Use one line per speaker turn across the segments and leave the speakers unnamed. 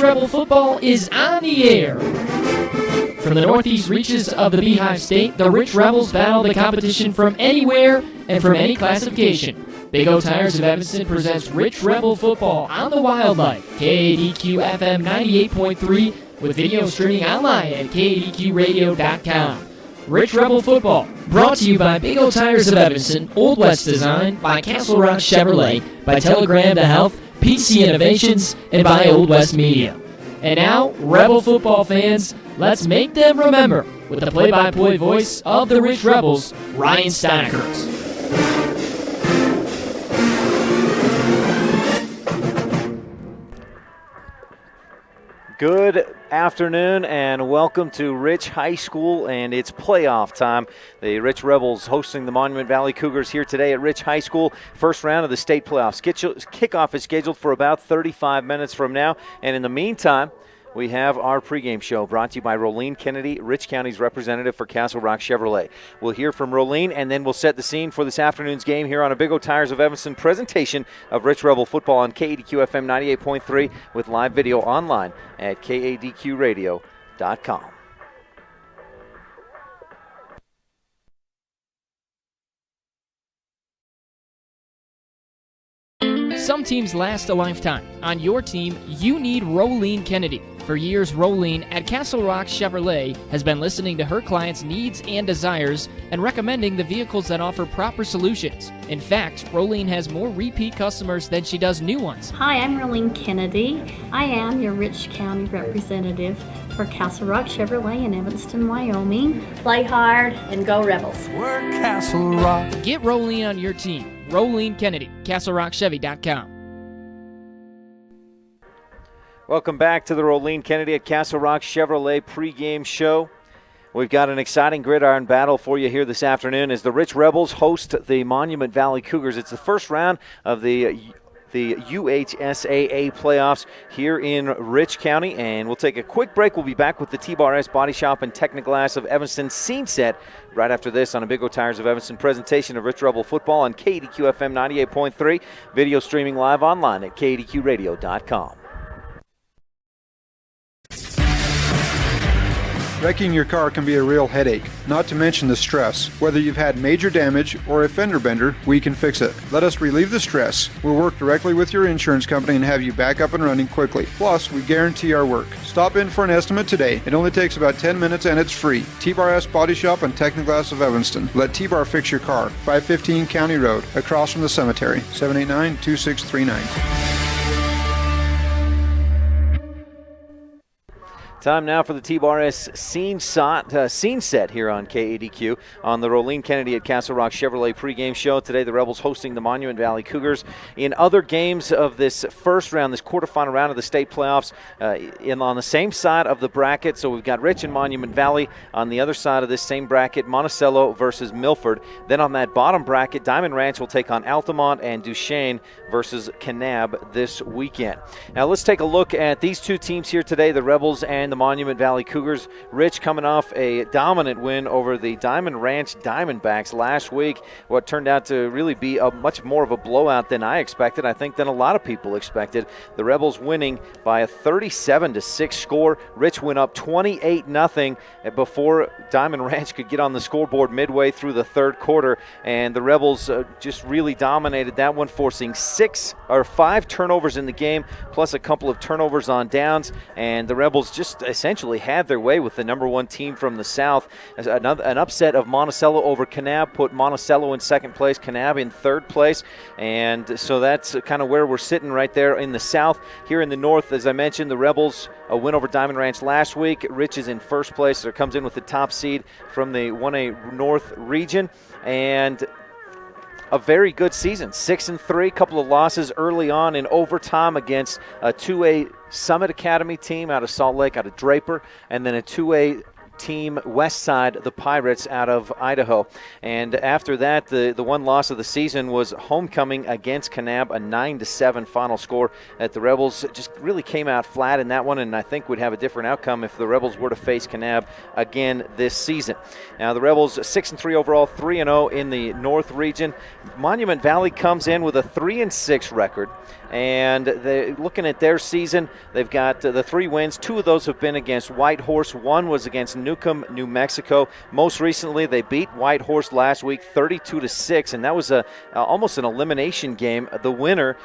Rebel football is on the air. From the northeast reaches of the Beehive State, the Rich Rebels battle the competition from anywhere and from any classification. Big O Tires of Evanston presents Rich Rebel football on the Wildlife, KADQ FM 98.3, with video streaming online at KADQradio.com. Rich Rebel football, brought to you by Big O Tires of Evanston, Old West Design, by Castle Rock Chevrolet, by Telegram to Health, PC Innovations, and by Old West Media. And now, Rebel football fans, let's make them remember with the play-by-play voice of the Rich Rebels, Ryan Steinekers.
Good afternoon and welcome to Rich High School and it's playoff time. The Rich Rebels hosting the Monument Valley Cougars here today at Rich High School. First round of the state playoffs. Kickoff is scheduled for about 35 minutes from now. And in the meantime, we have our pregame show brought to you by Rolene Kennedy, Rich County's representative for Castle Rock Chevrolet. We'll hear from Rolene, and then we'll set the scene for this afternoon's game here on a Big O Tires of Evanston presentation of Rich Rebel football on KADQ FM 98.3 with live video online at KADQradio.com.
Some teams last a lifetime. On your team, you need Rolene Kennedy. For years, Rolene at Castle Rock Chevrolet has been listening to her clients' needs and desires and recommending the vehicles that offer proper solutions. In fact, Rolene has more repeat customers than she does new ones.
Hi, I'm Rolene Kennedy. I am your Rich County representative for Castle Rock Chevrolet in Evanston, Wyoming. Play hard and go Rebels.
We're Castle Rock.
Get Rolene on your team. Rolene Kennedy, CastleRockChevy.com.
Welcome back to the Rolene Kennedy at Castle Rock Chevrolet pregame show. We've got an exciting gridiron battle for you here this afternoon as the Rich Rebels host the Monument Valley Cougars. It's the first round of the UHSAA playoffs here in Rich County, and we'll take a quick break. We'll be back with the T-Bar S Body Shop and Technoglass of Evanston scene set right after this on a Big O Tires of Evanston presentation of Rich Rebel football on KADQ FM 98.3, video streaming live online at KADQradio.com.
Wrecking your car can be a real headache, not to mention the stress. Whether you've had major damage or a fender bender, we can fix it. Let us relieve the stress. We'll work directly with your insurance company and have you back up and running quickly. Plus, we guarantee our work. Stop in for an estimate today. It only takes about 10 minutes and it's free. T-Bar S Body Shop and Technoglass of Evanston. Let T-Bar fix your car. 515 County Road, across from the cemetery. 789-2639.
Time now for the T-Bar S scene set here on KADQ on the Rolene Kennedy at Castle Rock Chevrolet pregame show. Today the Rebels hosting the Monument Valley Cougars. In other games of this first round, this quarterfinal round of the state playoffs, on the same side of the bracket, so we've got Rich and Monument Valley. On the other side of this same bracket, Monticello versus Milford. Then on that bottom bracket, Diamond Ranch will take on Altamont, and Duchesne versus Kanab this weekend. Now let's take a look at these two teams here today, the Rebels and the Monument Valley Cougars. Rich coming off a dominant win over the Diamond Ranch Diamondbacks last week, what turned out to really be a much more of a blowout than I expected, I think than a lot of people expected. The Rebels winning by a 37-6 score. Rich went up 28-0 before Diamond Ranch could get on the scoreboard midway through the third quarter, and the Rebels just really dominated that one, forcing 5 turnovers in the game, plus a couple of turnovers on downs, and the Rebels just essentially had their way with the number one team from the South. An upset of Monticello over Kanab put Monticello in second place, Kanab in third place, and so that's kind of where we're sitting right there in the South. Here in the North, as I mentioned, the Rebels a win over Diamond Ranch last week. Rich is in first place, so it comes in with the top seed from the 1A North region, and a very good season. 6-3, couple of losses early on in overtime against a 2A Summit Academy team out of Salt Lake, out of Draper, and then a 2A team west side, the Pirates out of Idaho. And after that, the one loss of the season was homecoming against Kanab, a 9-7 final score that the Rebels just really came out flat in that one, and I think would have a different outcome if the Rebels were to face Kanab again this season. Now the Rebels 6-3 overall, 3-0 in the North region. Monument Valley comes in with a 3-6 record. And looking at their season, they've got the 3 wins. 2 of those have been against Whitehorse. 1 was against Newcomb, New Mexico. Most recently, they beat Whitehorse last week 32-6, and that was almost an elimination game. The winner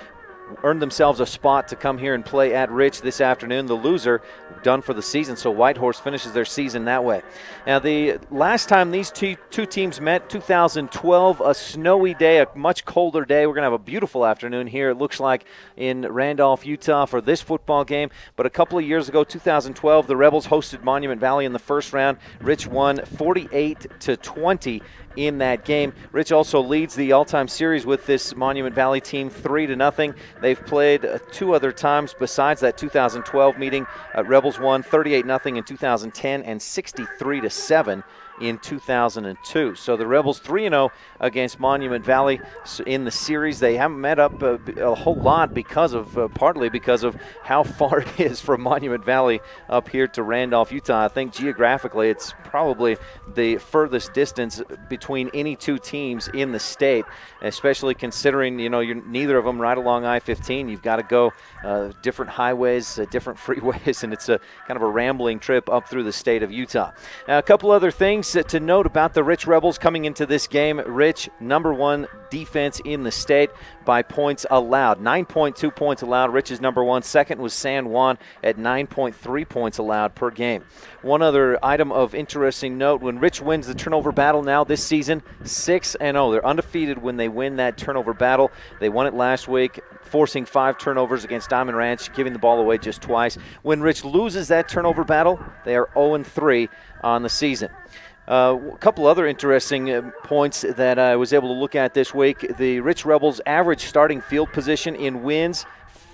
earned themselves a spot to come here and play at Rich this afternoon. The loser done for the season, so Whitehorse finishes their season that way. Now, the last time these two teams met, 2012, a snowy day, a much colder day. We're going to have a beautiful afternoon here, it looks like, in Randolph, Utah for this football game. But a couple of years ago, 2012, the Rebels hosted Monument Valley in the first round. Rich won 48-20 in that game. Rich also leads the all-time series with this Monument Valley team 3-0. They've played 2 other times besides that 2012 meeting. Rebels won 38-0 in 2010 and 63-7 in 2002. So the Rebels 3-0 against Monument Valley in the series. They haven't met up a whole lot partly because of how far it is from Monument Valley up here to Randolph, Utah. I think geographically it's probably the furthest distance between any 2 teams in the state, especially considering, you're neither of them right along I-15. You've got to go different highways, different freeways, and it's a kind of a rambling trip up through the state of Utah. Now, a couple other things to note about the Rich Rebels coming into this game. Rich, #1 defense in the state by points allowed. 9.2 points allowed. Rich is #1. Second was San Juan at 9.3 points allowed per game. One other item of interesting note, when Rich wins the turnover battle now this season, 6-0. They're undefeated when they win that turnover battle. They won it last week, forcing 5 turnovers against Diamond Ranch, giving the ball away just twice. When Rich loses that turnover battle, they are 0-3 on the season. A couple other interesting points that I was able to look at this week. The Rich Rebels' average starting field position in wins,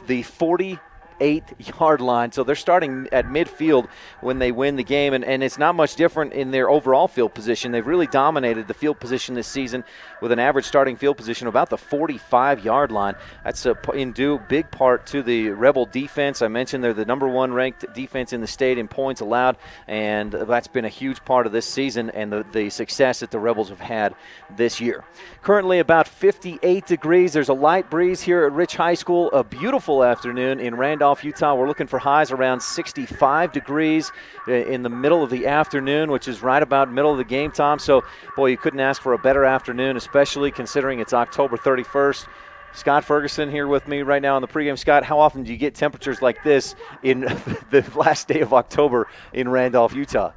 the 48-yard line. So they're starting at midfield when they win the game, and it's not much different in their overall field position. They've really dominated the field position this season with an average starting field position about the 45-yard line. That's in due big part to the Rebel defense. I mentioned they're the #1 ranked defense in the state in points allowed, and that's been a huge part of this season and the success that the Rebels have had this year. Currently about 58 degrees. There's a light breeze here at Rich High School. A beautiful afternoon in Randolph, Utah. We're looking for highs around 65 degrees in the middle of the afternoon, which is right about middle of the game time. So, boy, you couldn't ask for a better afternoon, especially considering it's October 31st. Scott Ferguson here with me right now on the pregame. Scott, how often do you get temperatures like this in the last day of October in Randolph, Utah?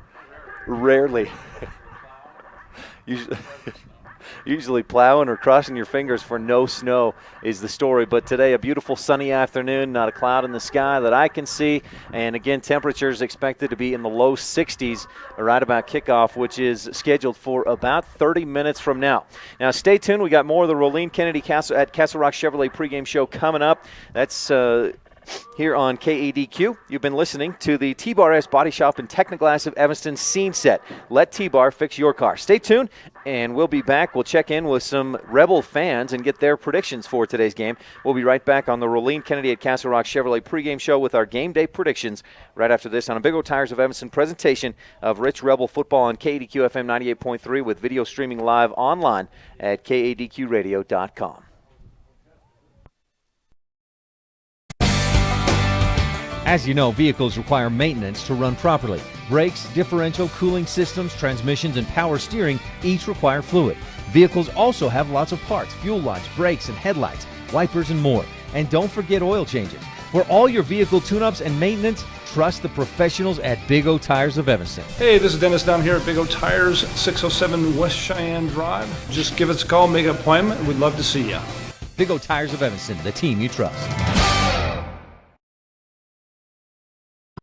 Rarely. Usually plowing or crossing your fingers for no snow is the story. But today, a beautiful sunny afternoon, not a cloud in the sky that I can see. And again, temperatures expected to be in the low 60s right about kickoff, which is scheduled for about 30 minutes from now. Now, stay tuned. We got more of the Rolene Kennedy at Castle Rock Chevrolet pregame show coming up. That's here on KADQ. You've been listening to the T-Bar S Body Shop and Technoglass of Evanston scene set. Let T-Bar fix your car. Stay tuned, and we'll be back. We'll check in with some Rebel fans and get their predictions for today's game. We'll be right back on the Rolene Kennedy at Castle Rock Chevrolet pregame show with our game day predictions right after this on a Big O Tires of Evanston presentation of Rich Rebel football on KADQ FM 98.3 with video streaming live online at kadqradio.com.
As you know, vehicles require maintenance to run properly. Brakes, differential, cooling systems, transmissions, and power steering each require fluid. Vehicles also have lots of parts: fuel lines, brakes and headlights, wipers, and more. And don't forget oil changes. For all your vehicle tune-ups and maintenance, trust the professionals at Big O Tires of Evanston.
Hey, this is Dennis down here at Big O Tires, 607 West Cheyenne Drive. Just give us a call, make an appointment, and we'd love to see you.
Big O Tires of Evanston, the team you trust.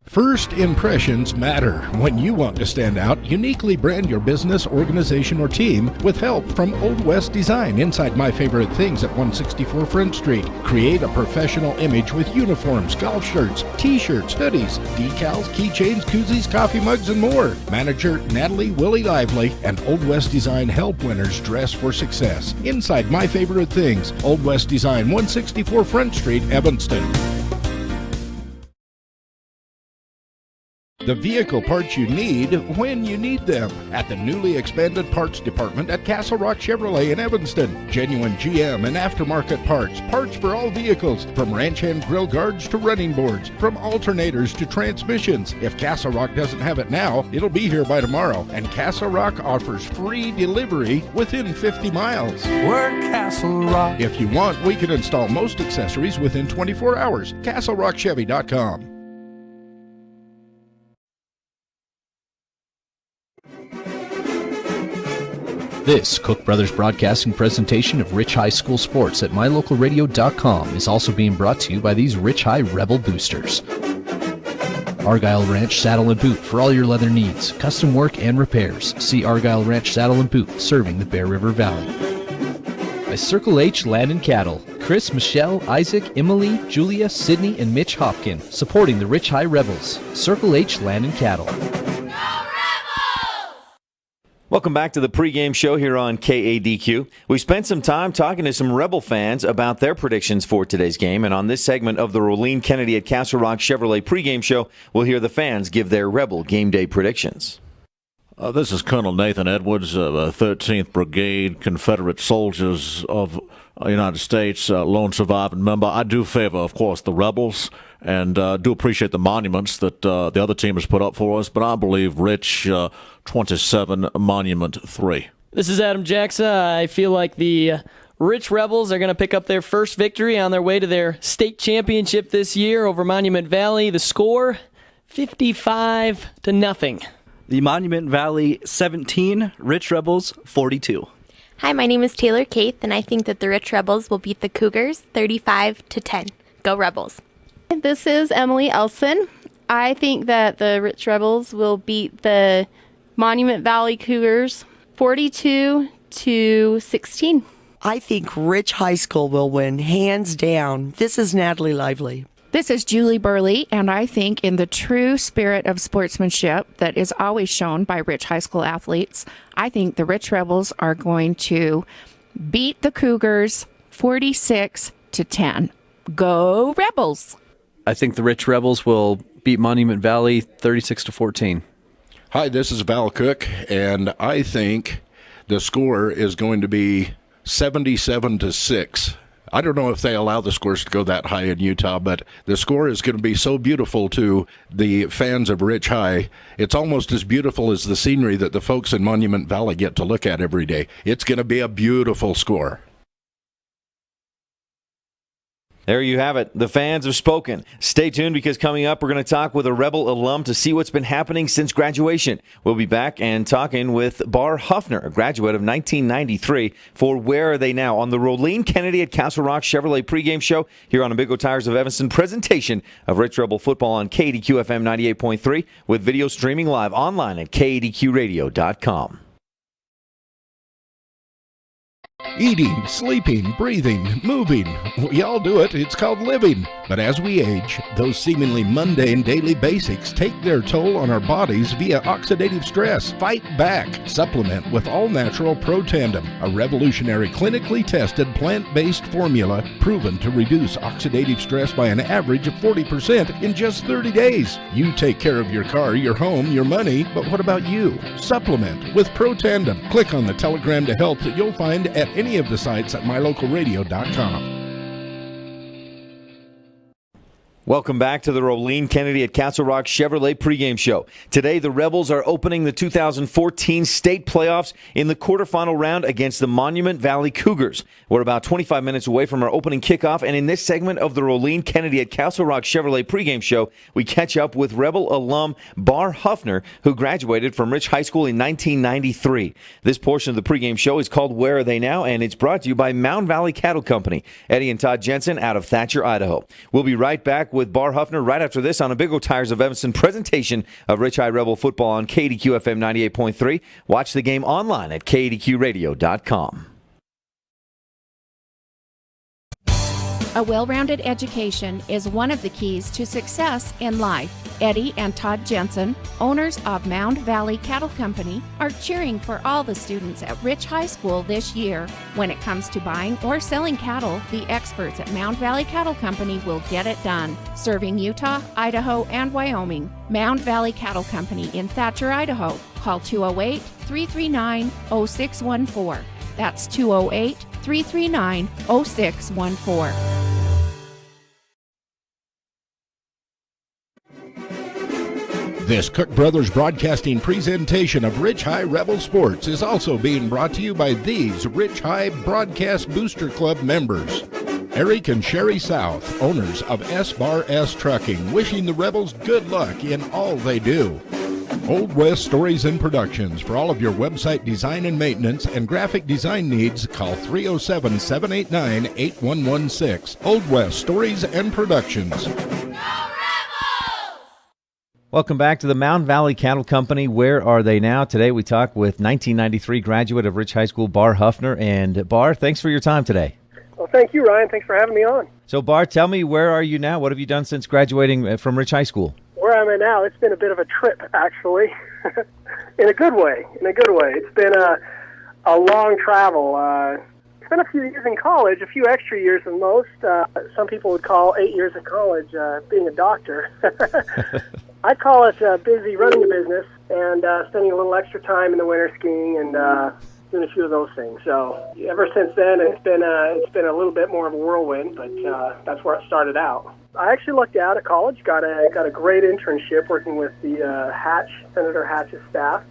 First impressions matter. When you want to stand out, uniquely brand your business, organization, or team with help from Old West Design inside My Favorite Things at 164 Front Street. Create a professional image with uniforms, golf shirts, t-shirts, hoodies, decals, keychains, koozies, coffee mugs, and more. Manager Natalie Willie Lively and Old West Design help winners dress for success. Inside My Favorite Things, Old West Design, 164 Front Street, Evanston. The vehicle parts you need when you need them at the newly expanded parts department at Castle Rock Chevrolet in Evanston. Genuine GM and aftermarket parts. Parts for all vehicles, from ranch hand grill guards to running boards, from alternators to transmissions. If Castle Rock doesn't have it now, it'll be here by tomorrow. And Castle Rock offers free delivery within 50 miles.
We're Castle Rock.
If you want, we can install most accessories within 24 hours. CastleRockChevy.com.
This Cook Brothers Broadcasting presentation of Rich High School Sports at MyLocalRadio.com is also being brought to you by these Rich High Rebel boosters. Argyle Ranch Saddle and Boot for all your leather needs, custom work and repairs. See Argyle Ranch Saddle and Boot serving the Bear River Valley. By Circle H Land and Cattle, Chris, Michelle, Isaac, Emily, Julia, Sydney, and Mitch Hopkin, supporting the Rich High Rebels. Circle H Land and Cattle.
Welcome back to the pregame show here on KADQ. We spent some time talking to some Rebel fans about their predictions for today's game, and on this segment of the Rolene Kennedy at Castle Rock Chevrolet pregame show, we'll hear the fans give their Rebel game day predictions.
This is Colonel Nathan Edwards of 13th Brigade, Confederate Soldiers of United States, lone surviving member. I do favor, of course, the Rebels, and do appreciate the monuments that the other team has put up for us, but I believe Rich 27, Monument 3.
This is Adam Jackson. I feel like the Rich Rebels are going to pick up their first victory on their way to their state championship this year over Monument Valley. The score, 55-0.
The Monument Valley 17, Rich Rebels 42.
Hi, my name is Taylor Kaith, and I think that the Rich Rebels will beat the Cougars 35-10. Go Rebels.
This is Emily Elson. I think that the Rich Rebels will beat the Monument Valley Cougars 42-16.
I think Rich High School will win, hands down. This is Natalie Lively.
This is Julie Burley, and I think in the true spirit of sportsmanship that is always shown by Rich High School athletes, I think the Rich Rebels are going to beat the Cougars 46-10. Go Rebels!
I think the Rich Rebels will beat Monument Valley 36-14.
Hi, this is Val Cook, and I think the score is going to be 77-6. I don't know if they allow the scores to go that high in Utah, but the score is going to be so beautiful to the fans of Rich High. It's almost as beautiful as the scenery that the folks in Monument Valley get to look at every day. It's going to be a beautiful score.
There you have it. The fans have spoken. Stay tuned, because coming up, we're going to talk with a Rebel alum to see what's been happening since graduation. We'll be back and talking with Bar Huffner, a graduate of 1993, for Where Are They Now? On the Rolene Kennedy at Castle Rock Chevrolet pregame show here on a Big O Tires of Evanston presentation of Rich Rebel football on KADQ FM 98.3 with video streaming live online at KADQradio.com.
Eating, sleeping, breathing, moving. We all do it. It's called living. But as we age, those seemingly mundane daily basics take their toll on our bodies via oxidative stress. Fight back. Supplement with all-natural Pro Tandem, a revolutionary clinically tested plant-based formula proven to reduce oxidative stress by an average of 40% in just 30 days. You take care of your car, your home, your money, but what about you? Supplement with Pro Tandem. Click on the telegram to health that you'll find at any of the sites at mylocalradio.com.
Welcome back to the Rolene Kennedy at Castle Rock Chevrolet pregame show. Today, the Rebels are opening the 2014 state playoffs in the quarterfinal round against the Monument Valley Cougars. We're about 25 minutes away from our opening kickoff, and in this segment of the Rolene Kennedy at Castle Rock Chevrolet pregame show, we catch up with Rebel alum Bar Huffner, who graduated from Rich High School in 1993. This portion of the pregame show is called Where Are They Now? And it's brought to you by Mound Valley Cattle Company. Eddie and Todd Jensen out of Thatcher, Idaho. We'll be right back with Bar Huffner right after this on a Big O Tires of Evanston presentation of Rich High Rebel football on KADQ FM 98.3. Watch the game online at KADQradio.com.
A well-rounded education is one of the keys to success in life. Eddie and Todd Jensen, owners of Mound Valley Cattle Company, are cheering for all the students at Rich High School this year. When it comes to buying or selling cattle, the experts at Mound Valley Cattle Company will get it done. Serving Utah, Idaho, and Wyoming. Mound Valley Cattle Company in Thatcher, Idaho. Call 208-339-0614. That's 208-339-0614.
This Cook Brothers Broadcasting presentation of Rich High Rebel Sports is also being brought to you by these Rich High Broadcast Booster Club members. Eric and Sherry South, owners of S-Bar S Trucking, wishing the Rebels good luck in all they do. Old West Stories and Productions. For all of your website design and maintenance and graphic design needs, call 307-789-8116. Old West Stories and Productions.
Welcome back to the Mound Valley Cattle Company. Where are they now? Today we talk with 1993 graduate of Rich High School, Bar Huffner. And Bar, thanks for your time today.
Well, thank you, Ryan. Thanks for having me on.
So, Bar, tell me, where are you now? What have you done since graduating from Rich High School?
Where I'm at now, it's been a bit of a trip, actually, in a good way. It's been a long travel. Spent a few years in college, a few extra years than most. Some people would call 8 years of college being a doctor. I call it busy running a business and spending a little extra time in the winter skiing and doing a few of those things. So ever since then, it's been a little bit more of a whirlwind, but that's where it started out. I actually lucked out at college, got a great internship working with the Senator Hatch's staff.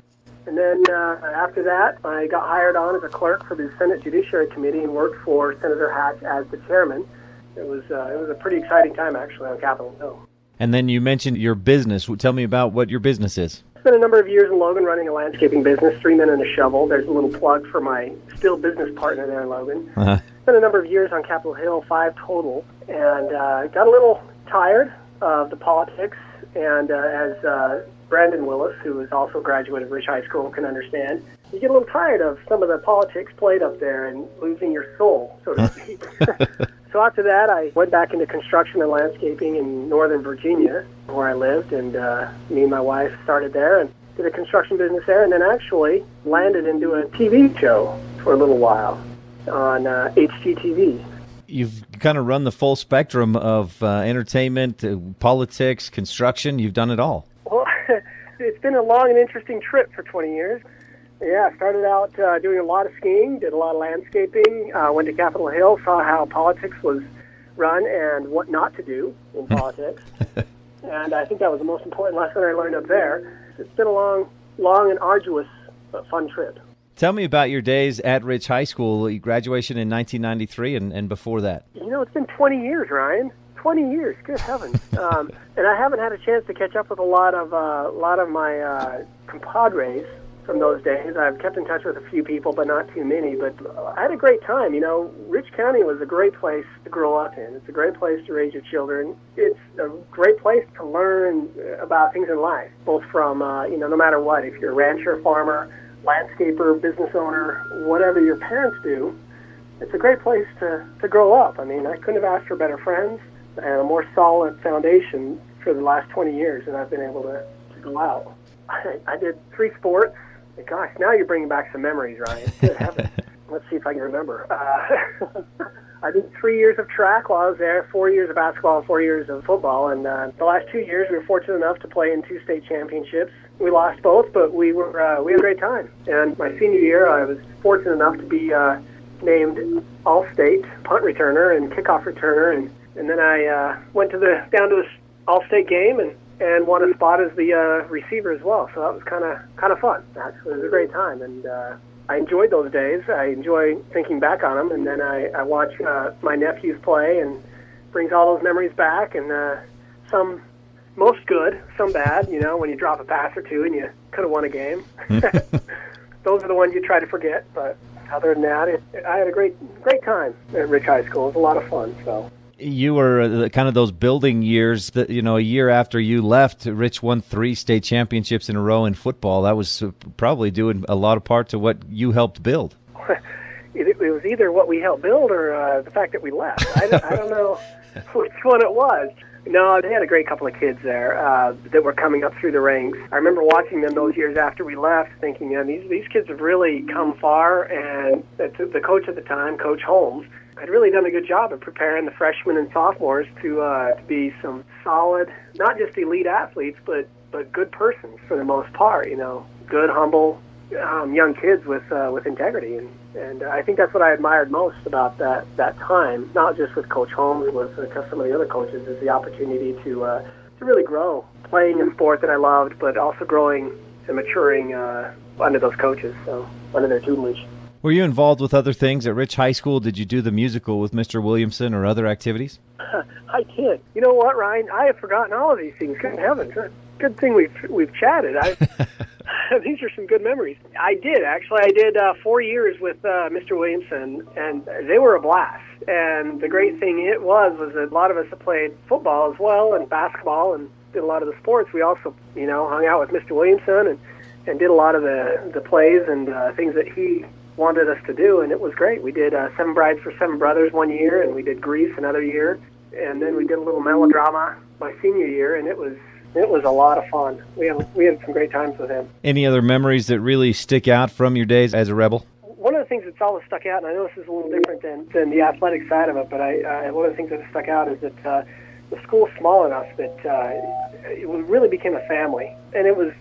And then after that, I got hired on as a clerk for the Senate Judiciary Committee and worked for Senator Hatch as the chairman. It was a pretty exciting time, actually, on Capitol Hill.
And then you mentioned your business. Tell me about what your business is.
Spent a number of years in Logan running a landscaping business, 3 Men and a Shovel. There's a little plug for my still business partner there in Logan. Spent a number of years on Capitol Hill, 5 total, and got a little tired of the politics. And as Brandon Willis, who is also a graduate of Rich High School, can understand, you get a little tired of some of the politics played up there and losing your soul, so to speak. So after that, I went back into construction and landscaping in Northern Virginia, where I lived, and me and my wife started there and did a construction business there, and then actually landed into a TV show for a little while on HGTV.
You've kind of run the full spectrum of entertainment, politics, construction. You've done it all.
Well, it's been a long and interesting trip for 20 years. Yeah, I started out doing a lot of skiing, did a lot of landscaping, went to Capitol Hill, saw how politics was run and what not to do in politics. And I think that was the most important lesson I learned up there. It's been a long and arduous but fun trip.
Tell me about your days at Rich High School, graduation in 1993 and before that.
You know, it's been 20 years, Ryan. 20 years, good heavens. And I haven't had a chance to catch up with a lot of my compadres from those days. I've kept in touch with a few people, but not too many. But I had a great time. You know, Rich County was a great place to grow up in. It's a great place to raise your children. It's a great place to learn about things in life, both from, no matter what, if you're a rancher, farmer, landscaper, business owner, whatever your parents do, it's a great place to grow up. I mean, I couldn't have asked for better friends and a more solid foundation for the last 20 years, and I've been able to go out. I did 3 sports. Gosh, now you're bringing back some memories, Ryan. Good heavens. Let's see if I can remember. I did 3 years of track while I was there, 4 years of basketball, and 4 years of football. And the last 2 years, we were fortunate enough to play in 2 state championships. We lost both, but we had a great time. And my senior year, I was fortunate enough to be named All-State punt returner and kickoff returner. And then I went down to the All-State game and won a spot as the receiver as well. So that was kind of fun. Actually, it was a great time, and I enjoyed those days. I enjoy thinking back on them, and then I watch my nephews play, and brings all those memories back. And some most good, some bad. You know, when you drop a pass or two and you could have won a game. Those are the ones you try to forget. But other than that, I had a great time at Rich High School. It was a lot of fun. So.
You were kind of those building years that, a year after you left, Rich won 3 state championships in a row in football. That was probably doing a lot of part to what you helped build.
it was either what we helped build or the fact that we left. I don't know which one it was. No, they had a great couple of kids there that were coming up through the ranks. I remember watching them those years after we left, thinking, these kids have really come far, and the coach at the time, Coach Holmes, had really done a good job of preparing the freshmen and sophomores to be some solid, not just elite athletes, but good persons for the most part. Good, humble young kids with integrity, and I think that's what I admired most about that time. Not just with Coach Holmes, with some of the other coaches, is the opportunity to really grow, playing a sport that I loved, but also growing and maturing under those coaches, so under their tutelage.
Were you involved with other things at Rich High School? Did you do the musical with Mr. Williamson or other activities?
I did. You know what, Ryan? I have forgotten all of these things. Good heavens. Good thing we've chatted. These are some good memories. I did, actually. I did 4 years with Mr. Williamson, and they were a blast. And the great thing was that a lot of us have played football as well and basketball and did a lot of the sports. We also, hung out with Mr. Williamson and did a lot of the plays and things that he wanted us to do, and it was great. We did Seven Brides for Seven Brothers one year, and we did Grease another year, and then we did a little melodrama my senior year, and it was a lot of fun. We had some great times with him.
Any other memories that really stick out from your days as a Rebel?
One of the things that's always stuck out, and I know this is a little different than the athletic side of it, but one of the things that stuck out is that the school's small enough that it really became a family. And it was,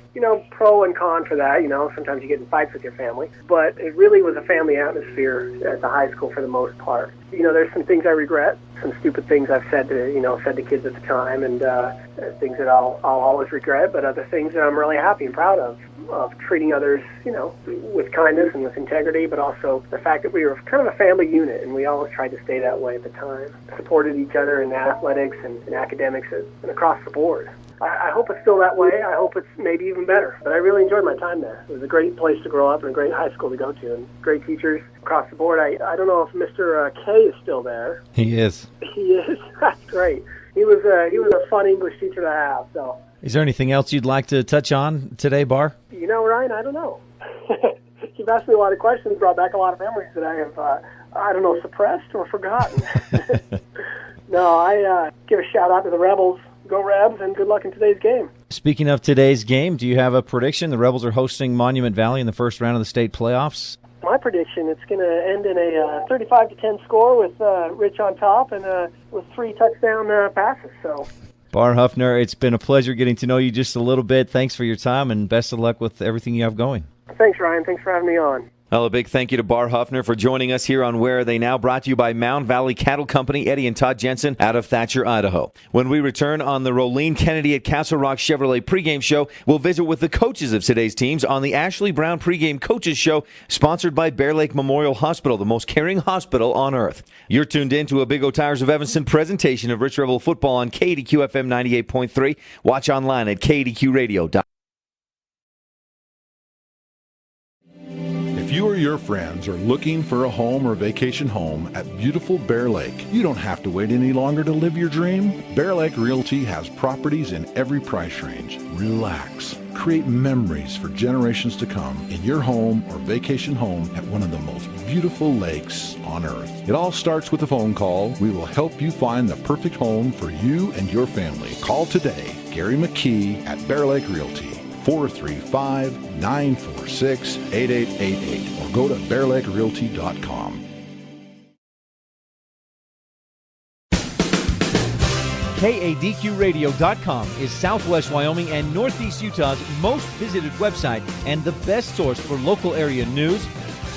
pro and con for that. Sometimes you get in fights with your family. But it really was a family atmosphere at the high school for the most part. There's some things I regret, some stupid things I've said to kids at the time, and things that I'll always regret, but other things that I'm really happy and proud of treating others, with kindness and with integrity, but also the fact that we were kind of a family unit, and we always tried to stay that way at the time. Supported each other in athletics and in academics and across the board. I hope it's still that way. I hope it's maybe even better. But I really enjoyed my time there. It was a great place to grow up and a great high school to go to, and great teachers across the board. I don't know if Mr. K is still there.
He is.
He is. That's great. He was a fun English teacher to have. So.
Is there anything else you'd like to touch on today, Bar?
Ryan, I don't know. You've asked me a lot of questions, brought back a lot of memories that I have, suppressed or forgotten. No, I give a shout out to the Rebels. Go Rebs, and good luck in today's game.
Speaking of today's game, do you have a prediction? The Rebels are hosting Monument Valley in the first round of the state playoffs.
My prediction, it's going to end in a 35-10 score with Rich on top and with 3 touchdown passes. So,
Bar Huffner, it's been a pleasure getting to know you just a little bit. Thanks for your time, and best of luck with everything you have going.
Thanks, Ryan. Thanks for having me on.
Well, a big thank you to Bar Huffner for joining us here on Where Are They Now, brought to you by Mound Valley Cattle Company, Eddie and Todd Jensen out of Thatcher, Idaho. When we return on the Rolene Kennedy at Castle Rock Chevrolet pregame show, we'll visit with the coaches of today's teams on the Ashley Brown pregame coaches show, sponsored by Bear Lake Memorial Hospital, the most caring hospital on earth. You're tuned in to a Big O Tires of Evanston presentation of Rich Rebel football on KDQ FM 98.3. Watch online at KDQRadio.com.
If you or your friends are looking for a home or vacation home at beautiful Bear Lake, you don't have to wait any longer to live your dream. Bear Lake Realty has properties in every price range. Relax. Create memories for generations to come in your home or vacation home at one of the most beautiful lakes on earth. It all starts with a phone call. We will help you find the perfect home for you and your family. Call today, Gary McKee at Bear Lake Realty. 435-946-8888 or go to bearlakerealty.com.
KADQRadio.com is Southwest Wyoming and Northeast Utah's most visited website and the best source for local area news,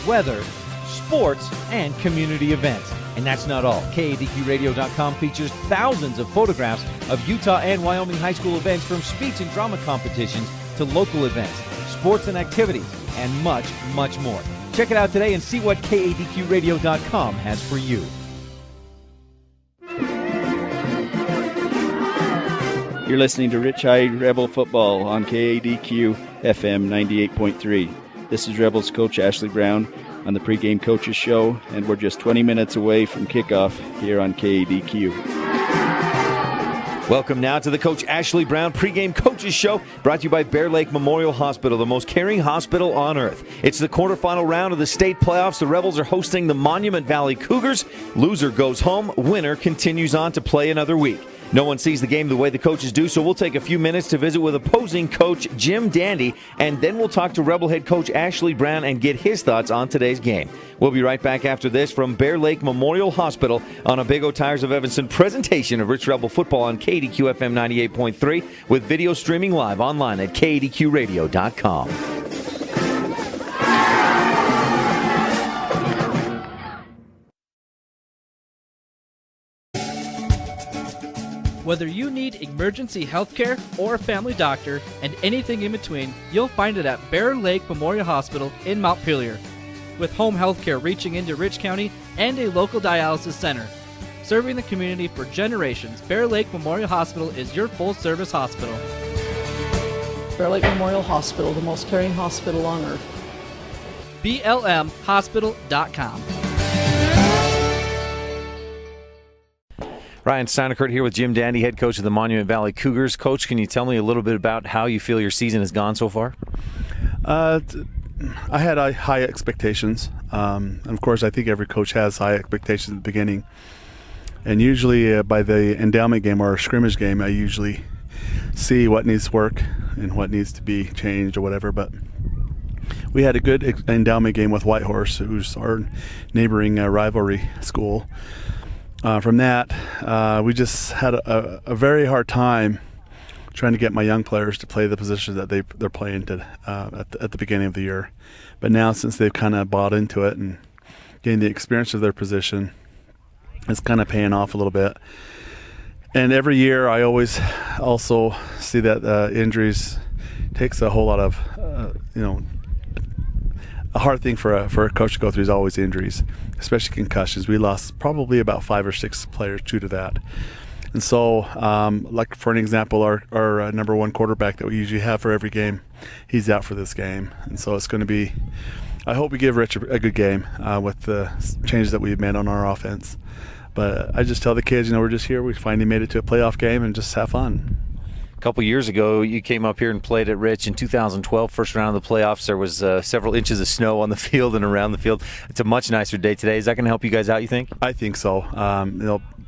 weather, sports, and community events. And that's not all. KADQRadio.com features thousands of photographs of Utah and Wyoming high school events, from speech and drama competitions to local events, sports and activities, and much, much more. Check it out today and see what KADQRadio.com has for you.
You're listening to Rich High Rebel Football on KADQ FM 98.3. This is Rebels coach Ashley Brown on the Pregame Coaches Show, and we're just 20 minutes away from kickoff here on KADQ.
Welcome now to the Coach Ashley Brown Pregame Coaches Show, brought to you by Bear Lake Memorial Hospital, the most caring hospital on earth. It's the quarterfinal round of the state playoffs. The Rebels are hosting the Monument Valley Cougars. Loser goes home. Winner continues on to play another week. No one sees the game the way the coaches do, so we'll take a few minutes to visit with opposing coach Jim Dandy, and then we'll talk to Rebel head coach Ashley Brown and get his thoughts on today's game. We'll be right back after this from Bear Lake Memorial Hospital on a Big O Tires of Evanston presentation of Rich Rebel football on KDQ FM 98.3 with video streaming live online at KDQRadio.com.
Whether you need emergency health care or a family doctor and anything in between, you'll find it at Bear Lake Memorial Hospital in Montpelier. With home health care reaching into Rich County and a local dialysis center. Serving the community for generations, Bear Lake Memorial Hospital is your full-service hospital.
Bear Lake Memorial Hospital, the most caring hospital on earth.
BLMhospital.com.
Ryan Steinekert here with Jim Dandy, head coach of the Monument Valley Cougars. Coach, can you tell me a little bit about how you feel your season has gone so far?
I had high expectations. And of course, I think every coach has high expectations at the beginning. And usually by the endowment game or scrimmage game, I usually see what needs to work and what needs to be changed or whatever. But we had a good endowment game with Whitehorse, who's our neighboring rivalry school. From that, we just had a very hard time trying to get my young players to play the positions that they're playing at the beginning of the year. But now, since they've kind of bought into it and gained the experience of their position, it's kind of paying off a little bit. And every year, I always also see that injuries takes a whole lot of, a hard thing for a coach to go through is always injuries, especially concussions. We lost probably about 5 or 6 players due to that. And so, like for an example, our number one quarterback that we usually have for every game, he's out for this game. And so it's going to be, I hope we give Rich a good game with the changes that we've made on our offense. But I just tell the kids, we're just here. We finally made it to a playoff game and just have fun.
A couple years ago, you came up here and played at Rich in 2012, first round of the playoffs. There was several inches of snow on the field and around the field. It's a much nicer day today. Is that going to help you guys out, you think?
I think so.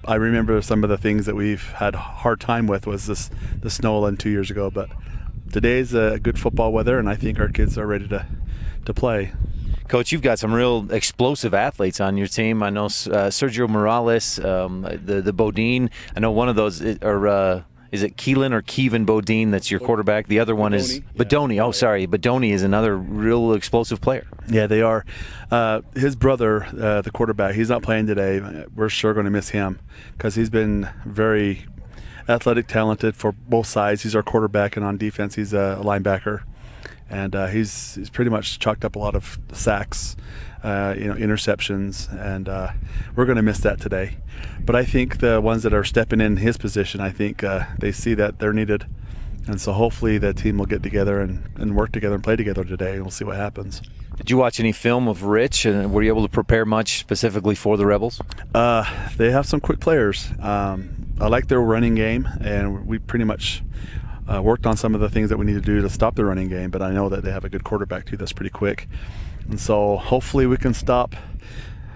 I remember some of the things that we've had a hard time with was the snow 2 years ago. But today's good football weather, and I think our kids are ready to play.
Coach, you've got some real explosive athletes on your team. I know Sergio Morales, the Bodine. I know one of those is it Keelan or Kevin Bodine that's your quarterback? The other one is Bodoni. Oh, sorry. Bodoni is another real explosive player.
Yeah, they are. His brother, the quarterback, he's not playing today. We're sure going to miss him because he's been very athletic, talented for both sides. He's our quarterback, and on defense, he's a linebacker. And he's pretty much chalked up a lot of sacks, interceptions, and we're going to miss that today. But I think the ones that are stepping in his position, I think they see that they're needed. And so hopefully the team will get together and work together and play together today, and we'll see what happens.
Did you watch any film of Rich, and were you able to prepare much specifically for the Rebels?
They have some quick players. I like their running game, and we pretty much worked on some of the things that we need to do to stop the running game, but I know that they have a good quarterback too that's pretty quick. And so hopefully we can stop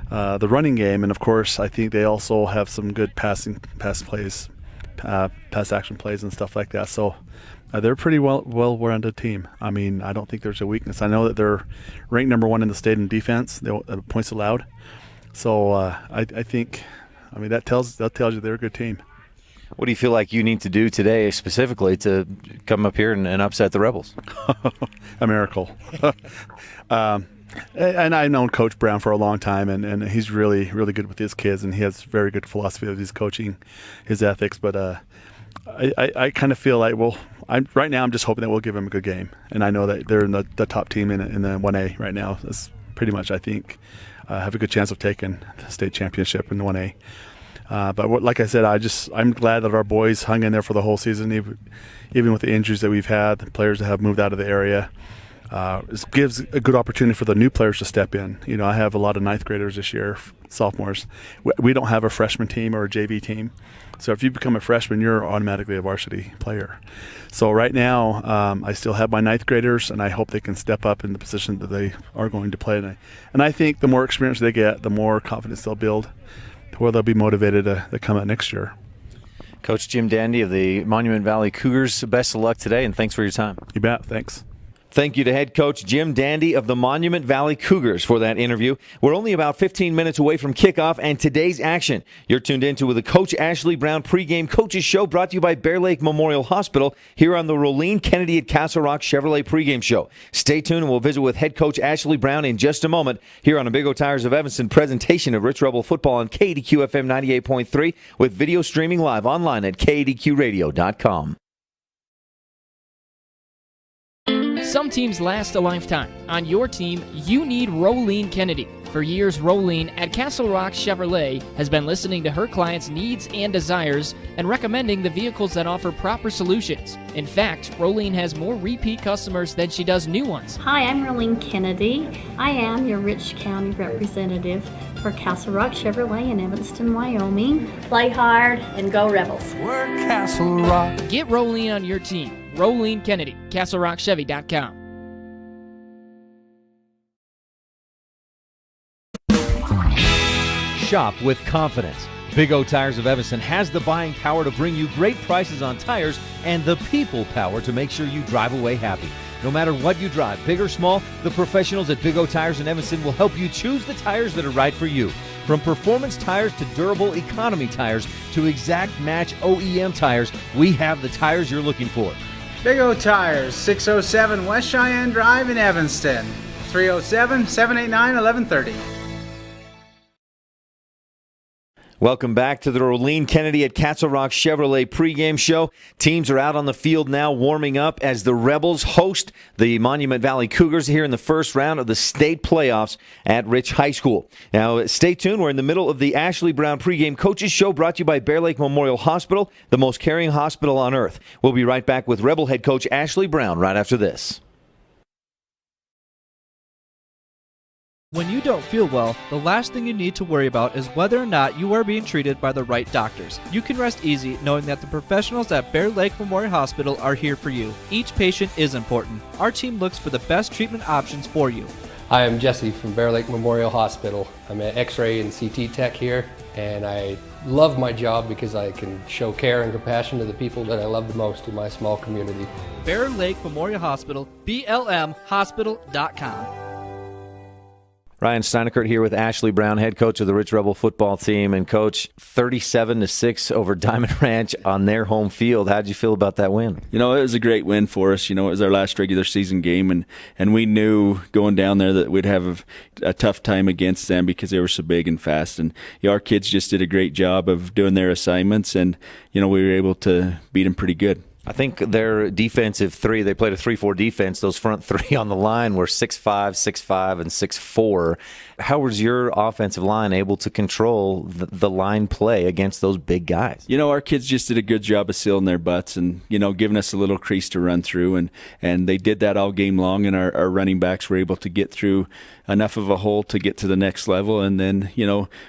the running game, and of course I think they also have some good pass action plays and stuff like that. So they're a pretty well-rounded team. I mean, I don't think there's a weakness. I know that they're ranked number 1 in the state in defense, points allowed. So I think, that tells you they're a good team.
What do you feel like you need to do today specifically to come up here and upset the Rebels?
A miracle. And I've known Coach Brown for a long time, and he's really, really good with his kids, and he has very good philosophy of his coaching, his ethics. But I kind of feel like, right now I'm just hoping that we'll give him a good game. And I know that they're in the top team in the 1A right now. That's pretty much, I think, have a good chance of taking the state championship in the 1A. But like I said, I'm glad that our boys hung in there for the whole season, even with the injuries that we've had, the players that have moved out of the area. It gives a good opportunity for the new players to step in. I have a lot of ninth graders this year, sophomores. We don't have a freshman team or a JV team. So if you become a freshman, you're automatically a varsity player. So right now, I still have my ninth graders, and I hope they can step up in the position that they are going to play. And I think the more experience they get, the more confidence they'll build, to where they'll be motivated to come out next year.
Coach Jim Dandy of the Monument Valley Cougars, best of luck today, and thanks for your time.
You bet. Thanks.
Thank you to head coach Jim Dandy of the Monument Valley Cougars for that interview. We're only about 15 minutes away from kickoff and today's action. You're tuned into with the Coach Ashley Brown pregame coaches show brought to you by Bear Lake Memorial Hospital here on the Rolene Kennedy at Castle Rock Chevrolet pregame show. Stay tuned and we'll visit with head coach Ashley Brown in just a moment here on a Big O Tires of Evanston presentation of Rich Rebel football on KDQ FM 98.3 with video streaming live online at KDQRadio.com.
Some teams last a lifetime. On your team, you need Rolene Kennedy. For years, Rolene at Castle Rock Chevrolet has been listening to her clients' needs and desires and recommending the vehicles that offer proper solutions. In fact, Rolene has more repeat customers than she does new ones.
Hi, I'm Rolene Kennedy. I am your Rich County representative for Castle Rock Chevrolet in Evanston, Wyoming. Play hard and go Rebels.
We're Castle Rock.
Get Rolene on your team. Rolene Kennedy, CastleRockChevy.com.
Shop with confidence. Big O Tires of Evanston has the buying power to bring you great prices on tires and the people power to make sure you drive away happy. No matter what you drive, big or small, the professionals at Big O Tires in Evanston will help you choose the tires that are right for you. From performance tires to durable economy tires to exact match OEM tires, we have the tires you're looking for.
Big O Tires, 607 West Cheyenne Drive in Evanston, 307-789-1130.
Welcome back to the Rolene Kennedy at Castle Rock Chevrolet pregame show. Teams are out on the field now warming up as the Rebels host the Monument Valley Cougars here in the first round of the state playoffs at Rich High School. Now, stay tuned. We're in the middle of the Ashley Brown pregame coaches show brought to you by Bear Lake Memorial Hospital, the most caring hospital on earth. We'll be right back with Rebel head coach Ashley Brown right after this.
When you don't feel well, the last thing you need to worry about is whether or not you are being treated by the right doctors. You can rest easy knowing that the professionals at Bear Lake Memorial Hospital are here for you. Each patient is important. Our team looks for the best treatment options for you.
I am Jesse from Bear Lake Memorial Hospital. I'm an X-ray and CT tech here, and I love my job because I can show care and compassion to the people that I love the most in my small community.
Bear Lake Memorial Hospital, BLMhospital.com.
Ryan Steinekert here with Ashley Brown, head coach of the Rich Rebel football team. And, Coach, 37-6 over Diamond Ranch on their home field. How did you feel about that win?
It was a great win for us. It was our last regular season game, and we knew going down there that we'd have a tough time against them because they were so big and fast. And our kids just did a great job of doing their assignments, and, we were able to beat them pretty good.
I think their defensive three, they played a 3-4 defense. Those front three on the line were 6'5", 6'5", and 6'4". How was your offensive line able to control the line play against those big guys?
Our kids just did a good job of sealing their butts and, giving us a little crease to run through. And they did that all game long, and our running backs were able to get through enough of a hole to get to the next level. And then,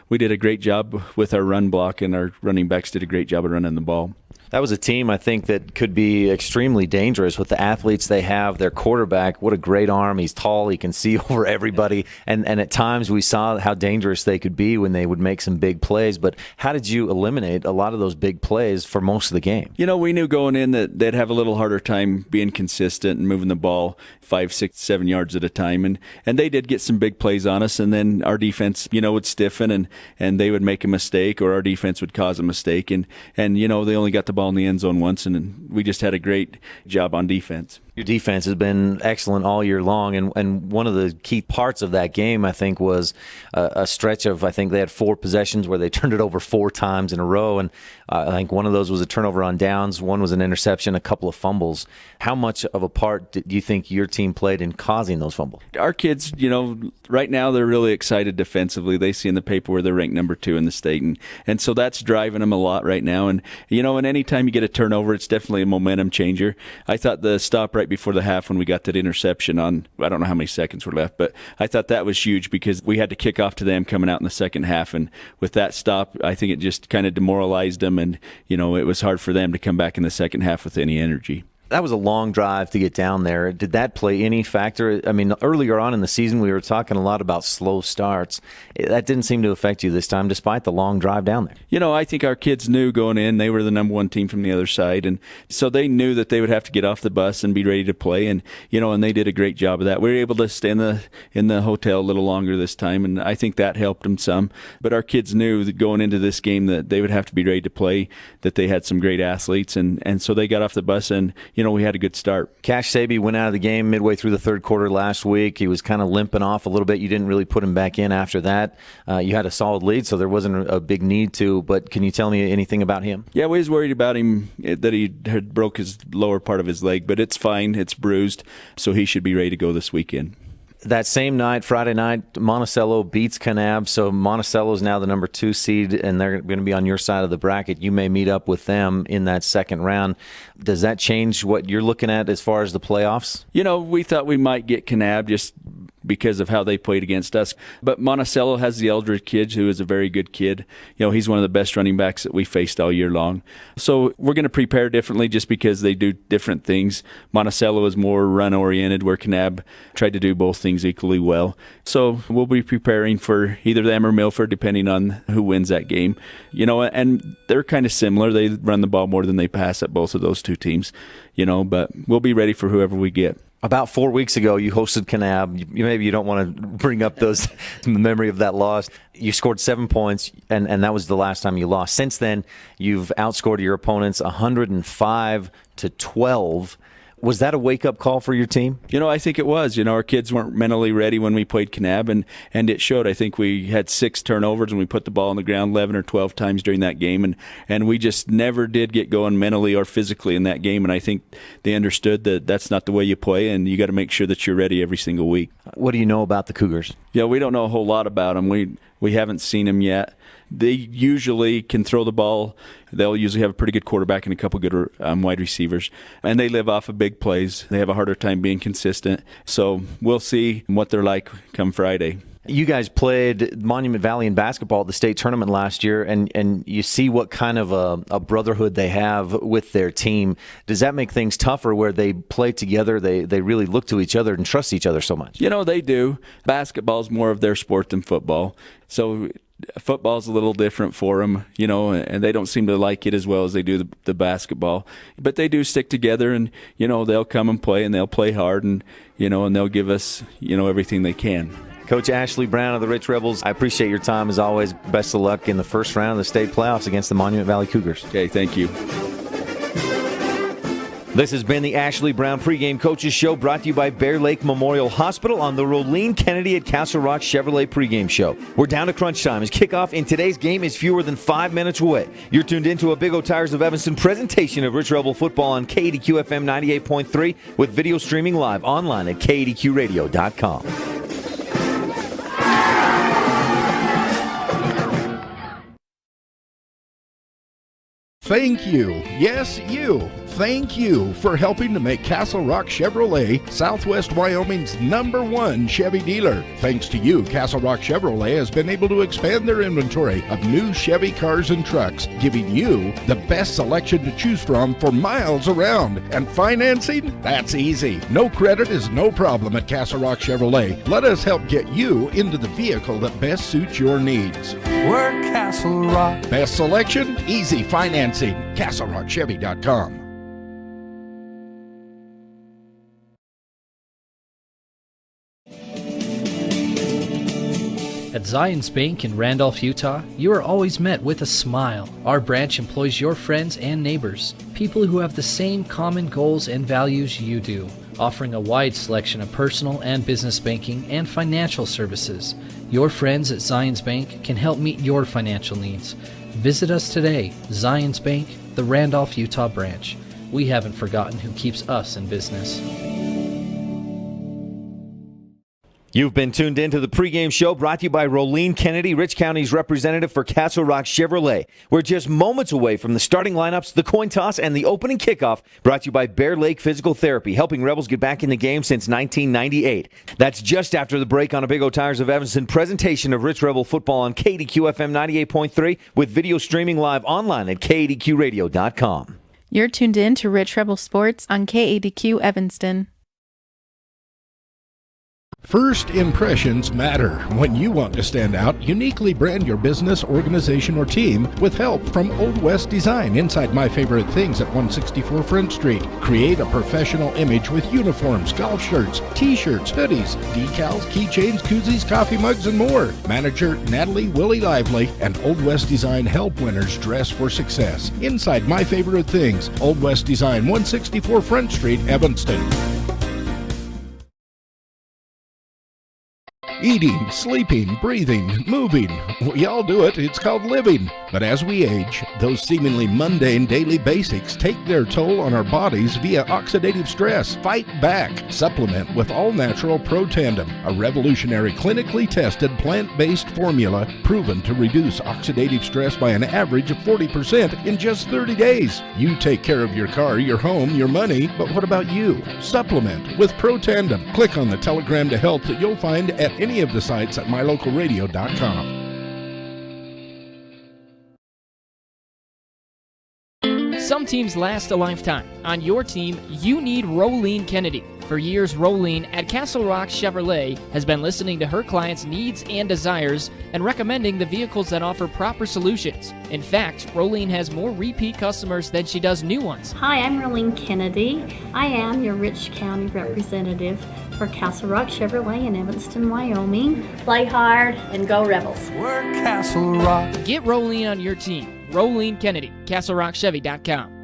we did a great job with our run block, and our running backs did a great job of running the ball.
That was a team, I think, that could be extremely dangerous with the athletes they have. Their quarterback, what a great arm. He's tall. He can see over everybody. And at times we saw how dangerous they could be when they would make some big plays. But how did you eliminate a lot of those big plays for most of the game?
We knew going in that they'd have a little harder time being consistent and moving the ball 5, 6, 7 yards at a time. And they did get some big plays on us. And then our defense, would stiffen and they would make a mistake, or our defense would cause a mistake. And they only got the ball in the end zone once, and we just had a great job on defense.
Your defense has been excellent all year long, and one of the key parts of that game, I think, was a stretch of, I think they had 4 possessions where they turned it over 4 times in a row, and I think one of those was a turnover on downs, one was an interception, a couple of fumbles. How much of a part do you think your team played in causing those fumbles?
Our kids, right now they're really excited defensively. They see in the paper where they're ranked number 2 in the state, and so that's driving them a lot right now. And, and anytime you get a turnover, it's definitely a momentum changer. I thought the stop right before the half when we got that interception on, I don't know how many seconds were left, but I thought that was huge because we had to kick off to them coming out in the second half. And with that stop, I think it just kind of demoralized them. And, it was hard for them to come back in the second half with any energy.
That was a long drive to get down there. Did that play any factor? I mean, earlier on in the season, we were talking a lot about slow starts. That didn't seem to affect you this time, despite the long drive down there.
I think our kids knew going in they were the number one team from the other side, and so they knew that they would have to get off the bus and be ready to play. And and they did a great job of that. We were able to stay in the hotel a little longer this time, and I think that helped them some. But our kids knew that going into this game that they would have to be ready to play, that they had some great athletes, and so they got off the bus and we had a good start.
Cash Saby went out of the game midway through the third quarter last week. He was kind of limping off a little bit. You didn't really put him back in after that. You had a solid lead, so there wasn't a big need to. But can you tell me anything about him?
Yeah, we was worried about him that he had broke his lower part of his leg, but it's fine. It's bruised, so he should be ready to go this weekend.
That same night, Friday night, Monticello beats Kanab, so Monticello is now the number 2 seed, and they're going to be on your side of the bracket. You may meet up with them in that second round. Does that change what you're looking at as far as the playoffs?
We thought we might get Kanab just because of how they played against us. But Monticello has the Eldridge kid, who is a very good kid. He's one of the best running backs that we faced all year long. So we're going to prepare differently just because they do different things. Monticello is more run-oriented, where Kanab tried to do both things equally well. So we'll be preparing for either them or Milford, depending on who wins that game. And they're kind of similar. They run the ball more than they pass at both of those two teams, but we'll be ready for whoever we get.
About 4 weeks ago, you hosted Kanab. Maybe you don't want to bring up the memory of that loss. You scored 7 points, and that was the last time you lost. Since then, you've outscored your opponents 105-12. Was that a wake-up call for your team?
I think it was. Our kids weren't mentally ready when we played Kanab, and it showed. I think we had 6 turnovers, and we put the ball on the ground 11 or 12 times during that game, and we just never did get going mentally or physically in that game, and I think they understood that that's not the way you play, and you got to make sure that you're ready every single week.
What do you know about the Cougars?
We don't know a whole lot about them. We haven't seen them yet. They usually can throw the ball. They'll usually have a pretty good quarterback and a couple good wide receivers. And they live off of big plays. They have a harder time being consistent. So we'll see what they're like come Friday.
You guys played Monument Valley in basketball at the state tournament last year, and you see what kind of a brotherhood they have with their team. Does that make things tougher where they play together, they really look to each other and trust each other so much?
They do. Basketball's more of their sport than football. So football's a little different for them, and they don't seem to like it as well as they do the basketball. But they do stick together, and, they'll come and play, and they'll play hard, and, and they'll give us, everything they can.
Coach Ashley Brown of the Rich Rebels, I appreciate your time as always. Best of luck in the first round of the state playoffs against the Monument Valley Cougars.
Okay, thank you.
This has been the Ashley Brown Pregame Coaches Show, brought to you by Bear Lake Memorial Hospital on the Rolene Kennedy at Castle Rock Chevrolet Pregame Show. We're down to crunch time as kickoff in today's game is fewer than 5 minutes away. You're tuned into a Big O Tires of Evanston presentation of Rich Rebel football on KADQ FM 98.3 with video streaming live online at KADQradio.com.
Thank you. Yes, you. Thank you for helping to make Castle Rock Chevrolet Southwest Wyoming's #1 Chevy dealer. Thanks to you, Castle Rock Chevrolet has been able to expand their inventory of new Chevy cars and trucks, giving you the best selection to choose from for miles around. And financing? That's easy. No credit is no problem at Castle Rock Chevrolet. Let us help get you into the vehicle that best suits your needs.
We're Castle Rock.
Best selection, easy financing. CastleRockChevy.com.
At Zions Bank in Randolph, Utah, you are always met with a smile. Our branch employs your friends and neighbors, people who have the same common goals and values you do, offering a wide selection of personal and business banking and financial services. Your friends at Zions Bank can help meet your financial needs. Visit us today, Zions Bank, the Randolph, Utah branch. We haven't forgotten who keeps us in business.
You've been tuned in to the pregame show brought to you by Rolene Kennedy, Rich County's representative for Castle Rock Chevrolet. We're just moments away from the starting lineups, the coin toss, and the opening kickoff, brought to you by Bear Lake Physical Therapy, helping Rebels get back in the game since 1998. That's just after the break on a Big O Tires of Evanston presentation of Rich Rebel football on KDQ FM 98.3 with video streaming live online at KDQRadio.com.
You're tuned in to Rich Rebel Sports on KADQ Evanston.
First impressions matter. When you want to stand out, uniquely brand your business, organization, or team with help from Old West Design inside My Favorite Things at 164 Front Street. Create a professional image with uniforms, golf shirts, t-shirts, hoodies, decals, keychains, koozies, coffee mugs, and more. Manager Natalie Willie Lively and Old West Design help winners dress for success. Inside My Favorite Things, Old West Design, 164 Front Street, Evanston. Eating, sleeping, breathing, moving. We all do it. It's called living. But as we age, those seemingly mundane daily basics take their toll on our bodies via oxidative stress. Fight back. Supplement with all-natural Pro Tandem, a revolutionary clinically tested plant-based formula proven to reduce oxidative stress by an average of 40% in just 30 days. You take care of your car, your home, your money, but what about you? Supplement with Pro Tandem. Click on the telegram to health that you'll find at any of the sites at mylocalradio.com.
Some teams last a lifetime. On your team, you need Rolene Kennedy. For years, Rolene at Castle Rock Chevrolet has been listening to her clients' needs and desires and recommending the vehicles that offer proper solutions. In fact, Rolene has more repeat customers than she does new ones.
Hi, I'm Rolene Kennedy. I am your Rich County representative for Castle Rock Chevrolet in Evanston, Wyoming. Play hard and go Rebels.
We're Castle Rock.
Get Rolene on your team. Rolene Kennedy, CastleRockChevy.com.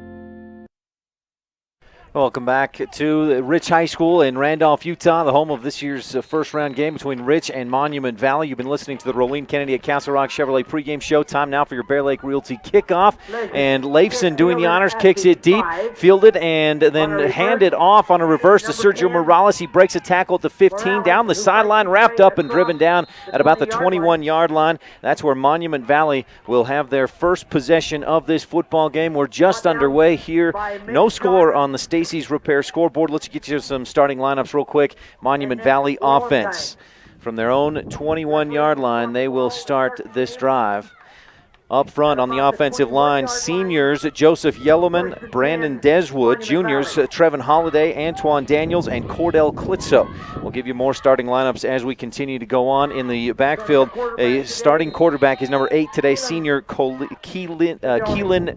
Welcome back to Rich High School in Randolph, Utah, the home of this year's first-round game between Rich and Monument Valley. You've been listening to the Rolene Kennedy at Castle Rock Chevrolet pregame show. Time now for your Bear Lake Realty kickoff. And Leifson doing the honors, kicks it deep, fielded, and then handed off on a reverse to Sergio Morales. He breaks a tackle at the 15, down the sideline, wrapped up and driven down at about the 21-yard line. That's where Monument Valley will have their first possession of this football game. We're just underway here. No score on the Stacey's Repair scoreboard. Let's get you some starting lineups real quick. Monument Valley offense. From their own 21-yard line, they will start this drive. Up front on the offensive line, seniors Joseph Yellowman, Brandon Deswood, juniors Trevin Holiday, Antoine Daniels, and Cordell Klitzo. We'll give you more starting lineups as we continue to go on. In the backfield, a starting quarterback is number 8 today, senior Keelan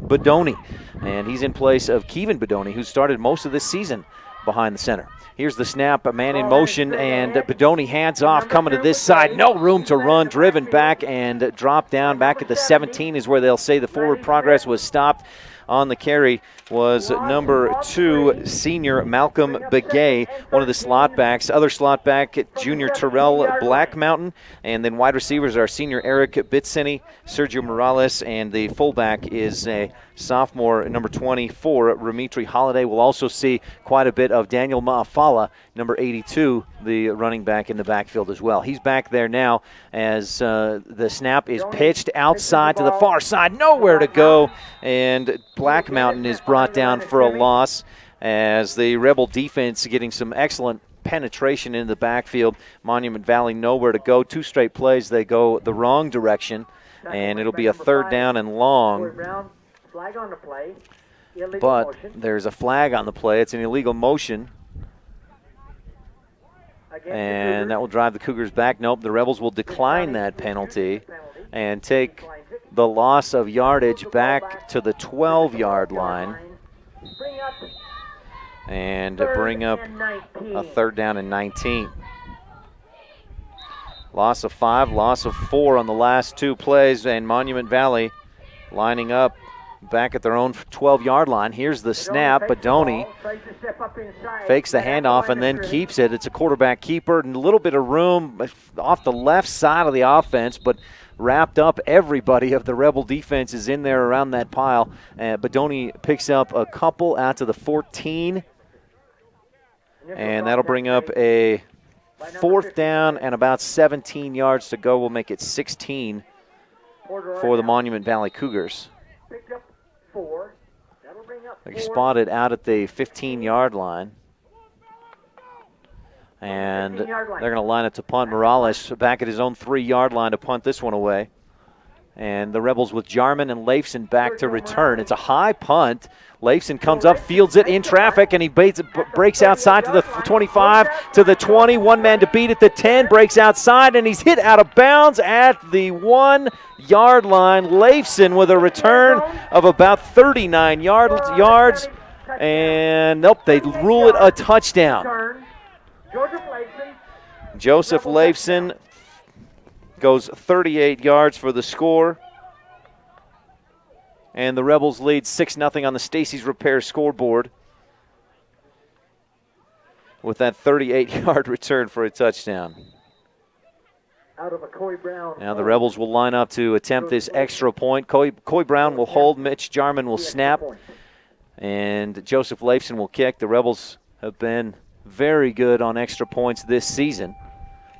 Bedoni. And he's in place of Kevin Bedoni, who started most of this season behind the center. Here's the snap, a man in motion, and Bedoni hands off, coming to this side. No room to run, driven back and dropped down. Back at the 17 is where they'll say the forward progress was stopped. On the carry was number 2, senior Malcolm Begay, one of the slot backs. Other slot back, junior Terrell Blackmountain. And then wide receivers are senior Eric Bitsini, Sergio Morales, and the fullback is a sophomore, number 24, Remitri Holiday. We'll also see quite a bit of Daniel Maafala, number 82, the running back in the backfield as well. He's back there now as the snap is pitched outside to the far side. Nowhere to go, and Black Mountain is brought down for a loss as the Rebel defense getting some excellent penetration into the backfield. Monument Valley nowhere to go. 2 straight plays, they go the wrong direction, and it'll be a 3rd down and long.
Flag on the play.
But there's a flag on the play. It's an illegal motion. And that will drive the Cougars back. Nope, the Rebels will decline that penalty and take the loss of yardage back to the 12-yard line and bring up a 3rd down and 19. Loss of 5, loss of 4 on the last 2 plays, and Monument Valley lining up back at their own 12-yard line. Here's the snap. Bedoni fakes the handoff and then keeps it. It's a quarterback keeper and a little bit of room off the left side of the offense, but wrapped up. Everybody of the Rebel defense is in there around that pile. Bedoni picks up a couple out to the 14, and that'll bring up a 4th down and about 17 yards to go. We'll make it 16 for the Monument Valley Cougars. They're spotted out at the 15-yard line. And they're going to line it to punt. Morales back at his own 3-yard line to punt this one away. And the Rebels with Jarman and Leifson back to return. It's a high punt. Leifson comes up, fields it in traffic, and he breaks outside to the 25, to the 20. One man to beat at the 10, breaks outside, and he's hit out of bounds at the 1-yard line. Leifson with a return of about 39 yards. And nope, they rule it a touchdown. Joseph Leifson goes 38 yards for the score. And the Rebels lead 6-0 on the Stacy's Repair scoreboard with that 38-yard return for a touchdown. Now the Rebels will line up to attempt this extra point. Coy Brown will hold, Mitch Jarman will snap, and Joseph Leifson will kick. The Rebels have been very good on extra points this season.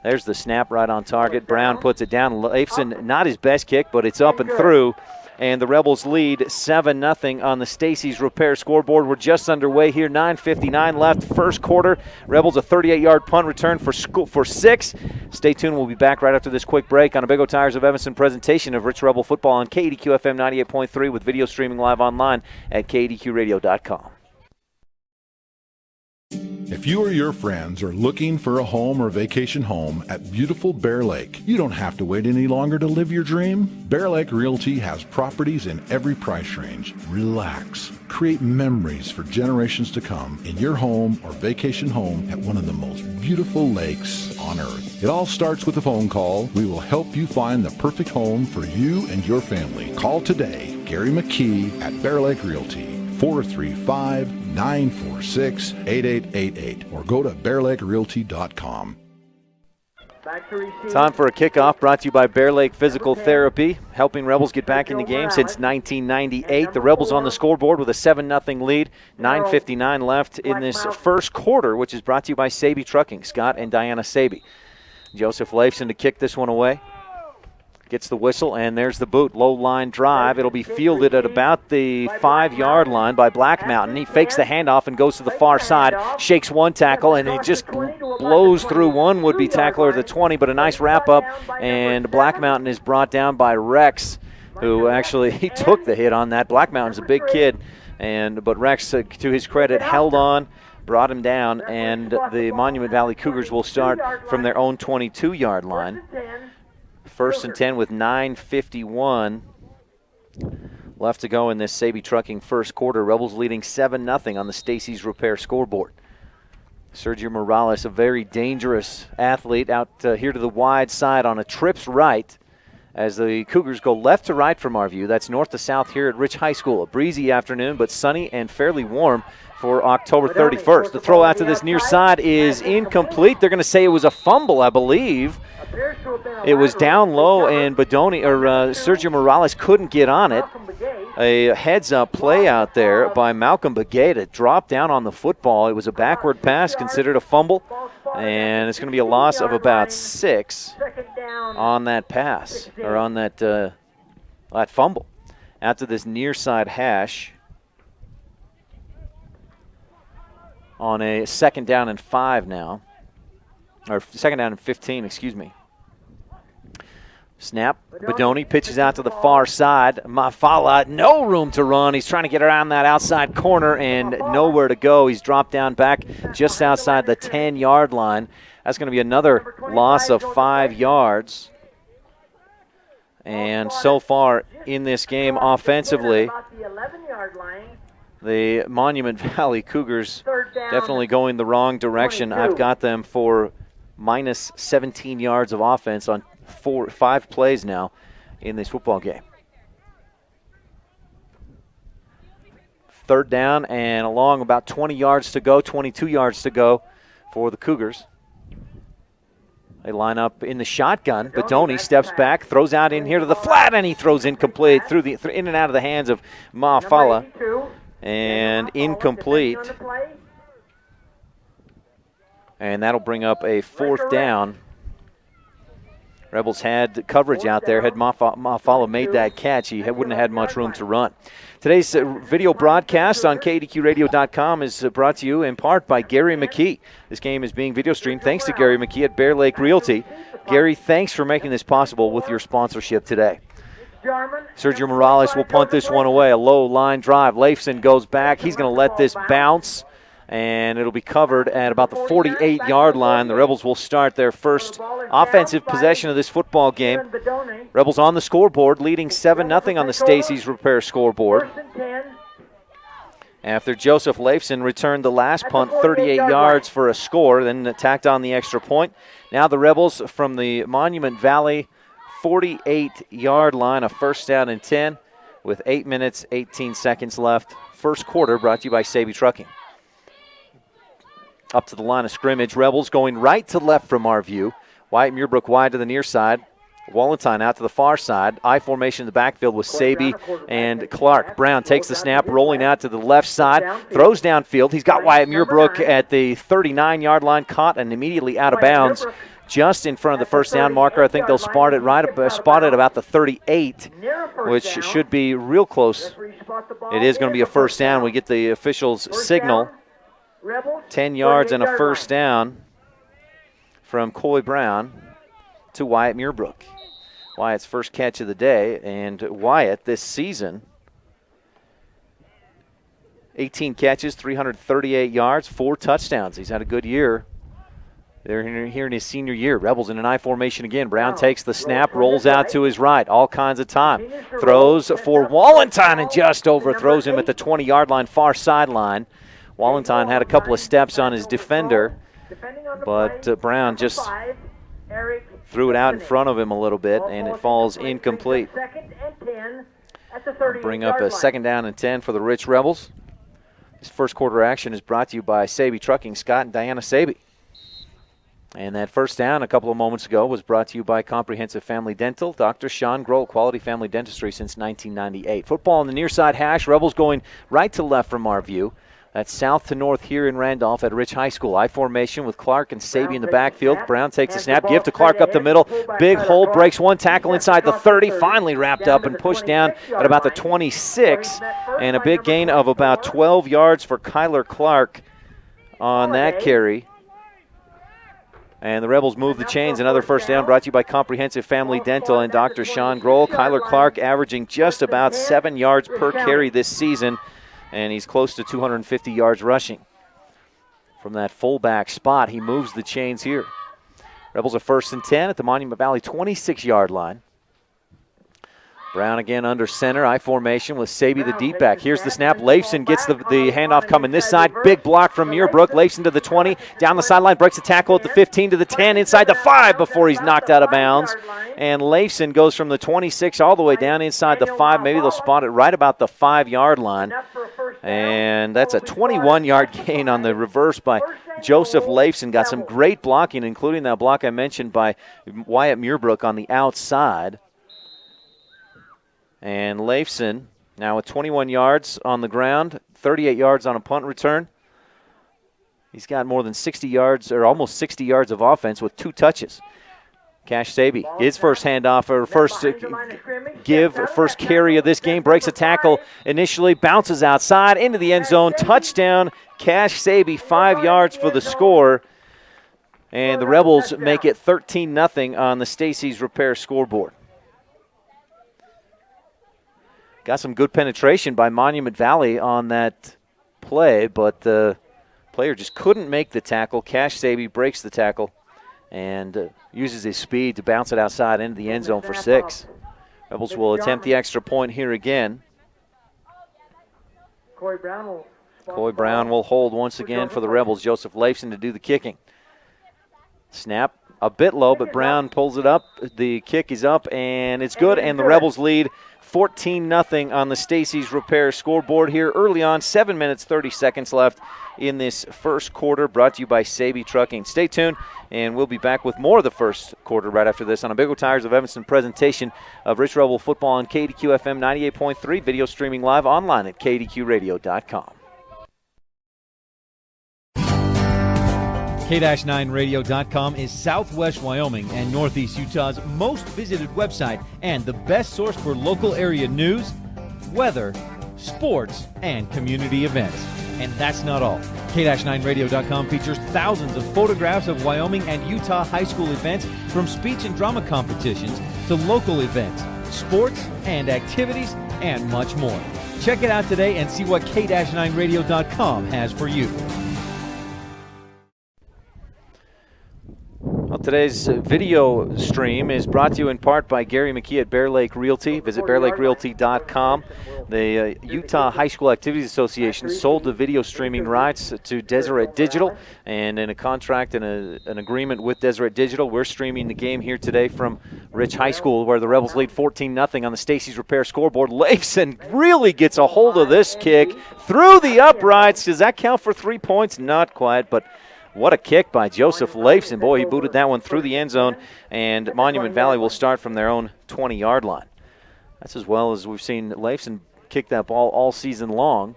There's the snap right on target. Brown puts it down. Leifson, not his best kick, but it's up and through. And the Rebels lead 7-0 on the Stacy's Repair scoreboard. We're just underway here. 9:59 left, first quarter. Rebels a 38-yard punt return for 6. Stay tuned. We'll be back right after this quick break on a Big O Tires of Evanston presentation of Rich Rebel football on KADQ FM 98.3 with video streaming live online at KADQradio.com.
If you or your friends are looking for a home or vacation home at beautiful Bear Lake, you don't have to wait any longer to live your dream. Bear Lake Realty has properties in every price range. Relax. Create memories for generations to come in your home or vacation home at one of the most beautiful lakes on earth. It all starts with a phone call. We will help you find the perfect home for you and your family. Call today, Gary McKee at Bear Lake Realty, 435-946-8888, or go to bearlakerealty.com.
Time for a kickoff brought to you by Bear Lake Physical Therapy, helping Rebels get back in the game since 1998. The Rebels on the scoreboard with a 7-0 lead. 9:59 left in this first quarter, which is brought to you by Saby Trucking, Scott and Diana Saby. Joseph Leifson to kick this one away. Gets the whistle, and there's the boot. Low line drive. It'll be fielded at about the 5-yard line by Black Mountain. He fakes the handoff and goes to the far side, shakes one tackle, and it just blows through one would-be tackler at the 20, but a nice wrap-up, and Black Mountain is brought down by Rex, who actually he took the hit on that. Black Mountain's a big kid, but Rex, to his credit, held on, brought him down, and the Monument Valley Cougars will start from their own 22-yard line. 1st and 10 with 9:51 left to go in this Saby Trucking first quarter. Rebels leading 7-0 on the Stacy's Repair scoreboard. Sergio Morales, a very dangerous athlete, out here to the wide side on a trips right as the Cougars go left to right from our view. That's north to south here at Rich High School. A breezy afternoon, but sunny and fairly warm for October 31st. The throw out to this near side is incomplete. They're going to say it was a fumble, I believe. It was down low, and Sergio Morales couldn't get on it. A heads-up play out there by Malcolm Begay to drop down on the football. It was a backward pass, considered a fumble, and it's going to be a loss of about 6 on that pass, or on that fumble. Out to this near side hash on a 2nd down and 5 now, or 2nd down and 15, excuse me. Snap. Bedoni pitches out to the far side. Mafala, no room to run. He's trying to get around that outside corner and nowhere to go. He's dropped down back just outside the 10-yard line. That's going to be another loss of 5 yards. And so far in this game offensively, the Monument Valley Cougars definitely going the wrong direction. I've got them for minus 17 yards of offense on 5 plays now in this football game. 3rd down and along, about 20 yards to go, 22 yards to go for the Cougars. They line up in the shotgun. Bedoni steps back, throws out in here to the flat, and he throws incomplete through in and out of the hands of Mafala. And incomplete. And that'll bring up a 4th down. Rebels had coverage out there. Had Mafala made that catch, he wouldn't have had much room to run. Today's video broadcast on KDQRadio.com is brought to you in part by Gary McKee. This game is being video streamed thanks to Gary McKee at Bear Lake Realty. Gary, thanks for making this possible with your sponsorship today. Sergio Morales will punt this one away. A low line drive. Leifson goes back. He's going to let this bounce, and it'll be covered at about the 48-yard line. The Rebels will start their first offensive possession of this football game. Rebels on the scoreboard, leading 7-0 on the Stacey's Repair scoreboard. After Joseph Leifson returned the last punt 38 yards for a score, then tacked on the extra point. Now the Rebels from the Monument Valley 48-yard line, a 1st down and 10 with 8 minutes, 18 seconds left. First quarter brought to you by Saby Trucking. Up to the line of scrimmage. Rebels going right to left from our view. Wyatt Muirbrook wide to the near side. Wallenstein out to the far side. I formation in the backfield with Saby and Clark. Brown takes the snap, rolling out to the left side. Throws downfield. He's got Wyatt Muirbrook at the 39-yard line, caught and immediately out of bounds just in front of the first down marker. I think they'll spot it about the 38, which should be real close. It is going to be a first down. We get the officials' signal. 10 yards and a first down from Coy Brown to Wyatt Muirbrook. Wyatt's first catch of the day, and Wyatt this season, 18 catches, 338 yards, 4 touchdowns. He's had a good year. They're here in his senior year. Rebels in an I formation again. Brown takes the snap, rolls out to his right, all kinds of time. Throws for Wallenstein and just overthrows him at the 20-yard line, far sideline. Wallenstein had a couple of steps on his defender, but Brown just threw it out in front of him a little bit, and it falls incomplete. Bring up a 2nd down and 10 for the Rich Rebels. This first quarter action is brought to you by Saby Trucking, Scott and Diana Saby. And that first down a couple of moments ago was brought to you by Comprehensive Family Dental, Dr. Sean Grohl, quality family dentistry since 1998. Football on the near side hash, Rebels going right to left from our view. That's south to north here in Randolph at Rich High School. I formation with Clark and Saby in the backfield. Brown takes the snap, give to Clark up the middle. Big hole, breaks one tackle inside the 30, finally wrapped up and pushed down at about the 26. And a big gain of about 12 yards for Kyler Clark on that carry. And the Rebels move the chains. Another first down brought to you by Comprehensive Family Dental and Dr. Sean Grohl. Kyler Clark averaging just about 7 yards per carry this season, and he's close to 250 yards rushing. From that fullback spot, he moves the chains here. Rebels are 1st and 10 at the Monument Valley 26-yard line. Brown again under center, I formation with Saby the deep back. Here's the snap. Leifson gets the handoff coming this side. Big block from Muirbrook. Leifson to the 20, down the sideline, breaks a tackle at the 15 to the 10, inside the 5 before he's knocked out of bounds. And Leifson goes from the 26 all the way down inside the 5. Maybe they'll spot it right about the 5-yard line. And that's a 21-yard gain on the reverse by Joseph Leifson. Got some great blocking, including that block I mentioned by Wyatt Muirbrook on the outside. And Leifson now with 21 yards on the ground, 38 yards on a punt return. He's got more than 60 yards, or almost 60 yards of offense with 2 touches. Cash Saby, his first handoff, or first carry of this game, breaks a tackle initially, bounces outside into the end zone, touchdown. Cash Saby, 5 yards for the score. And the Rebels make it 13-0 on the Stacey's Repair scoreboard. Got some good penetration by Monument Valley on that play, but the player just couldn't make the tackle. Cash Saby breaks the tackle and uses his speed to bounce it outside into the end zone for 6. Rebels will attempt the extra point here again. Coy Brown will hold once again for the Rebels. Joseph Leifson to do the kicking. Snap a bit low, but Brown pulls it up. The kick is up, and it's good, and the Rebels lead 14-0 on the Stacey's Repair scoreboard here early on. 7 minutes, 30 seconds left in this first quarter, brought to you by Saby Trucking. Stay tuned, and we'll be back with more of the first quarter right after this on a Big O Tires of Evanston presentation of Rich Rebel football on KDQ FM 98.3, video streaming live online at KDQRadio.com.
K-9radio.com is Southwest Wyoming and Northeast Utah's most visited website and the best source for local area news, weather, sports, and community events. And that's not all. K-9radio.com features thousands of photographs of Wyoming and Utah high school events, from speech and drama competitions to local events, sports and activities, and much more. Check it out today and see what K-9radio.com has for you.
Well, today's video stream is brought to you in part by Gary McKee at Bear Lake Realty. Visit bearlakerealty.com. The Utah High School Activities Association sold the video streaming rights to Deseret Digital, and in a contract and an agreement with Deseret Digital, we're streaming the game here today from Rich High School, where the Rebels lead 14-0 on the Stacey's Repair scoreboard. Leifson really gets a hold of this kick through the uprights. Does that count for 3 points? Not quite, but what a kick by Joseph Leifson. Boy, he booted that one through the end zone, and Monument Valley will start from their own 20-yard line. That's as well as we've seen Leifson kick that ball all season long.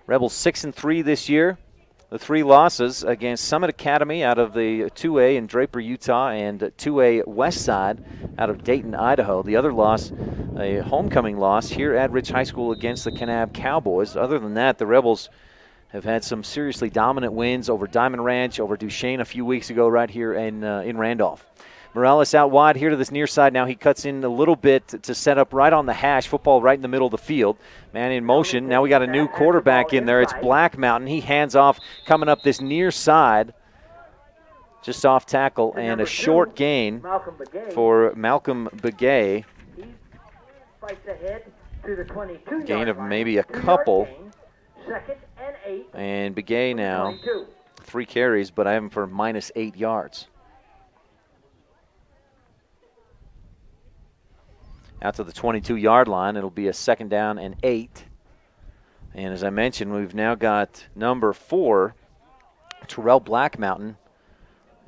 Rebels 6-3 this year. The 3 losses against Summit Academy out of the 2A in Draper, Utah, and 2A West Side out of Dayton, Idaho. The other loss, a homecoming loss here at Rich High School against the Kanab Cowboys. Other than that, the Rebels have had some seriously dominant wins over Diamond Ranch, over Duchesne a few weeks ago right here in Randolph. Morales out wide here to this near side now. He cuts in a little bit to set up right on the hash. Football right in the middle of the field. Man in motion. Now we got a new quarterback in there. It's Black Mountain. He hands off coming up this near side. Just off tackle, and a short gain for Malcolm Begay. Gain of maybe a couple. And Begay now 3 carries, but I have him for -8 yards. Out to the 22-yard line, it'll be a 2nd down and 8. And as I mentioned, we've now got number 4, Terrell Black Mountain,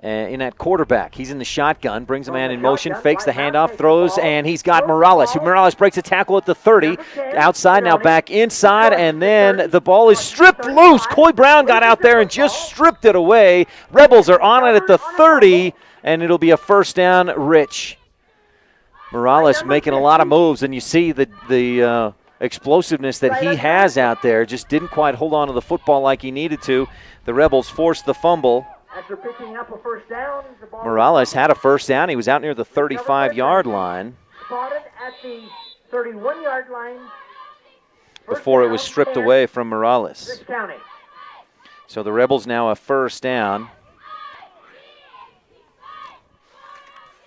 in at quarterback. He's in the shotgun, brings a man in motion, fakes the handoff, throws, and he's got Morales. Morales breaks a tackle at the 30. Outside, now back inside, and then the ball is stripped loose. Coy Brown got out there and just stripped it away. Rebels are on it at the 30, and it'll be a 1st down, Rich. Morales making a lot of moves, and you see the explosiveness that he has out there. Just didn't quite hold on to the football like he needed to. The Rebels forced the fumble.
After picking up a 1st down,
Morales had a 1st down. He was out near the 35-yard line.
Spotted at the 31-yard line.
Before it was stripped away from Morales. So the Rebels now a 1st down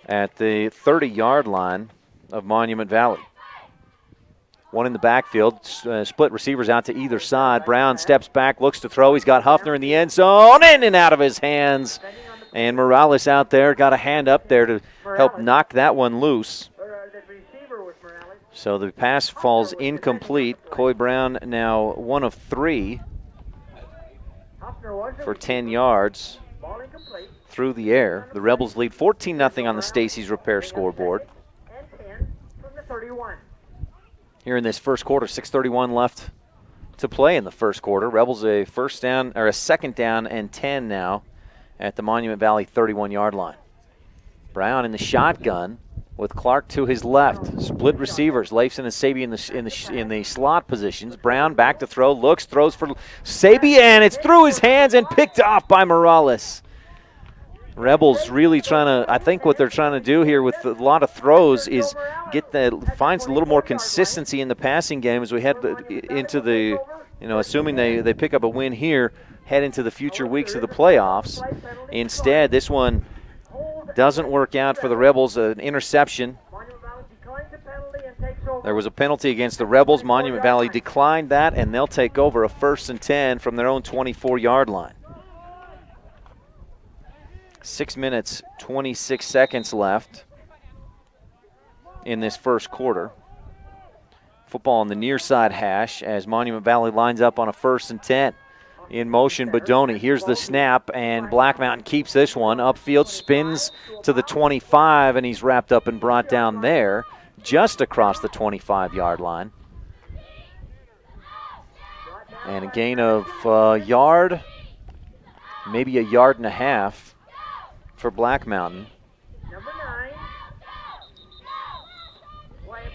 at the 30-yard line of Monument Valley. One in the backfield, split receivers out to either side. Brown steps back, looks to throw. He's got Huffner in the end zone, in and out of his hands. And Morales out there got a hand up there to help knock that one loose. So the pass falls incomplete. Coy Brown now 1 of 3 for 10 yards through the air. The Rebels lead 14-0 on the Stacey's Repair scoreboard. Here in this first quarter, 6:31 left to play in the first quarter. Rebels a 2nd down and 10 now at the Monument Valley 31-yard line. Brown in the shotgun with Clark to his left. Split receivers, Leifson and Sabi in the slot positions. Brown back to throw, looks, throws for Sabi, and it's through his hands and picked off by Morales. Rebels really trying to, I think what they're trying to do here with a lot of throws is finds a little more consistency in the passing game as we head into the, assuming they pick up a win here, head into the future weeks of the playoffs. Instead, this one doesn't work out for the Rebels, an interception. There was a penalty against the Rebels. Monument Valley declined that, and they'll take over a 1st and 10 from their own 24-yard line. 6 minutes, 26 seconds left in this first quarter. Football on the near side hash as Monument Valley lines up on a 1st and 10. In motion, Bodoni. Here's the snap, and Black Mountain keeps this one. Upfield, spins to the 25, and he's wrapped up and brought down there just across the 25-yard line. And a gain of yard maybe a yard and a half for Black Mountain.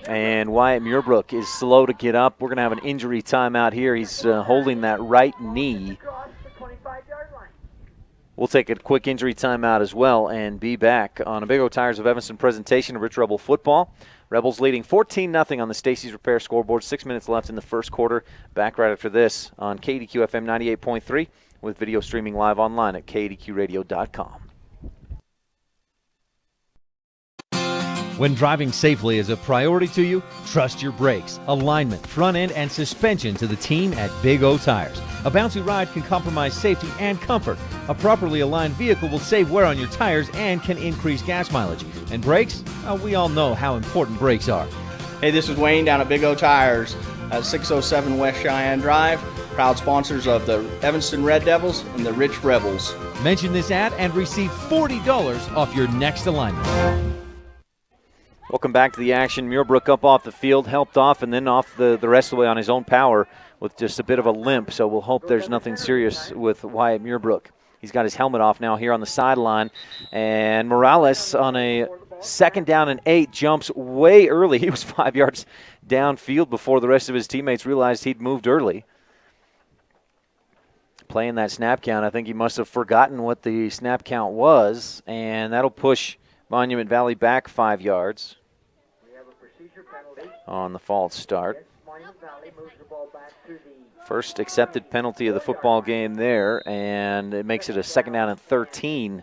And Wyatt Muirbrook is slow to get up. We're going to have an injury timeout here. He's holding that right knee. We'll take a quick injury timeout as well and be back on a Big O Tires of Evanston presentation of Rich Rebel football. Rebels leading 14-0 on the Stacey's Repair scoreboard. 6 minutes left in the first quarter. Back right after this on KDQ FM 98.3 with video streaming live online at kdqradio.com.
When driving safely is a priority to you, trust your brakes, alignment, front end, and suspension to the team at Big O Tires. A bouncy ride can compromise safety and comfort. A properly aligned vehicle will save wear on your tires and can increase gas mileage. And brakes? We all know how important brakes are.
Hey, this is Wayne down at Big O Tires at 607 West Cheyenne Drive. Proud sponsors of the Evanston Red Devils and the Rich Rebels.
Mention this ad and receive $40 off your next alignment.
Welcome back to the action. Muirbrook up off the field, helped off, and then off the rest of the way on his own power with just a bit of a limp. So we'll hope there's nothing serious with Wyatt Muirbrook. He's got his helmet off now here on the sideline. And Morales on a 2nd down and 8 jumps way early. He was 5 yards downfield before the rest of his teammates realized he'd moved early. Playing that snap count, I think he must have forgotten what the snap count was, and that'll push Monument Valley back 5 yards on the false start. First accepted penalty of the football game there, and it makes it a 2nd down and 13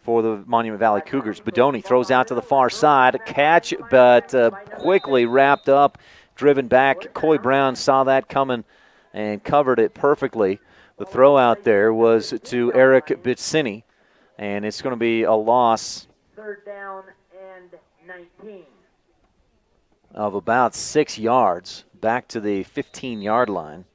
for the Monument Valley Cougars. Bedoni throws out to the far side. Catch, but quickly wrapped up, driven back. Coy Brown saw that coming and covered it perfectly. The throw out there was to Eric Bitsini, and it's going to be a loss
3rd down and 19.
of about 6 yards back to the 15-yard line.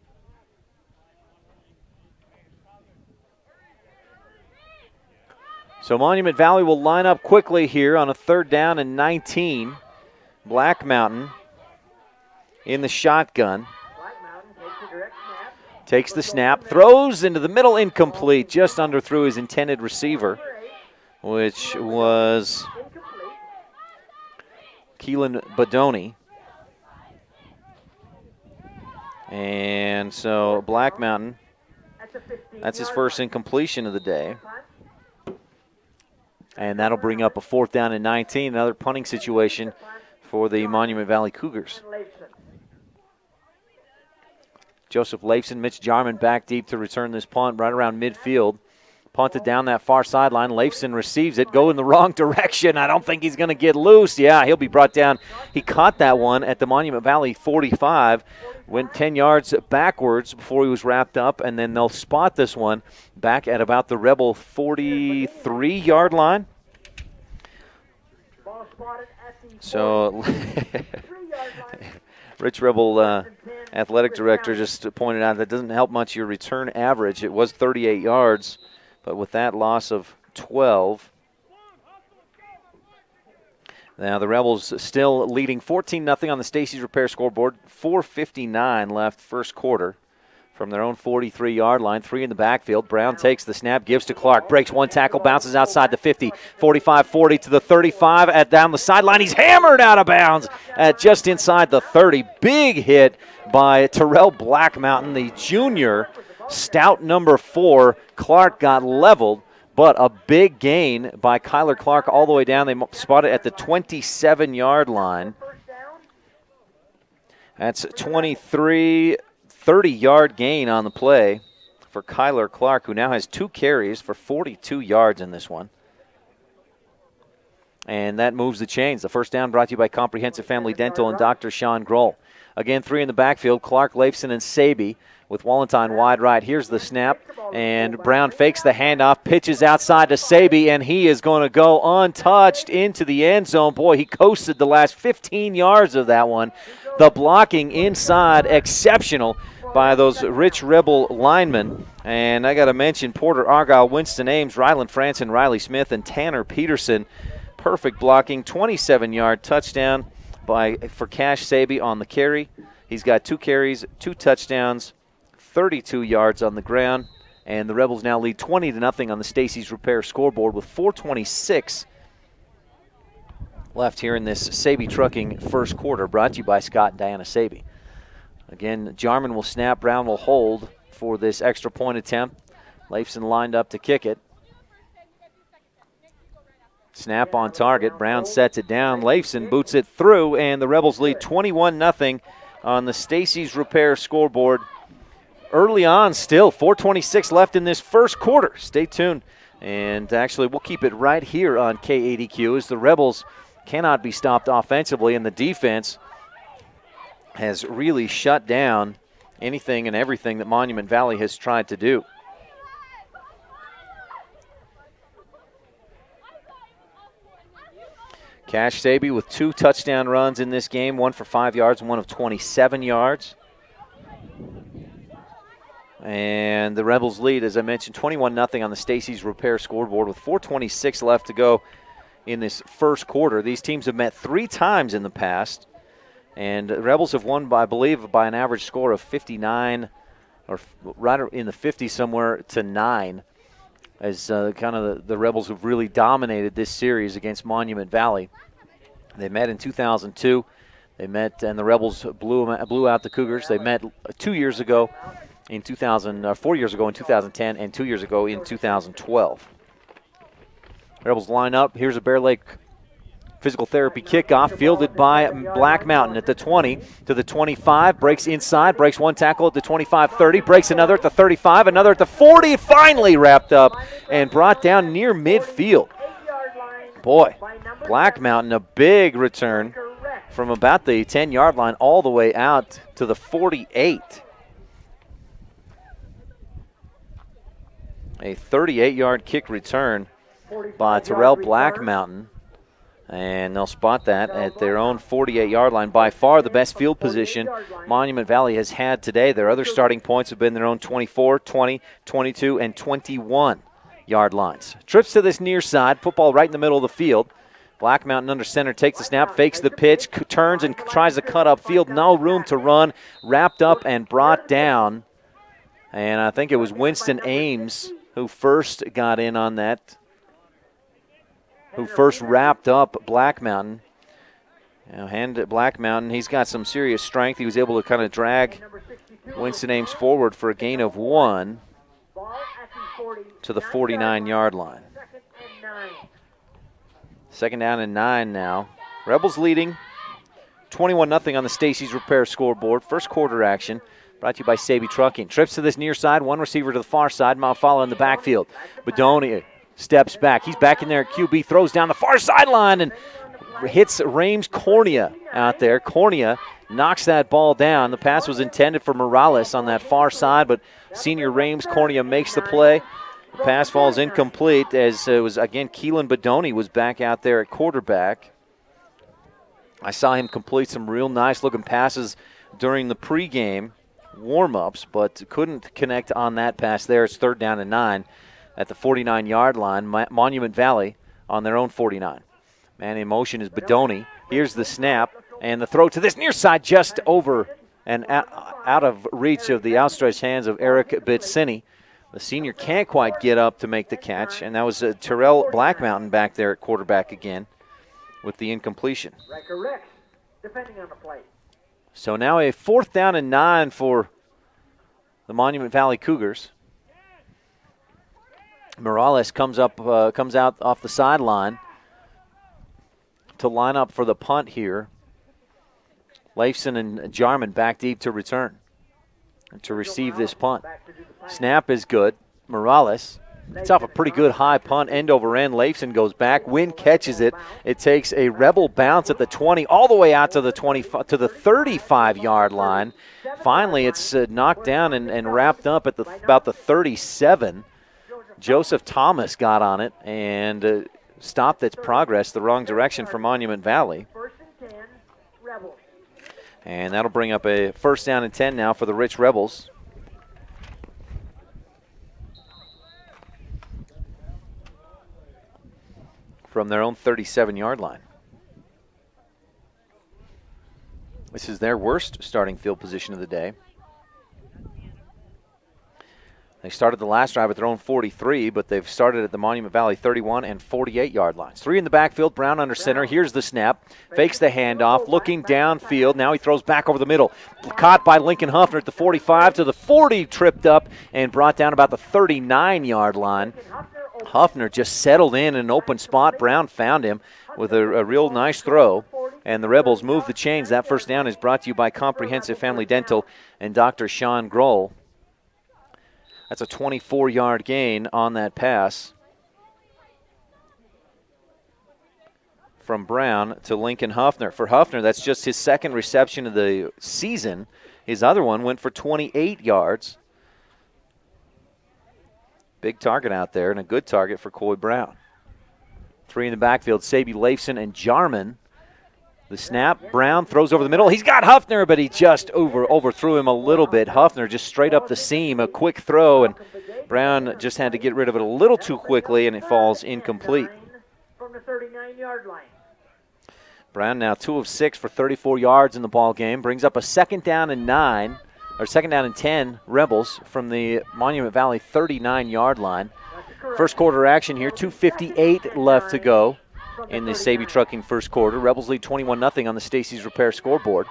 So Monument Valley will line up quickly here on a 3rd down and 19. Black Mountain in the shotgun. Takes the snap, throws into the middle, incomplete, just underthrew his intended receiver, which was Keelan Bedoni. And so Black Mountain, that's his first incompletion of the day. And that'll bring up a 4th down and 19, another punting situation for the Monument Valley Cougars. Joseph Leifson, Mitch Jarman back deep to return this punt right around midfield. Punted down that far sideline. Leifson receives it, go in the wrong direction. I don't think he's going to get loose. Yeah, he'll be brought down. He caught that one at the Monument Valley 45, went 10 yards backwards before he was wrapped up, and then they'll spot this one back at about the Rebel 43-yard line. So Rich Rebel athletic director just pointed out that doesn't help much your return average. It was 38 yards, but with that loss of 12. Now the Rebels still leading 14-0 on the Stacey's Repair scoreboard. 4:59 left first quarter from their own 43-yard line. 3 in the backfield. Brown takes the snap, gives to Clark, breaks one tackle, bounces outside the 50, 45-40 to the 35, at down the sideline. He's hammered out of bounds at just inside the 30. Big hit by Terrell Black Mountain, the junior, stout number 4. Clark got leveled, but a big gain by Kyler Clark all the way down. They spot it at the 27-yard line. That's 30-yard gain on the play for Kyler Clark, who now has 2 carries for 42 yards in this one. And that moves the chains. The first down brought to you by Comprehensive Family Dental and Dr. Sean Grohl. Again, 3 in the backfield, Clark, Leifson, and Saby with Wallenstein wide right. Here's the snap, and Brown fakes the handoff, pitches outside to Saby, and he is going to go untouched into the end zone. Boy, he coasted the last 15 yards of that one. The blocking inside, exceptional by those Rich Rebel linemen. And I got to mention Porter Argyle, Winston Ames, Ryland Franson, Riley Smith, and Tanner Peterson. Perfect blocking, 27-yard touchdown for Cash Saby on the carry. He's got 2 carries, 2 touchdowns, 32 yards on the ground. And the Rebels now lead 20-0 on the Stacy's Repair scoreboard with 4:26 left here in this Saby Trucking first quarter, brought to you by Scott and Diana Saby. Again, Jarman will snap, Brown will hold for this extra point attempt. Leifson lined up to kick it. Snap on target, Brown sets it down, Leifson boots it through, and the Rebels lead 21-0 on the Stacy's Repair scoreboard. Early on still, 4:26 left in this first quarter. Stay tuned, and actually we'll keep it right here on KADQ as the Rebels cannot be stopped offensively, and the defense has really shut down anything and everything that Monument Valley has tried to do. Cash Saby with 2 touchdown runs in this game, one for 5 yards and one of 27 yards. And the Rebels lead, as I mentioned, 21-0 on the Stacy's Repair scoreboard with 4:26 left to go in this first quarter. These teams have met 3 times in the past, and the Rebels have won, by, I believe, by an average score of 59, or right in the 50 somewhere, to 9, as kind of the Rebels have really dominated this series against Monument Valley. They met in 2002. They met, and the Rebels blew out the Cougars. They met 2 years ago in 4 years ago in 2010, and 2 years ago in 2012. Rebels line up. Here's a Bear Lake physical therapy kickoff fielded by Black Mountain at the 20 to the 25. Breaks inside, breaks one tackle at the 25-30, breaks another at the 35, another at the 40. Finally wrapped up and brought down near midfield. Boy, Black Mountain, a big return from about the 10-yard line all the way out to the 48. A 38-yard kick return by Terrell Black Mountain, and they'll spot that at their own 48-yard line. By far the best field position Monument Valley has had today. Their other starting points have been their own 24, 20, 22, and 21-yard lines. Trips to this near side, football right in the middle of the field. Black Mountain under center, takes the snap, fakes the pitch, turns and tries to cut upfield. No room to run, wrapped up and brought down. And I think it was Winston Ames who first got in on that, who first wrapped up Black Mountain. Hand at Black Mountain. He's got some serious strength. He was able to kind of drag Winston Ames forward for a gain of 1 to the 49-yard line. Second down and 9 now. Rebels leading 21-0 on the Stacy's Repair scoreboard. First quarter action brought to you by Saby Trucking. Trips to this near side, one receiver to the far side, Malfala in the backfield. Bedoni steps back. He's back in there at QB, throws down the far sideline and hits Rames Cornea out there. Cornea knocks that ball down. The pass was intended for Morales on that far side, but senior Rames Cornea makes the play. The pass falls incomplete, as it was, again, Keelan Bedoni was back out there at quarterback. I saw him complete some real nice-looking passes during the pregame warm-ups, but couldn't connect on that pass there. It's 3rd down and 9 at the 49-yard line. Monument Valley on their own 49. Man in motion is Bedoni. Here's the snap, and the throw to this near side just over and out of reach of the outstretched hands of Eric Bitsini. The senior can't quite get up to make the catch, and that was Terrell Black Mountain back there at quarterback again with the incompletion.
Depending on the play.
So now a 4th down and 9 for the Monument Valley Cougars. Morales comes out off the sideline to line up for the punt here. Leifson and Jarman back deep to return and to receive this punt. Snap is good. Morales, it's off a pretty good high punt, end over end. Leifson goes back. Wynn catches it. It takes a Rebel bounce at the 20, all the way out to the 35-yard line. Finally, it's knocked down and wrapped up at about the 37. Joseph Thomas got on it and stopped its progress the wrong direction for Monument Valley. And that'll bring up a 1st down and 10 now for the Rich Rebels. From their own 37-yard line. This is their worst starting field position of the day. They started the last drive at their own 43, but they've started at the Monument Valley 31 and 48-yard lines. 3 in the backfield, Brown under center. Here's the snap. Fakes the handoff, looking downfield. Now he throws back over the middle. Caught by Lincoln Huffner at the 45 to the 40, tripped up and brought down about the 39-yard line. Huffner just settled in an open spot. Brown found him with a real nice throw. And the Rebels move the chains. That first down is brought to you by Comprehensive Family Dental and Dr. Sean Grohl. That's a 24-yard gain on that pass from Brown to Lincoln Huffner. For Huffner, that's just his second reception of the season. His other one went for 28 yards. Big target out there and a good target for Coy Brown. 3 in the backfield, Saby, Leifson, and Jarman. The snap, Brown throws over the middle. He's got Huffner, but he just overthrew him a little bit. Huffner just straight up the seam, a quick throw, and Brown just had to get rid of it a little too quickly, and it falls incomplete.
From the 39-yard line.
Brown now 2 of 6 for 34 yards in the ball game. Brings up a 2nd down and 9, or 2nd down and 10 Rebels from the Monument Valley 39-yard line. First quarter action here, 2:58 left to go in the Saby Trucking first quarter. Rebels lead 21-0 on the Stacey's Repair scoreboard.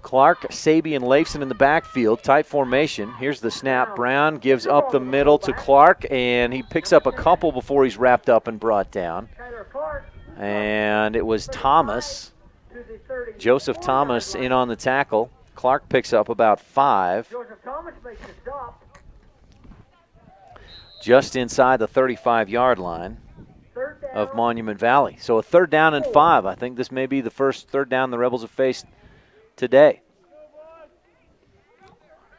Clark, Saby, and Leifson in the backfield, tight formation. Here's the snap. Brown gives up the middle to Clark, and he picks up a couple before he's wrapped up and brought down. And it was Thomas, Joseph Thomas, in on the tackle. Clark picks up about 5.
Joseph Thomas makes a stop.
Just inside the 35-yard line of Monument Valley. So a 3rd down and 5. I think this may be the first 3rd down the Rebels have faced today.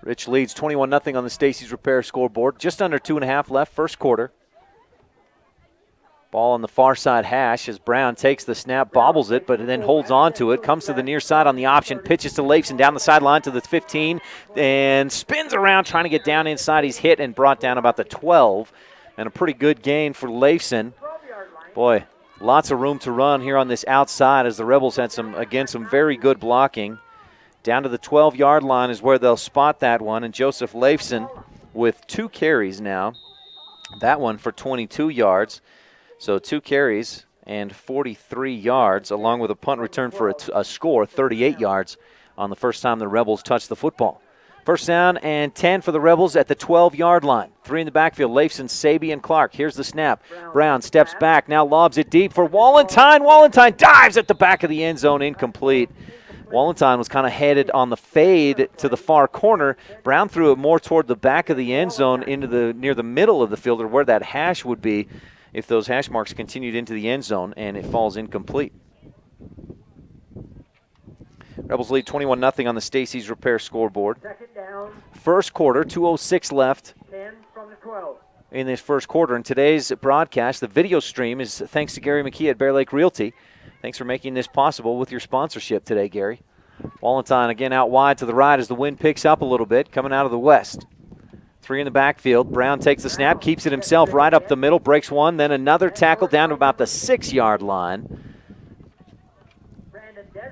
Rich leads 21-0 on the Stacey's Repair scoreboard. Just under 2.5 left, first quarter. Ball on the far side hash as Brown takes the snap, bobbles it, but then holds on to it. Comes to the near side on the option, pitches to Leifson down the sideline to the 15, and spins around trying to get down inside. He's hit and brought down about the 12, and a pretty good gain for Leifson. Boy, lots of room to run here on this outside as the Rebels had some very good blocking. Down to the 12-yard line is where they'll spot that one, and Joseph Leifson with 2 carries now. That one for 22 yards. So 2 carries and 43 yards, along with a punt return for a score, 38 yards on the first time the Rebels touched the football. First down and 10 for the Rebels at the 12-yard line. 3 in the backfield, Leifson, Saby, and Clark. Here's the snap. Brown steps back, now lobs it deep for Wallentine. Wallentine dives at the back of the end zone, incomplete. Wallentine was kind of headed on the fade to the far corner. Brown threw it more toward the back of the end zone into near the middle of the field, or where that hash would be if those hash marks continued into the end zone, and it falls incomplete. Rebels lead 21-0 on the Stacey's Repair scoreboard.
Second down.
First quarter, 2:06 left
10 from the 12.
in this first quarter. And today's broadcast, the video stream, is thanks to Gary McKee at Bear Lake Realty. Thanks for making this possible with your sponsorship today, Gary. Wallentine again out wide to the right as the wind picks up a little bit, coming out of the west. 3 in the backfield. Brown takes the snap, keeps it himself right up the middle, breaks one, then another tackle down to about the 6-yard line.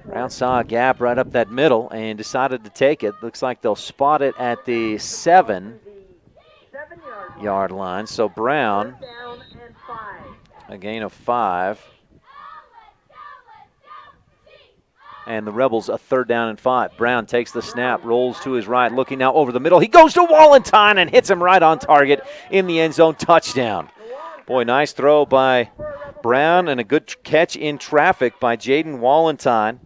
Brown saw a gap right up that middle and decided to take it. Looks like they'll spot it at the 7-yard line. So Brown, a gain of 5. And the Rebels a 3rd down and 5. Brown takes the snap, rolls to his right, looking now over the middle. He goes to Wallentine and hits him right on target in the end zone. Touchdown. Boy, nice throw by Brown and a good catch in traffic by Jaden Wallentine.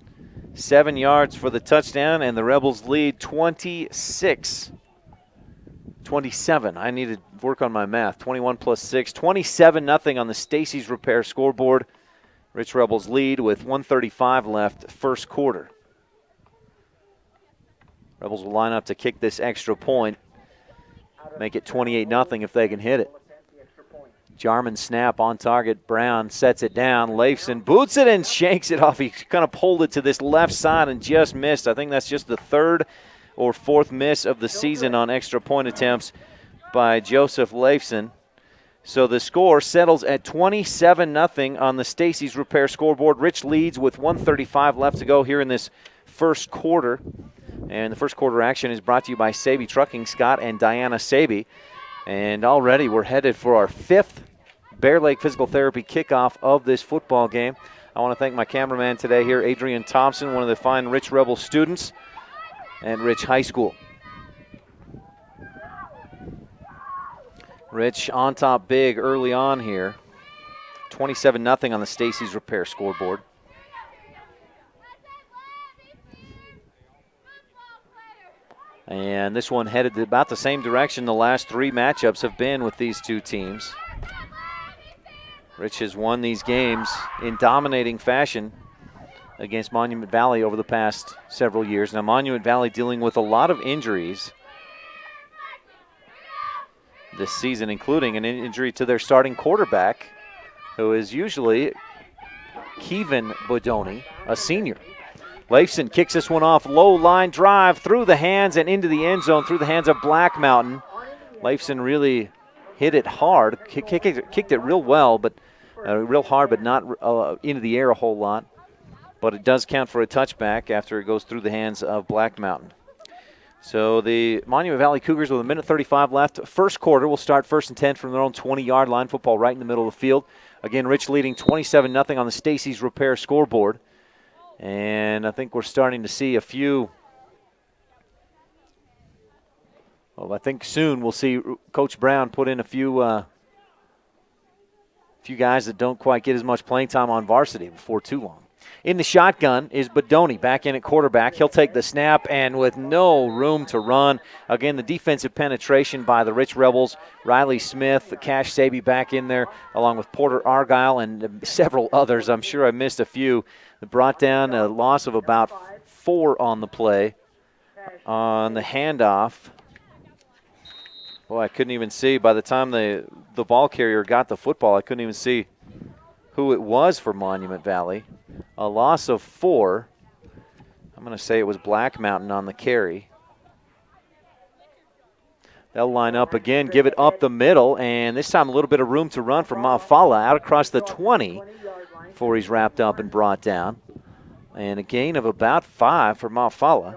7 yards for the touchdown, and the Rebels lead 26-27. I need to work on my math. 21 plus 6, 27-0 on the Stacey's Repair scoreboard. Rich Rebels lead with 1:35 left, first quarter. Rebels will line up to kick this extra point, make it 28-0 if they can hit it. Jarman snap on target. Brown sets it down. Leifson boots it and shakes it off. He kind of pulled it to this left side and just missed. I think that's just the 3rd or 4th miss of the season on extra point attempts by Joseph Leifson. So the score settles at 27-0 on the Stacey's Repair scoreboard. Rich leads with 1:35 left to go here in this first quarter. And the first quarter action is brought to you by Saby Trucking, Scott and Diana Saby. And already we're headed for our 5th Bear Lake Physical Therapy kickoff of this football game. I want to thank my cameraman today here, Adrian Thompson, one of the fine Rich Rebel students at Rich High School. Rich on top big early on here. 27-0 on the Stacy's Repair scoreboard. And this one headed about the same direction the last 3 matchups have been with these two teams. Rich has won these games in dominating fashion against Monument Valley over the past several years. Now, Monument Valley dealing with a lot of injuries this season, including an injury to their starting quarterback, who is usually Kevin Bodoni, a senior. Leifson kicks this one off, low line drive through the hands and into the end zone through the hands of Black Mountain. Leifson really hit it hard, kicked it real well, but real hard, but not into the air a whole lot. But it does count for a touchback after it goes through the hands of Black Mountain. So the Monument Valley Cougars with 1:35 left. First quarter will start 1st and 10 from their own 20-yard line. Football right in the middle of the field. Again, Rich leading 27-0 on the Stacy's Repair scoreboard. And I think we're starting to see a few. Well, I think soon we'll see Coach Brown put in a few guys that don't quite get as much playing time on varsity before too long. In the shotgun is Bodoni back in at quarterback. He'll take the snap, and with no room to run. Again, the defensive penetration by the Rich Rebels. Riley Smith, Cash Saby back in there, along with Porter Argyle and several others. I'm sure I missed a few. It brought down a loss of about 4 on the play. On the handoff, boy, I couldn't even see. By the time the ball carrier got the football, I couldn't even see who it was for Monument Valley. A loss of 4. I'm going to say it was Black Mountain on the carry. They'll line up again, give it up the middle, and this time a little bit of room to run for Mafala out across the 20 before he's wrapped up and brought down. And a gain of about 5 for Mafala.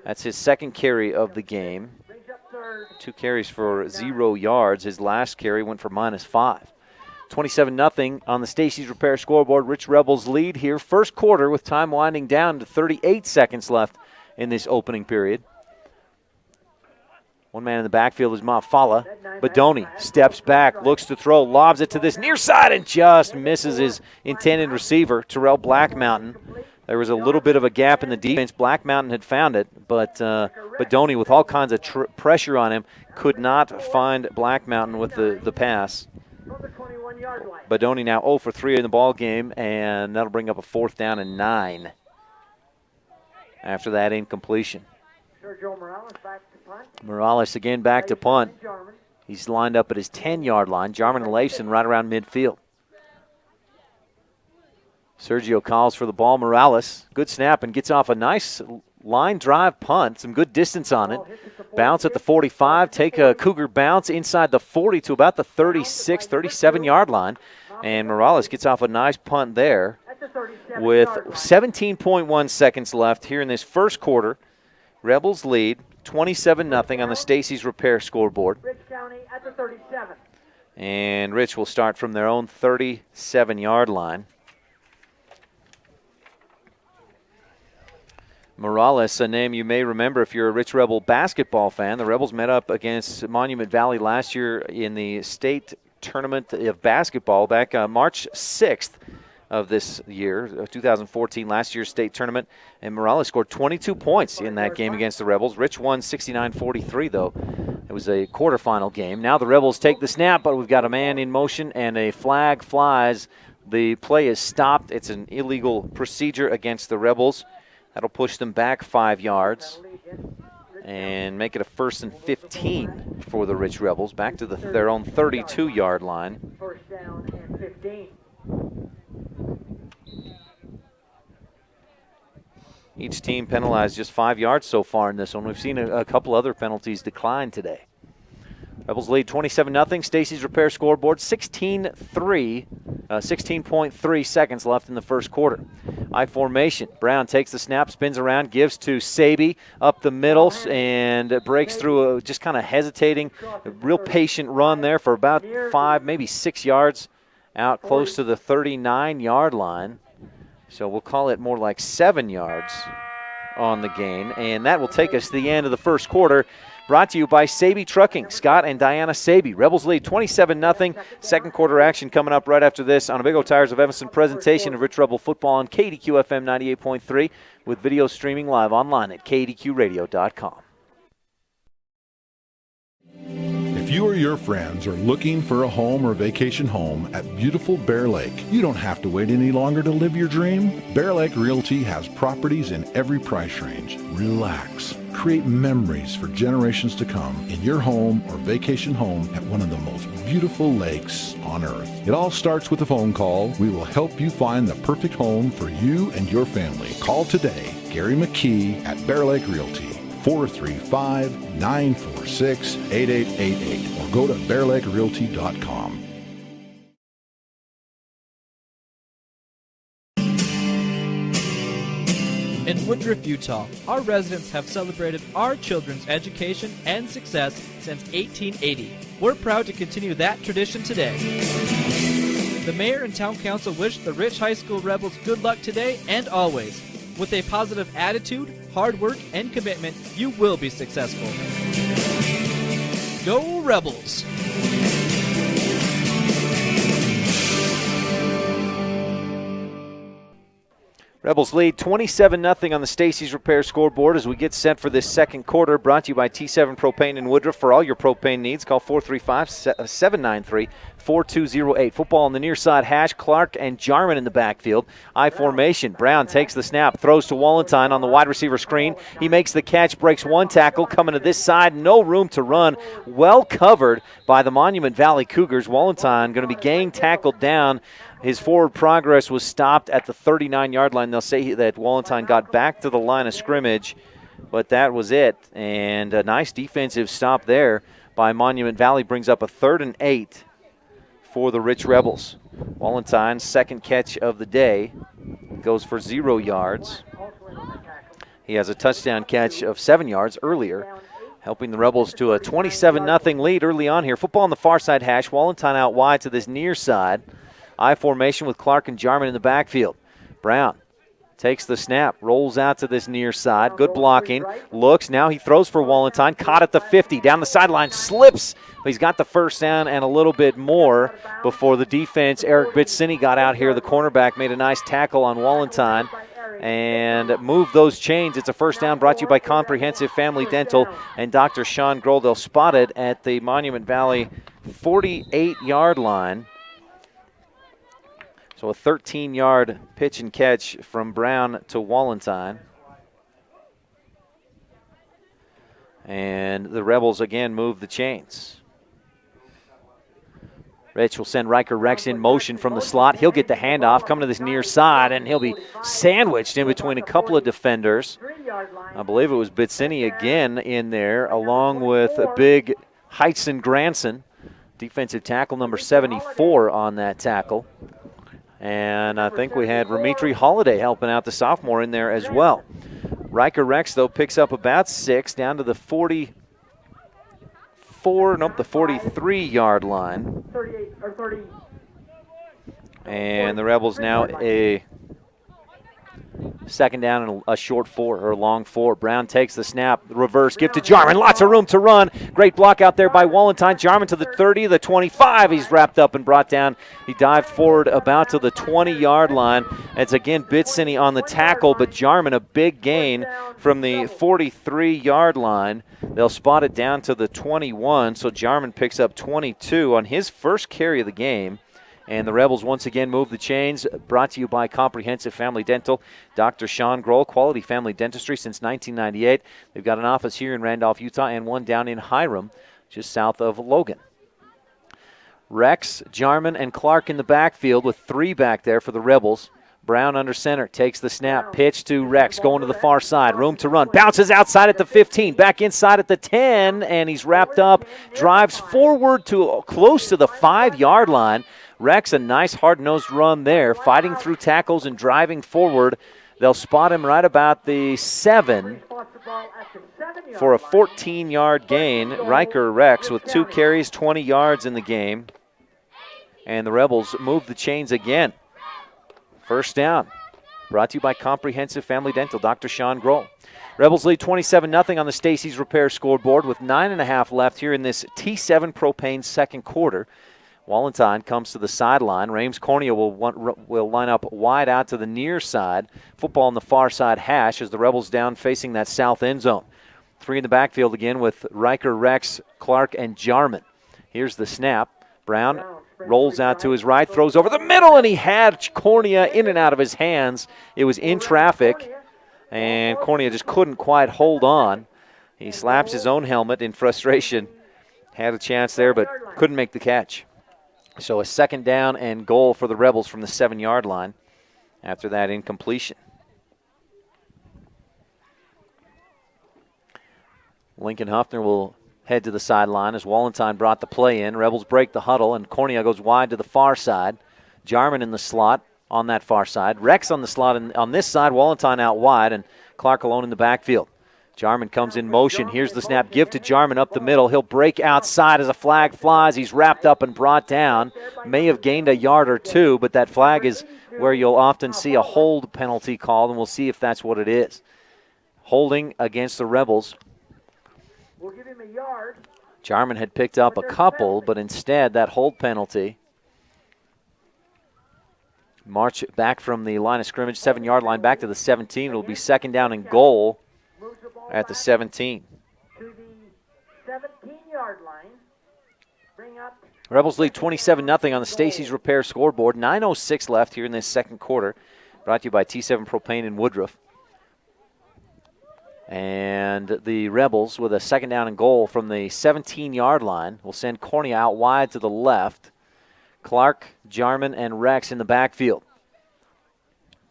That's his second carry of the game. 2 carries for 0 yards. His last carry went for -5. 27-0 on the Stacy's Repair scoreboard. Rich Rebels lead here. First quarter with time winding down to 38 seconds left in this opening period. One man in the backfield is Mafala. Bodoni steps back, looks to throw, lobs it to this near side and just misses his intended receiver, Terrell Black Mountain. There was a little bit of a gap in the defense. Black Mountain had found it, but Bodoni, with all kinds of pressure on him, could not find Black Mountain with the pass. Bodoni now 0 for 3 in the ball game, and that'll bring up a 4th down and 9 after that incompletion. Morales again back to punt. He's lined up at his 10-yard line. Jarman and Leifson right around midfield. Sergio calls for the ball. Morales, good snap, and gets off a nice line drive punt. Some good distance on it. Bounce at the 45. Take a Cougar bounce inside the 40 to about the 36, 37-yard line. And Morales gets off a nice punt there with 17.1 seconds left here in this first quarter. Rebels lead 27-0 on the Stacy's Repair scoreboard.
Rich County at the 37.
And Rich will start from their own 37-yard line. Morales, a name you may remember if you're a Rich Rebel basketball fan. The Rebels met up against Monument Valley last year in the state tournament of basketball back March 6th of this year, 2014, last year's state tournament. And Morales scored 22 points in that game against the Rebels. Rich won 69-43, though. It was a quarterfinal game. Now the Rebels take the snap, but we've got a man in motion, and a flag flies. The play is stopped. It's an illegal procedure against the Rebels. That'll push them back 5 yards and make it a 1st and 15 for the Rich Rebels, back to their own 32-yard line.
1st down and 15.
Each team penalized just 5 yards so far in this one. We've seen a couple other penalties decline today. Rebels lead 27-0. Stacy's Repair scoreboard 16-3 16.3 seconds left in the first quarter. I formation. Brown takes the snap, spins around, gives to Saby up the middle, and breaks through a just kind of hesitating, real patient run there for about 5, maybe 6 yards out close to the 39-yard line. So we'll call it more like 7 yards on the gain, and that will take us to the end of the first quarter. Brought to you by Saby Trucking, Scott and Diana Saby. Rebels lead 27-0. Second quarter action coming up right after this on a Big O Tires of Evanston presentation of Rich Rebel football on KDQ FM 98.3 with video streaming live online at kdqradio.com.
If you or your friends are looking for a home or vacation home at beautiful Bear Lake, you don't have to wait any longer to live your dream. Bear Lake Realty has properties in every price range. Relax. Create memories for generations to come in your home or vacation home at one of the most beautiful lakes on earth. It all starts with a phone call. We will help you find the perfect home for you and your family. Call today, Gary McKee at Bear Lake Realty. 435-946-8888 or go to bearlakerealty.com.
In Woodruff, Utah, our residents have celebrated our children's education and success since 1880. We're proud to continue that tradition today. The mayor and town council wish the Rich High School Rebels good luck today and always. With a positive attitude, hard work, and commitment, you will be successful. Go Rebels!
Rebels lead 27-0 on the Stacy's Repair scoreboard as we get set for this second quarter. Brought to you by T7 Propane in Woodruff. For all your propane needs, call 435-793-4208. Football on the near side hash. Clark and Jarman in the backfield. I formation. Brown takes the snap, throws to Wallentine on the wide receiver screen. He makes the catch, breaks one tackle. Coming to this side, no room to run. Well covered by the Monument Valley Cougars. Wallentine going to be gang tackled down. His forward progress was stopped at the 39-yard line. They'll say that Wallentine got back to the line of scrimmage, but that was it. And a nice defensive stop there by Monument Valley brings up a 3rd and 8 for the Rich Rebels. Wallentine's second catch of the day goes for 0 yards. He has a touchdown catch of 7 yards earlier, helping the Rebels to a 27-0 lead early on here. Football on the far side hash. Wallentine out wide to this near side. I formation with Clark and Jarman in the backfield. Brown takes the snap, rolls out to this near side. Good blocking. Looks. Now he throws for Wallentine. Caught at the 50. Down the sideline. Slips. But he's got the first down and a little bit more before the defense. Eric Bitsini got out here. The cornerback made a nice tackle on Wallentine and moved those chains. It's a first down brought to you by Comprehensive Family Dental and Dr. Sean Grohl. They'll spot it at the Monument Valley 48-yard line. So a 13-yard pitch and catch from Brown to Wallentine. And the Rebels again move the chains. Rich will send Riker Rex in motion from the slot. He'll get the handoff, come to this near side, and he'll be sandwiched in between a couple of defenders. I believe it was Bitsini again in there, along with big Heitzen Granson, defensive tackle number 74 on that tackle. And I think we had Remitri Holiday helping out the sophomore in there as well. Riker Rex, though, picks up about 6 down to the 43-yard line.
38 or 30.
And the Rebels now a second down and a short 4 or a long 4. Brown takes the snap, reverse, give to Jarman. Lots of room to run. Great block out there by Wallentine. Jarman to the 30, the 25. He's wrapped up and brought down. He dived forward about to the 20-yard line. It's again Bitsini on the tackle, but Jarman a big gain from the 43-yard line. They'll spot it down to the 21, so Jarman picks up 22 on his first carry of the game. And the Rebels once again move the chains, brought to you by Comprehensive Family Dental. Dr. Sean Grohl, quality family dentistry since 1998. They've got an office here in Randolph, Utah, and one down in Hiram, just south of Logan. Rex, Jarman, and Clark in the backfield with 3 back there for the Rebels. Brown under center, takes the snap, pitch to Rex, going to the far side, room to run, bounces outside at the 15, back inside at the 10, and he's wrapped up, drives forward to close to the 5-yard line, Rex, a nice hard-nosed run there, fighting through tackles and driving forward. They'll spot him right about the 7 for a 14-yard gain. Riker Rex with 2 carries, 20 yards in the game. And the Rebels move the chains again. First down. Brought to you by Comprehensive Family Dental, Dr. Sean Grohl. Rebels lead 27-0 on the Stacy's Repair scoreboard with 9.5 left here in this T7 Propane second quarter. Wallenstein comes to the sideline. Rames Cornea will line up wide out to the near side. Football on the far side hash as the Rebels down facing that south end zone. 3 in the backfield again with Riker, Rex, Clark, and Jarman. Here's the snap. Brown rolls out to his right, throws over the middle, and he had Cornea in and out of his hands. It was in traffic, and Cornea just couldn't quite hold on. He slaps his own helmet in frustration. Had a chance there, but couldn't make the catch. So a second down and goal for the Rebels from the 7-yard line after that incompletion. Lincoln Huffner will head to the sideline as Wallenstein brought the play in. Rebels break the huddle, and Cornea goes wide to the far side. Jarman in the slot on that far side. Rex on the slot on this side. Wallenstein out wide, and Clark alone in the backfield. Jarman comes in motion. Here's the snap. Give to Jarman up the middle. He'll break outside as a flag flies. He's wrapped up and brought down. May have gained a yard or 2, but that flag is where you'll often see a hold penalty called, and we'll see if that's what it is. Holding against the Rebels.
We'll give him a yard.
Jarman had picked up a couple, but instead that hold penalty. March back from the line of scrimmage, 7-yard line, back to the 17. It'll be second down and goal at the 17.
To the 17-yard line. Bring up.
Rebels lead 27-0 on the Stacy's Repair scoreboard. 9:06 left here in this second quarter. Brought to you by T7 Propane in Woodruff. And the Rebels with a second down and goal from the 17-yard line will send Cornea out wide to the left. Clark, Jarman, and Rex in the backfield.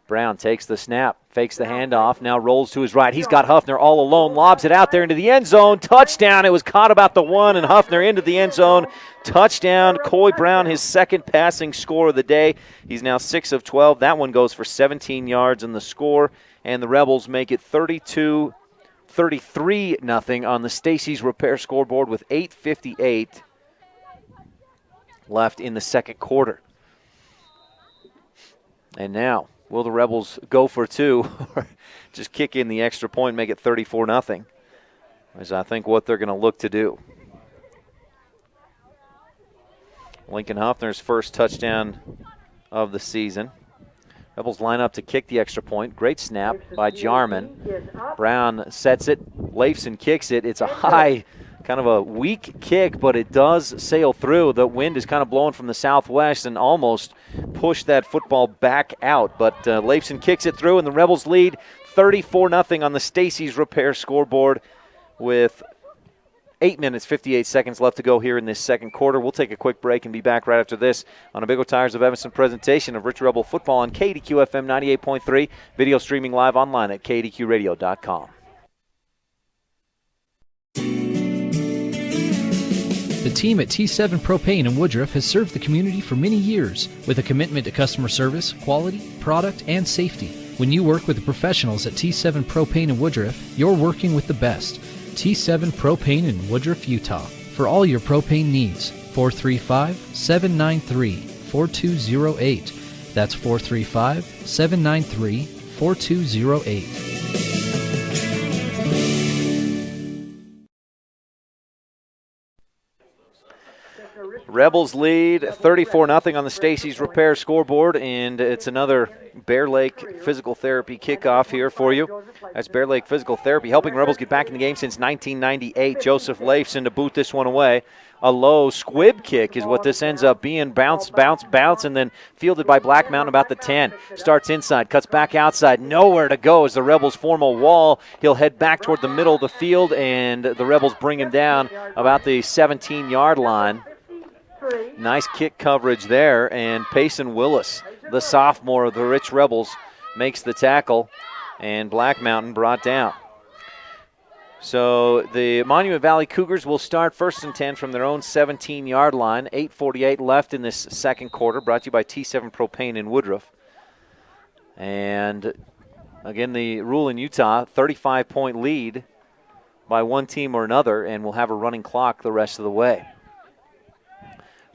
Brown takes the snap, fakes the handoff, now rolls to his right. He's got Huffner all alone, lobs it out there into the end zone. Touchdown. It was caught about the 1, and Huffner into the end zone. Touchdown. Coy Brown, his second passing score of the day. He's now 6 of 12. That one goes for 17 yards in the score, and the Rebels make it 33-0 on the Stacy's Repair scoreboard with 8:58 left in the second quarter. And now, will the Rebels go for 2 or just kick in the extra point and make it 34-0? Is I think what they're going to look to do. Lincoln Hoffner's first touchdown of the season. Rebels line up to kick the extra point. Great snap by Jarman. Brown sets it. Leifson kicks it. It's a high, kind of a weak kick, but it does sail through. The wind is kind of blowing from the southwest and almost pushed that football back out. But Leifson kicks it through, and the Rebels lead 34-0 on the Stacy's Repair scoreboard with 8 minutes, 58 seconds left to go here in this second quarter. We'll take a quick break and be back right after this on a Big O Tires of Evanston presentation of Rich Rebel football on KDQ FM 98.3, video streaming live online at kdqradio.com.
The team at T7 Propane in Woodruff has served the community for many years with a commitment to customer service, quality, product, and safety. When you work with the professionals at T7 Propane in Woodruff, you're working with the best. T7 Propane in Woodruff, Utah. For all your propane needs, 435-793-4208. That's 435-793-4208.
Rebels lead 34-0 on the Stacy's Repair scoreboard, and it's another Bear Lake Physical Therapy kickoff here for you. That's Bear Lake Physical Therapy, helping Rebels get back in the game since 1998. Joseph Leifson to boot this one away. A low squib kick is what this ends up being. Bounce, bounce, bounce, and then fielded by Black Mountain about the 10. Starts inside, cuts back outside. Nowhere to go as the Rebels form a wall. He'll head back toward the middle of the field, and the Rebels bring him down about the 17-yard line. Nice kick coverage there, and Payson Willis, the sophomore of the Rich Rebels, makes the tackle, and Black Mountain brought down. So the Monument Valley Cougars will start 1st and 10 from their own 17-yard line. 8:48 left in this second quarter, brought to you by T7 Propane in Woodruff. And again, the rule in Utah, 35-point lead by one team or another, and we'll have a running clock the rest of the way.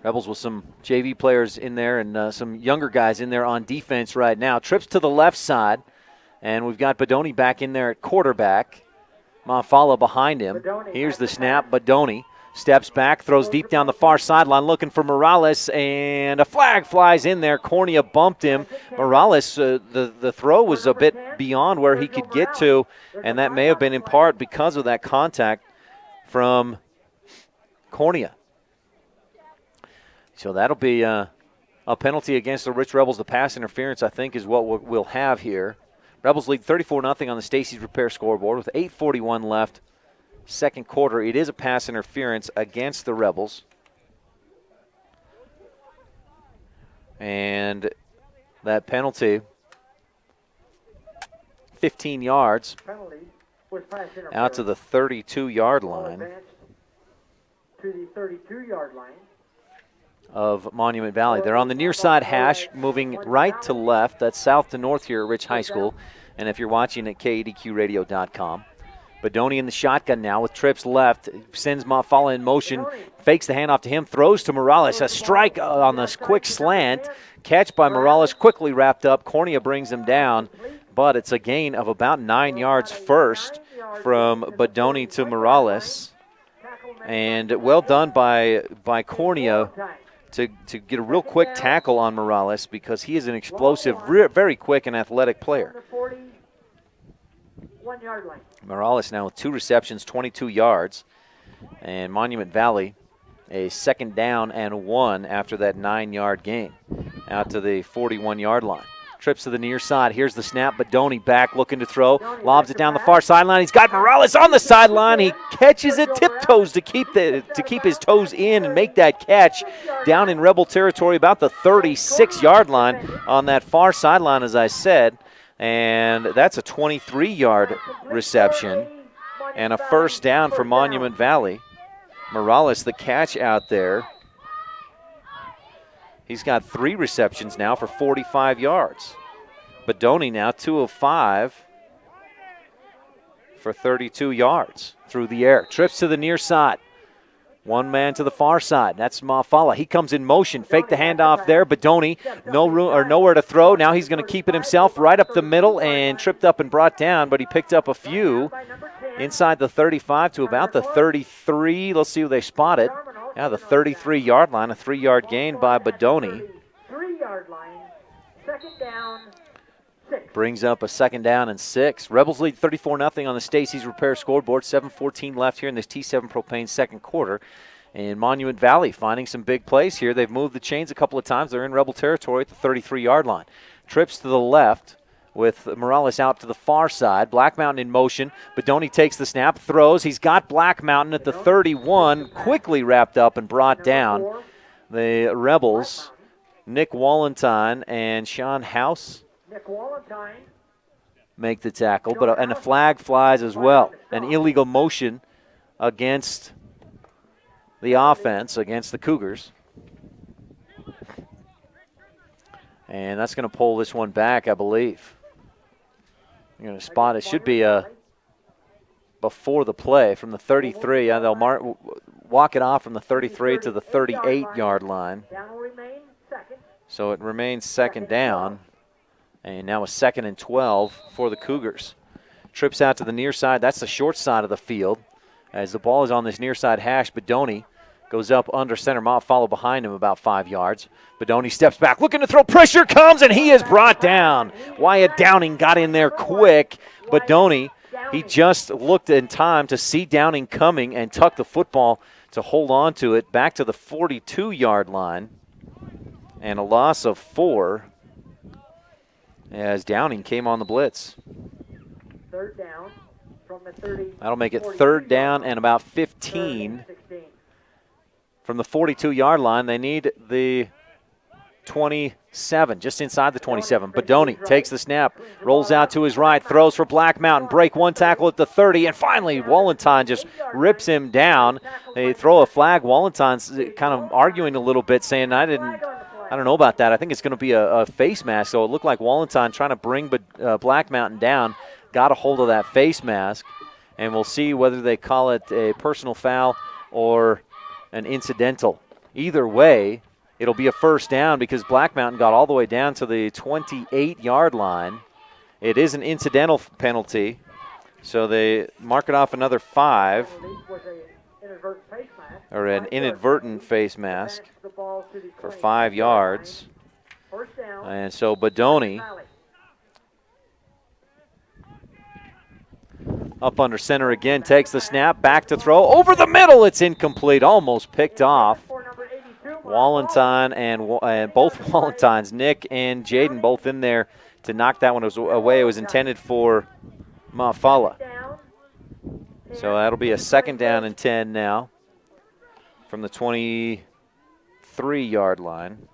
Rebels with some JV players in there and some younger guys in there on defense right now. Trips to the left side, and we've got Badoni back in there at quarterback. Mafala behind him. Here's the snap. Badoni steps back, throws deep down the far sideline, looking for Morales, and a flag flies in there. Cornea bumped him. Morales, the throw was a bit beyond where he could get to, and that may have been in part because of that contact from Cornea. So that'll be a penalty against the Rich Rebels. The pass interference, I think, is what we'll have here. Rebels lead 34-0 on the Stacey's Repair scoreboard with 8:41 left, second quarter. It is a pass interference against the Rebels. And that penalty, 15 yards, out to the 32-yard line.
To the 32-yard line
Of Monument Valley. They're on the near side hash, moving right to left. That's south to north here at Rich High School. And if you're watching at KADQradio.com. Badoni in the shotgun now with trips left. Sends Mafala in motion. Fakes the handoff to him. Throws to Morales. A strike on this quick slant. Catch by Morales. Quickly wrapped up. Cornea brings him down. But it's a gain of about 9 yards first from Badoni to Morales. And well done by Cornea to get a real quick tackle on Morales because he is an explosive, very quick and athletic player.
1-yard line.
Morales now with 2 receptions, 22 yards. And Monument Valley a 2nd down and 1 after that 9-yard gain out to the 41-yard line. Trips to the near side. Here's the snap. Badoni back looking to throw. Lobs it down the far sideline. He's got Morales on the sideline. He catches it, tiptoes to keep his toes in and make that catch down in Rebel territory, about the 36-yard line on that far sideline, as I said. And that's a 23-yard reception and a 1st down for Monument Valley. Morales, the catch out there. He's got 3 receptions now for 45 yards. Badoni now 2 of 5 for 32 yards through the air. Trips to the near side. One man to the far side. That's Mafala. He comes in motion. Fake the handoff there. Badoni, no room or nowhere to throw. Now he's going to keep it himself right up the middle and tripped up and brought down, but he picked up a few inside the 35 to about the 33. Let's see who they spot it. Now the 33-yard line, a 3-yard gain by Badoni.
3-yard line, 2nd down, 6.
Brings up a 2nd down and 6. Rebels lead 34-0 on the Stacey's Repair scoreboard. 7:14 left here in this T7 Propane second quarter. And Monument Valley finding some big plays here. They've moved the chains a couple of times. They're in Rebel territory at the 33-yard line. Trips to the left with Morales out to the far side. Black Mountain in motion. Badoni takes the snap, throws. He's got Black Mountain at the 31, quickly wrapped up and brought down. The Rebels, Nick Wallentine and Sean House make the tackle, and a flag flies as well. An illegal motion against the offense, against the Cougars. And that's going to pull this one back, I believe. You're going to spot it. Should be before the play from the 33. They'll walk it off from the 33 to the 38-yard line. So it remains 2nd down. And now a 2nd and 12 for the Cougars. Trips out to the near side. That's the short side of the field. As the ball is on this near side hash, Badoni goes up under center. Follow behind him about 5 yards. Badoni steps back, looking to throw. Pressure comes, and he is brought down. Wyatt Downing got in there quick. Badoni, he just looked in time to see Downing coming and tuck the football to hold on to it back to the 42-yard line. And a loss of 4 as Downing came on the blitz.
3rd down from the 30.
That'll make it 3rd down and about 15. From the 42-yard line, they need the 27, just inside the 27. Bedoni takes the snap, rolls out to his right, throws for Black Mountain, break one tackle at the 30, and finally Wallenstein just rips him down. They throw a flag. Wallenstein's kind of arguing a little bit, saying, I don't know about that. I think it's going to be a face mask. So it looked like Wallenstein trying to bring Black Mountain down, got a hold of that face mask, and we'll see whether they call it a personal foul or an incidental. Either way, it'll be a first down because Black Mountain got all the way down to the 28-yard line. It is an incidental penalty, so they mark it off another 5, or an inadvertent face mask for 5 yards. And so Bedoni up under center again, takes the snap, back to throw, over the middle, it's incomplete, almost picked off. Wallenstein and both Wallensteins, Nick and Jaden, both in there to knock that one away. It was intended for Mafala. So that'll be a 2nd down and 10 now from the 23-yard line.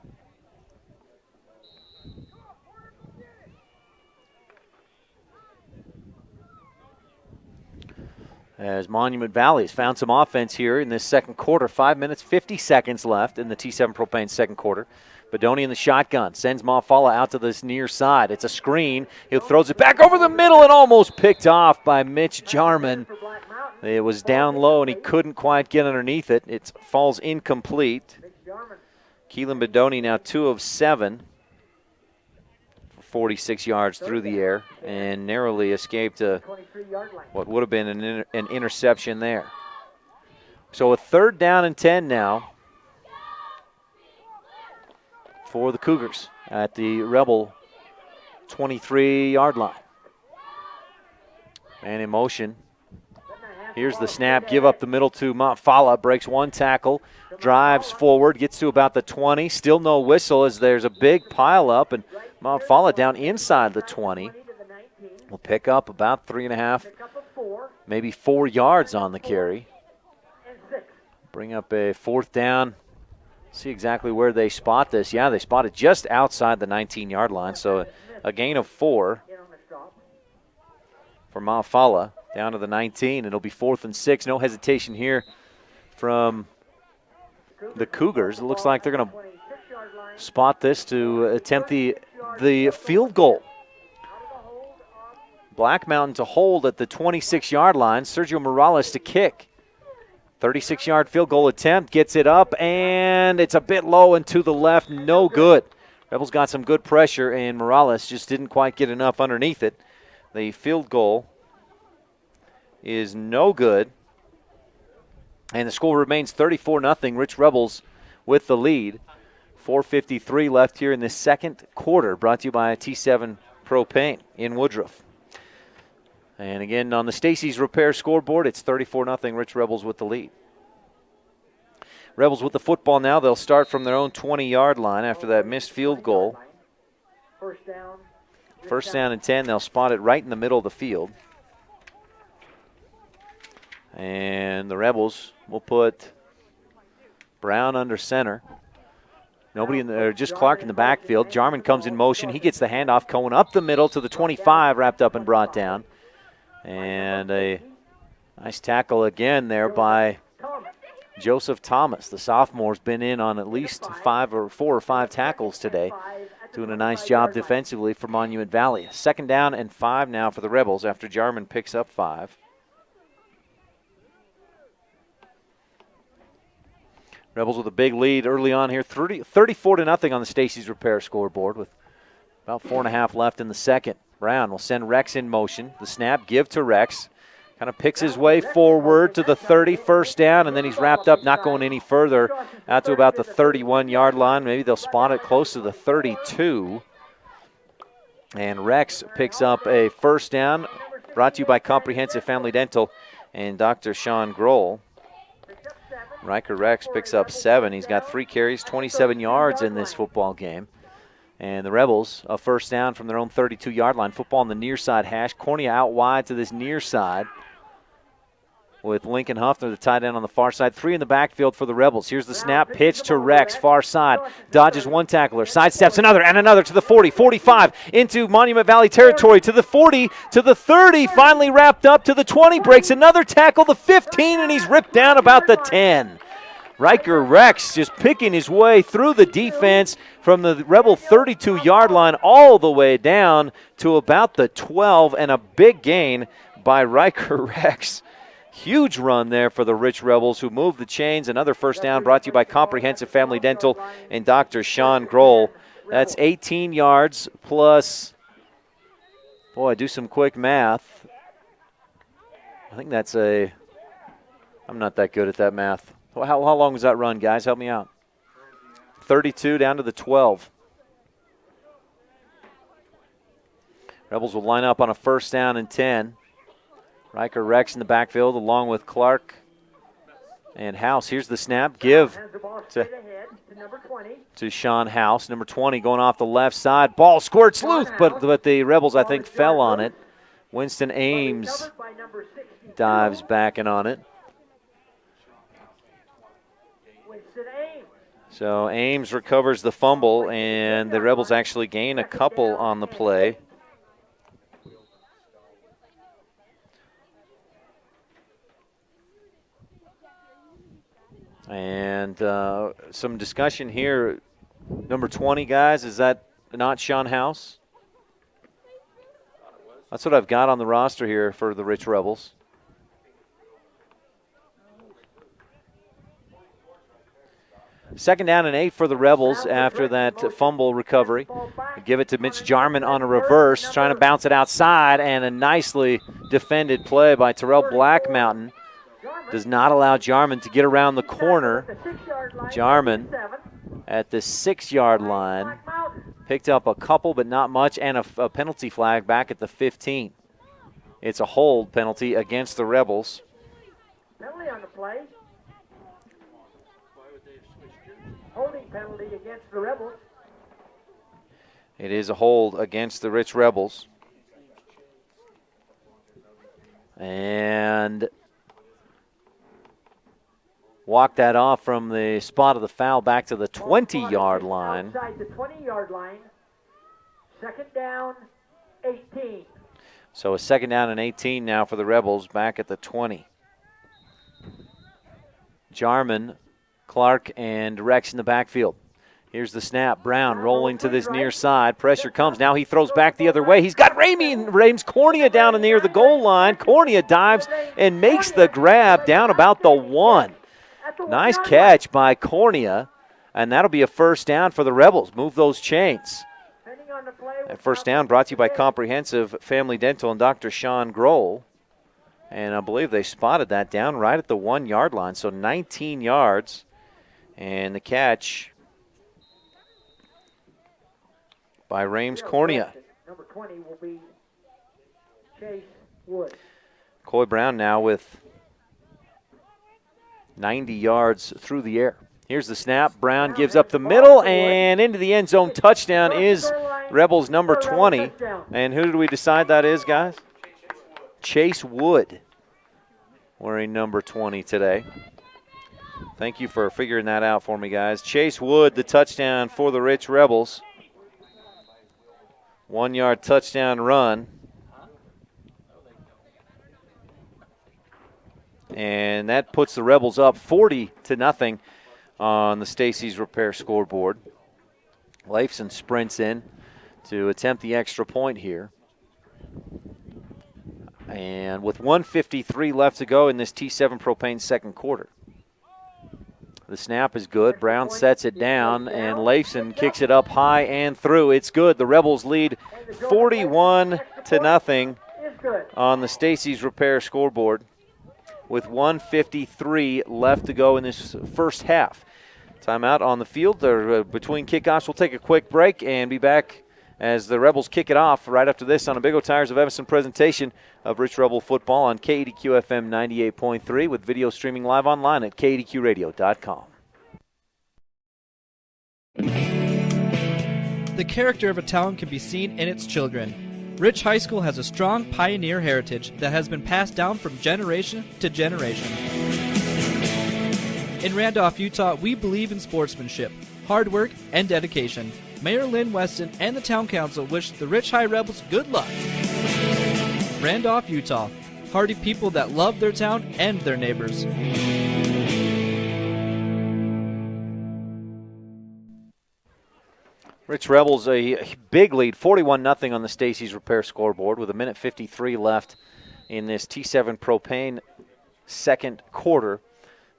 As Monument Valley has found some offense here in this second quarter. 5 minutes, 50 seconds left in the T7 Propane second quarter. Bedoni in the shotgun, sends Mafala out to this near side. It's a screen. He throws it back over the middle and almost picked off by Mitch Jarman. It was down low and he couldn't quite get underneath it. It falls incomplete. Keelan Bedoni now 2 of 7. 46 yards through the air and narrowly escaped what would have been an interception there. So a 3rd down and 10 now for the Cougars at the Rebel 23-yard line. Man in motion. Here's the snap, give up the middle to Mafala, breaks one tackle, drives forward, gets to about the 20, still no whistle as there's a big pile up, and Mafala down inside the 20. Will pick up about 3.5, maybe 4 yards on the carry. Bring up a 4th down. See exactly where they spot this. Yeah, they spot it just outside the 19-yard line, so a gain of 4 for Mafala. Down to the 19. It'll be 4th and 6. No hesitation here from the Cougars. It looks like they're going to spot this to attempt the field goal. Black Mountain to hold at the 26-yard line. Sergio Morales to kick. 36-yard field goal attempt. Gets it up, and it's a bit low and to the left. No good. Rebels got some good pressure, and Morales just didn't quite get enough underneath it. The field goal is no good. And the score remains 34-0. Rich Rebels with the lead. 4:53 left here in the second quarter. Brought to you by T7 Propane in Woodruff. And again, on the Stacy's Repair scoreboard, it's 34-0. Rich Rebels with the lead. Rebels with the football now. They'll start from their own 20-yard line after that missed field goal. First down and 10. They'll spot it right in the middle of the field. And the Rebels will put Brown under center. Nobody in there, just Clark in the backfield. Jarman comes in motion. He gets the handoff, Cohen up the middle to the 25, wrapped up and brought down. And a nice tackle again there by Joseph Thomas. The sophomore's been in on at least 4 or 5 tackles today. Doing a nice job defensively for Monument Valley. 2nd down and 5 now for the Rebels after Jarman picks up 5. Rebels with a big lead early on here, 34-0 on the Stacy's Repair scoreboard with about 4.5 left in the second. Brown will send Rex in motion. The snap, give to Rex. Kind of picks his way forward to the 30, first down, and then he's wrapped up, not going any further, out to about the 31-yard line. Maybe they'll spot it close to the 32. And Rex picks up a first down, brought to you by Comprehensive Family Dental and Dr. Sean Grohl. Riker Rex picks up 7. He's got 3 carries, 27 yards in this football game. And the Rebels, a first down from their own 32-yard line. Football on the near side hash. Cornea out wide to this near side. with Lincoln Huffner, the tight end on the far side. 3 in the backfield for the Rebels. Here's the snap, pitch to Rex, far side. Dodges one tackler, sidesteps another, and another to the 40, 45, into Monument Valley territory, to the 40, to the 30, finally wrapped up to the 20, breaks another tackle, the 15, and he's ripped down about the 10. Riker Rex just picking his way through the defense from the Rebel 32-yard line all the way down to about the 12, and a big gain by Riker Rex. Huge run there for the Rich Rebels, who moved the chains. Another first down brought to you by Comprehensive Family Dental and Dr. Sean Grohl. That's 18 yards plus, boy, do some quick math. I think that's I'm not that good at that math. How long was that run, guys? Help me out. 32 down to the 12. Rebels will line up on a first down and 10. Riker Rex in the backfield along with Clark and House. Here's the snap. Give to Sean House, number 20, going off the left side. Ball squirts loose, but the Rebels, I think, fell on it. Winston Ames dives back in on it. So Ames recovers the fumble, and the Rebels actually gain a couple on the play. And some discussion here. Number 20, guys, is that not Sean House? That's what I've got on the roster here for the Rich Rebels. Second down and 8 for the Rebels after that fumble recovery. Give it to Mitch Jarman on a reverse, trying to bounce it outside, and a nicely defended play by Terrell Blackmountain. Does not allow Jarman to get around the corner. Jarman at the 6-yard line. Picked up a couple, but not much, and a penalty flag back at the 15. It's a hold penalty against the Rebels.
Penalty on the play. Holding penalty against the Rebels.
It is a hold against the Rich Rebels. And walk that off from the spot of the foul back to the 20-yard line.
Outside the 20-yard line. Second down, 18.
So a second down and 18 now for the Rebels back at the 20. Jarman, Clark, and Rex in the backfield. Here's the snap. Brown rolling to this near side. Pressure comes. Now he throws back the other way. He's got Rames Cornea down near the goal line. Cornea dives and makes the grab down about the 1. Nice catch by Cornea, and that'll be a first down for the Rebels. Move those chains. That first down brought to you by Comprehensive Family Dental and Dr. Sean Grohl. And I believe they spotted that down right at the 1-yard line, so 19 yards. And the catch by Rames Cornea.
Number 20 will be Chase Wood.
Coy Brown now with 90 yards through the air. Here's the snap. Brown gives up the middle, and into the end zone. Touchdown is Rebels number 20. And who did we decide that is, guys? Chase Wood, wearing number 20 today. Thank you for figuring that out for me, guys. Chase Wood, the touchdown for the Rich Rebels. 1-yard touchdown run. And that puts the Rebels up 40-0 on the Stacy's Repair scoreboard. Leifson sprints in to attempt the extra point here. And with 1:53 left to go in this T7 Propane second quarter. The snap is good. Brown sets it down, and Leifson kicks it up high and through. It's good. The Rebels lead 41-0 on the Stacy's Repair scoreboard with 1:53 left to go in this first half. Timeout on the field. Between kickoffs, we'll take a quick break and be back as the Rebels kick it off right after this on a Big O Tires of Evanston presentation of Rich Rebel football on KADQ FM 98.3 with video streaming live online at KADQradio.com.
The character of a town can be seen in its children. Rich High School has a strong pioneer heritage that has been passed down from generation to generation. In Randolph, Utah, we believe in sportsmanship, hard work, and dedication. Mayor Lynn Weston and the Town Council wish the Rich High Rebels good luck. Randolph, Utah. Hardy people that love their town and their neighbors.
Rich Rebels a big lead, 41-0 on the Stacy's Repair scoreboard with 1:53 left in this T7 Propane second quarter.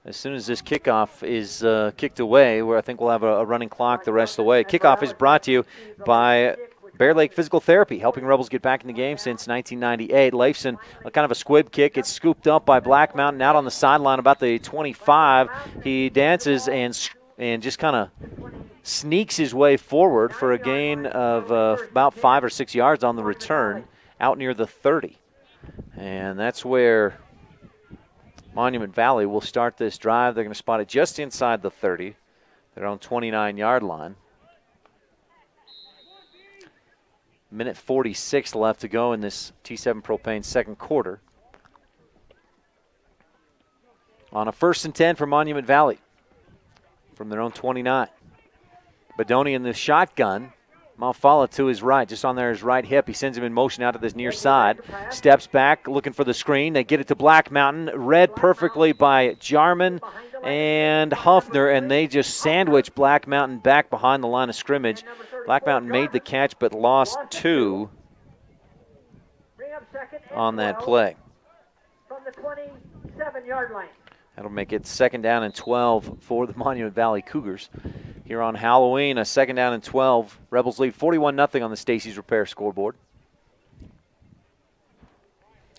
As soon as this kickoff is kicked away, where I think we'll have a running clock the rest of the way. Kickoff is brought to you by Bear Lake Physical Therapy, helping Rebels get back in the game since 1998. Leifson, kind of a squib kick. It's scooped up by Black Mountain out on the sideline about the 25. He dances and just kind of sneaks his way forward for a gain of about 5 or 6 yards on the return out near the 30. And that's where Monument Valley will start this drive. They're going to spot it just inside the 30, their own 29-yard line. 1:46 left to go in this T7 Propane second quarter. On a 1st and 10 for Monument Valley from their own 29. Bedoni in the shotgun. Malfala to his right, just on there his right hip. He sends him in motion out to this near side. Steps back, looking for the screen. They get it to Black Mountain. Read perfectly by Jarman and Huffner, and they just sandwich Black Mountain back behind the line of scrimmage. Black Mountain made the catch but lost 2 on that play.
From the 27-yard line.
That'll make it 2nd down and 12 for the Monument Valley Cougars. Here on Halloween, a 2nd down and 12. Rebels lead 41-0 on the Stacy's Repair scoreboard.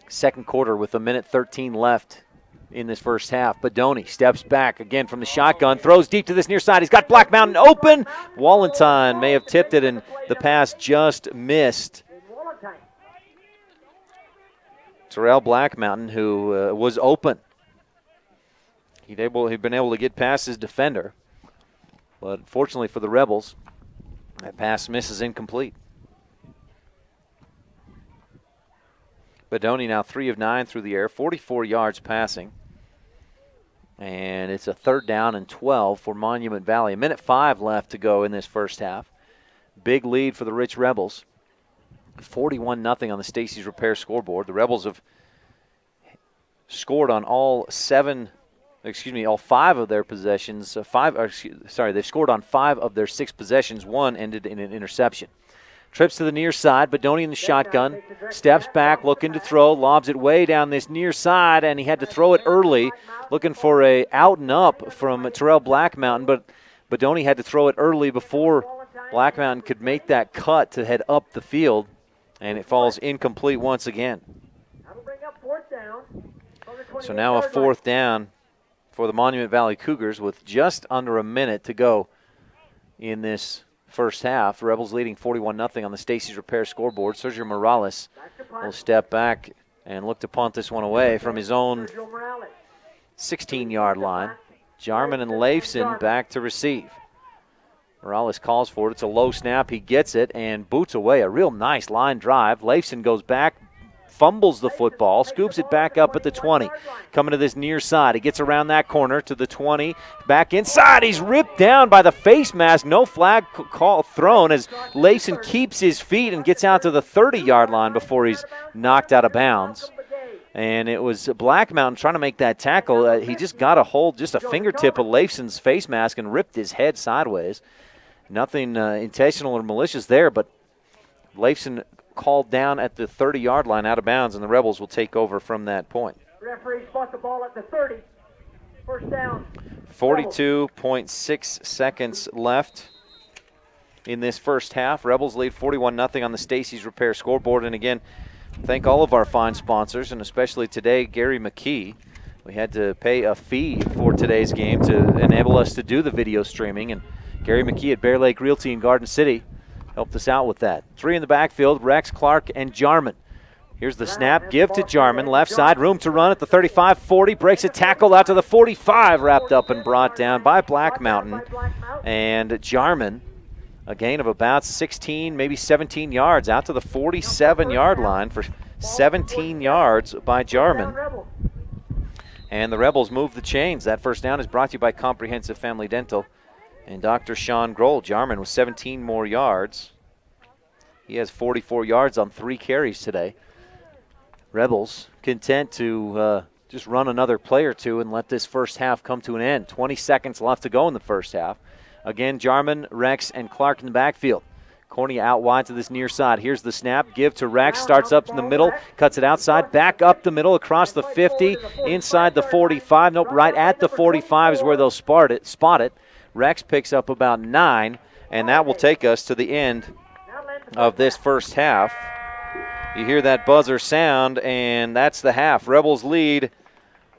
Second quarter with 1:13 left in this first half. Bedoni steps back again from the shotgun, throws deep to this near side. He's got Black Mountain open. Wallenstein may have tipped it, and the pass just missed. Terrell Black Mountain, who was open. He'd been able to get past his defender. But fortunately for the Rebels, that pass misses incomplete. Bedoni now 3 of 9 through the air, 44 yards passing. And it's a 3rd down and 12 for Monument Valley. 1:05 left to go in this first half. Big lead for the Rich Rebels. 41-0 on the Stacy's Repair scoreboard. The Rebels have scored on all 5 of their possessions. They've scored on 5 of their 6 possessions. 1 ended in an interception. Trips to the near side. Bedoni in the shotgun. Steps back, looking to throw. Lobs it way down this near side, and he had to throw it early, looking for a out and up from Terrell Black Mountain. But Bedoni had to throw it early before Black Mountain could make that cut to head up the field, and it falls incomplete once again. So now a 4th down for the Monument Valley Cougars with just under a minute to go in this first half. The Rebels leading 41-0 on the Stacy's Repair scoreboard. Sergio Morales will step back and look to punt this one away from his own 16-yard line. Jarman and Leifson back to receive. Morales calls for it. It's a low snap. He gets it and boots away. A real nice line drive. Leifson goes back, fumbles the football, scoops it back up at the 20. Coming to this near side. He gets around that corner to the 20. Back inside. He's ripped down by the face mask. No flag call thrown as Leifson keeps his feet and gets out to the 30-yard line before he's knocked out of bounds. And it was Black Mountain trying to make that tackle. He just got a hold, just a fingertip of Leifson's face mask and ripped his head sideways. Nothing intentional or malicious there, but Leifson called down at the 30-yard line out of bounds, and the Rebels will take over from that point.
Referee spot the ball at the 30. First down.
42.6 seconds left in this first half. Rebels lead 41-0 on the Stacy's Repair scoreboard. And again, thank all of our fine sponsors, and especially today, Gary McKee. We had to pay a fee for today's game to enable us to do the video streaming, and Gary McKee at Bear Lake Realty in Garden City helped us out with that. 3 in the backfield, Rex, Clark, and Jarman. Here's the snap, give to Jarman, left side, room to run at the 35-40, breaks a tackle out to the 45, wrapped up and brought down by Black Mountain. And Jarman A gain of about 16, maybe 17 yards, out to the 47-yard line for 17 yards by Jarman. And the Rebels move the chains. That first down is brought to you by Comprehensive Family Dental and Dr. Sean Grohl. Jarman with 17 more yards. He has 44 yards on 3 carries today. Rebels content to just run another play or two and let this first half come to an end. 20 seconds left to go in the first half. Again, Jarman, Rex, and Clark in the backfield. Corney out wide to this near side. Here's the snap. Give to Rex. Starts up in the middle. Cuts it outside. Back up the middle across the 50. Inside the 45. Nope, right at the 45 is where they'll spot it. Rex picks up about 9, and that will take us to the end of this first half. You hear that buzzer sound, and that's the half. Rebels lead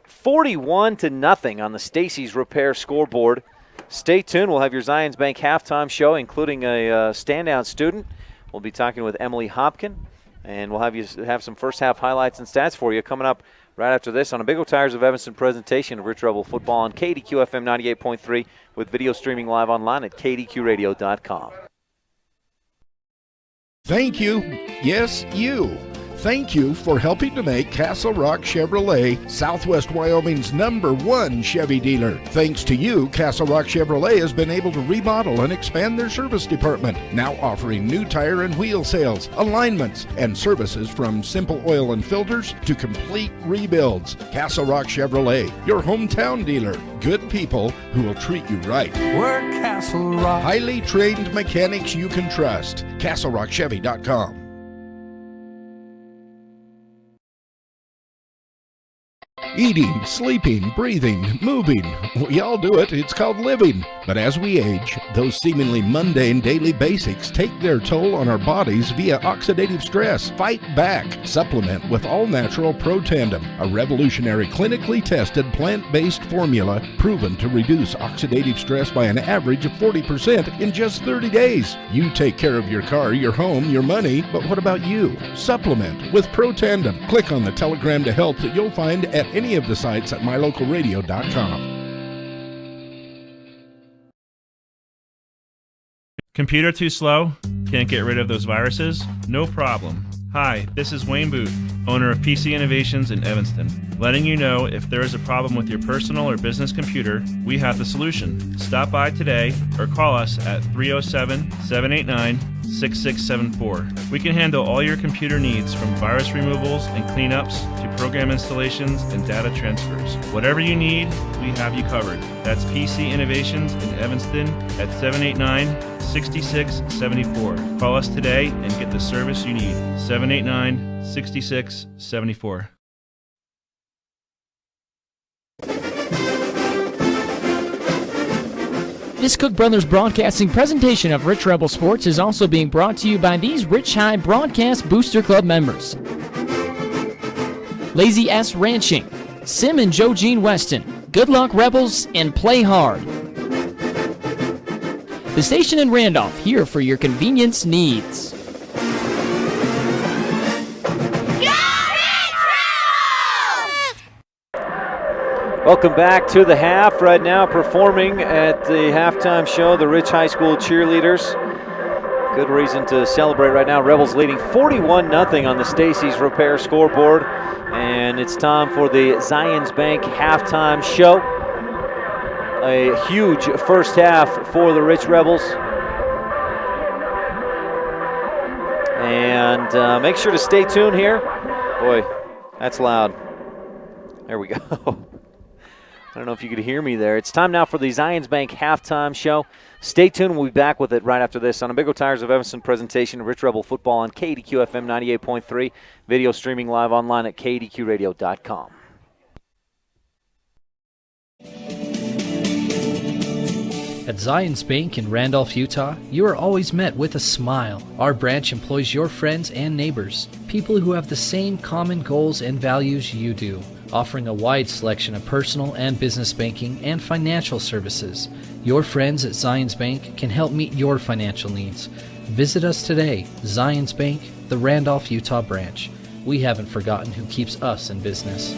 41-0 on the Stacy's Repair scoreboard. Stay tuned. We'll have your Zions Bank halftime show, including a standout student. We'll be talking with Emily Hopkin, and we'll have some first half highlights and stats for you coming up right after this on a Big O Tires of Evanston presentation of Rich Rebel football on KDQ FM 98.3 with video streaming live online at kdqradio.com.
Thank you. Yes, you. Thank you for helping to make Castle Rock Chevrolet Southwest Wyoming's #1 Chevy dealer. Thanks to you, Castle Rock Chevrolet has been able to remodel and expand their service department, now offering new tire and wheel sales, alignments, and services from simple oil and filters to complete rebuilds. Castle Rock Chevrolet, your hometown dealer. Good people who will treat you right.
We're Castle Rock.
Highly trained mechanics you can trust. CastleRockChevy.com. Eating, sleeping, breathing, moving. We all do it. It's called living. But as we age, those seemingly mundane daily basics take their toll on our bodies via oxidative stress. Fight back. Supplement with all-natural Pro Tandem, a revolutionary clinically tested plant-based formula proven to reduce oxidative stress by an average of 40% in just 30 days. You take care of your car, your home, your money, but what about you? Supplement with Pro Tandem. Click on the telegram to help that you'll find at any of the sites at mylocalradio.com.
Computer too slow? Can't get rid of those viruses? No problem. Hi, this is Wayne Booth, owner of PC Innovations in Evanston, letting you know if there is a problem with your personal or business computer, we have the solution. Stop by today or call us at 307-789-6674. We can handle all your computer needs from virus removals and cleanups to program installations and data transfers. Whatever you need, we have you covered. That's PC Innovations in Evanston at 789-6674. Call us today and get the service you need. 789-6674.
This Cook Brothers Broadcasting presentation of Rich Rebel Sports is also being brought to you by these Rich High Broadcast Booster Club members. Lazy S Ranching, Sim and Joe Jean Weston, Good Luck Rebels, and Play Hard. The station in Randolph, here for your convenience needs.
Welcome back to the half. Right now performing at the halftime show, the Rich High School cheerleaders. Good reason to celebrate right now. Rebels leading 41-0 on the Stacy's Repair scoreboard. And it's time for the Zions Bank halftime show. A huge first half for the Rich Rebels. And make sure to stay tuned here. Boy, that's loud. There we go. I don't know if you could hear me there. It's time now for the Zions Bank halftime show. Stay tuned. We'll be back with it right after this on a Big O Tires of Evanston presentation of Rich Rebel football on KDQ FM 98.3. Video streaming live online at kdqradio.com.
At Zions Bank in Randolph, Utah, you are always met with a smile. Our branch employs your friends and neighbors, people who have the same common goals and values you do, offering a wide selection of personal and business banking and financial services. Your friends at Zions Bank can help meet your financial needs. Visit us today, Zions Bank, the Randolph, Utah branch. We haven't forgotten who keeps us in business.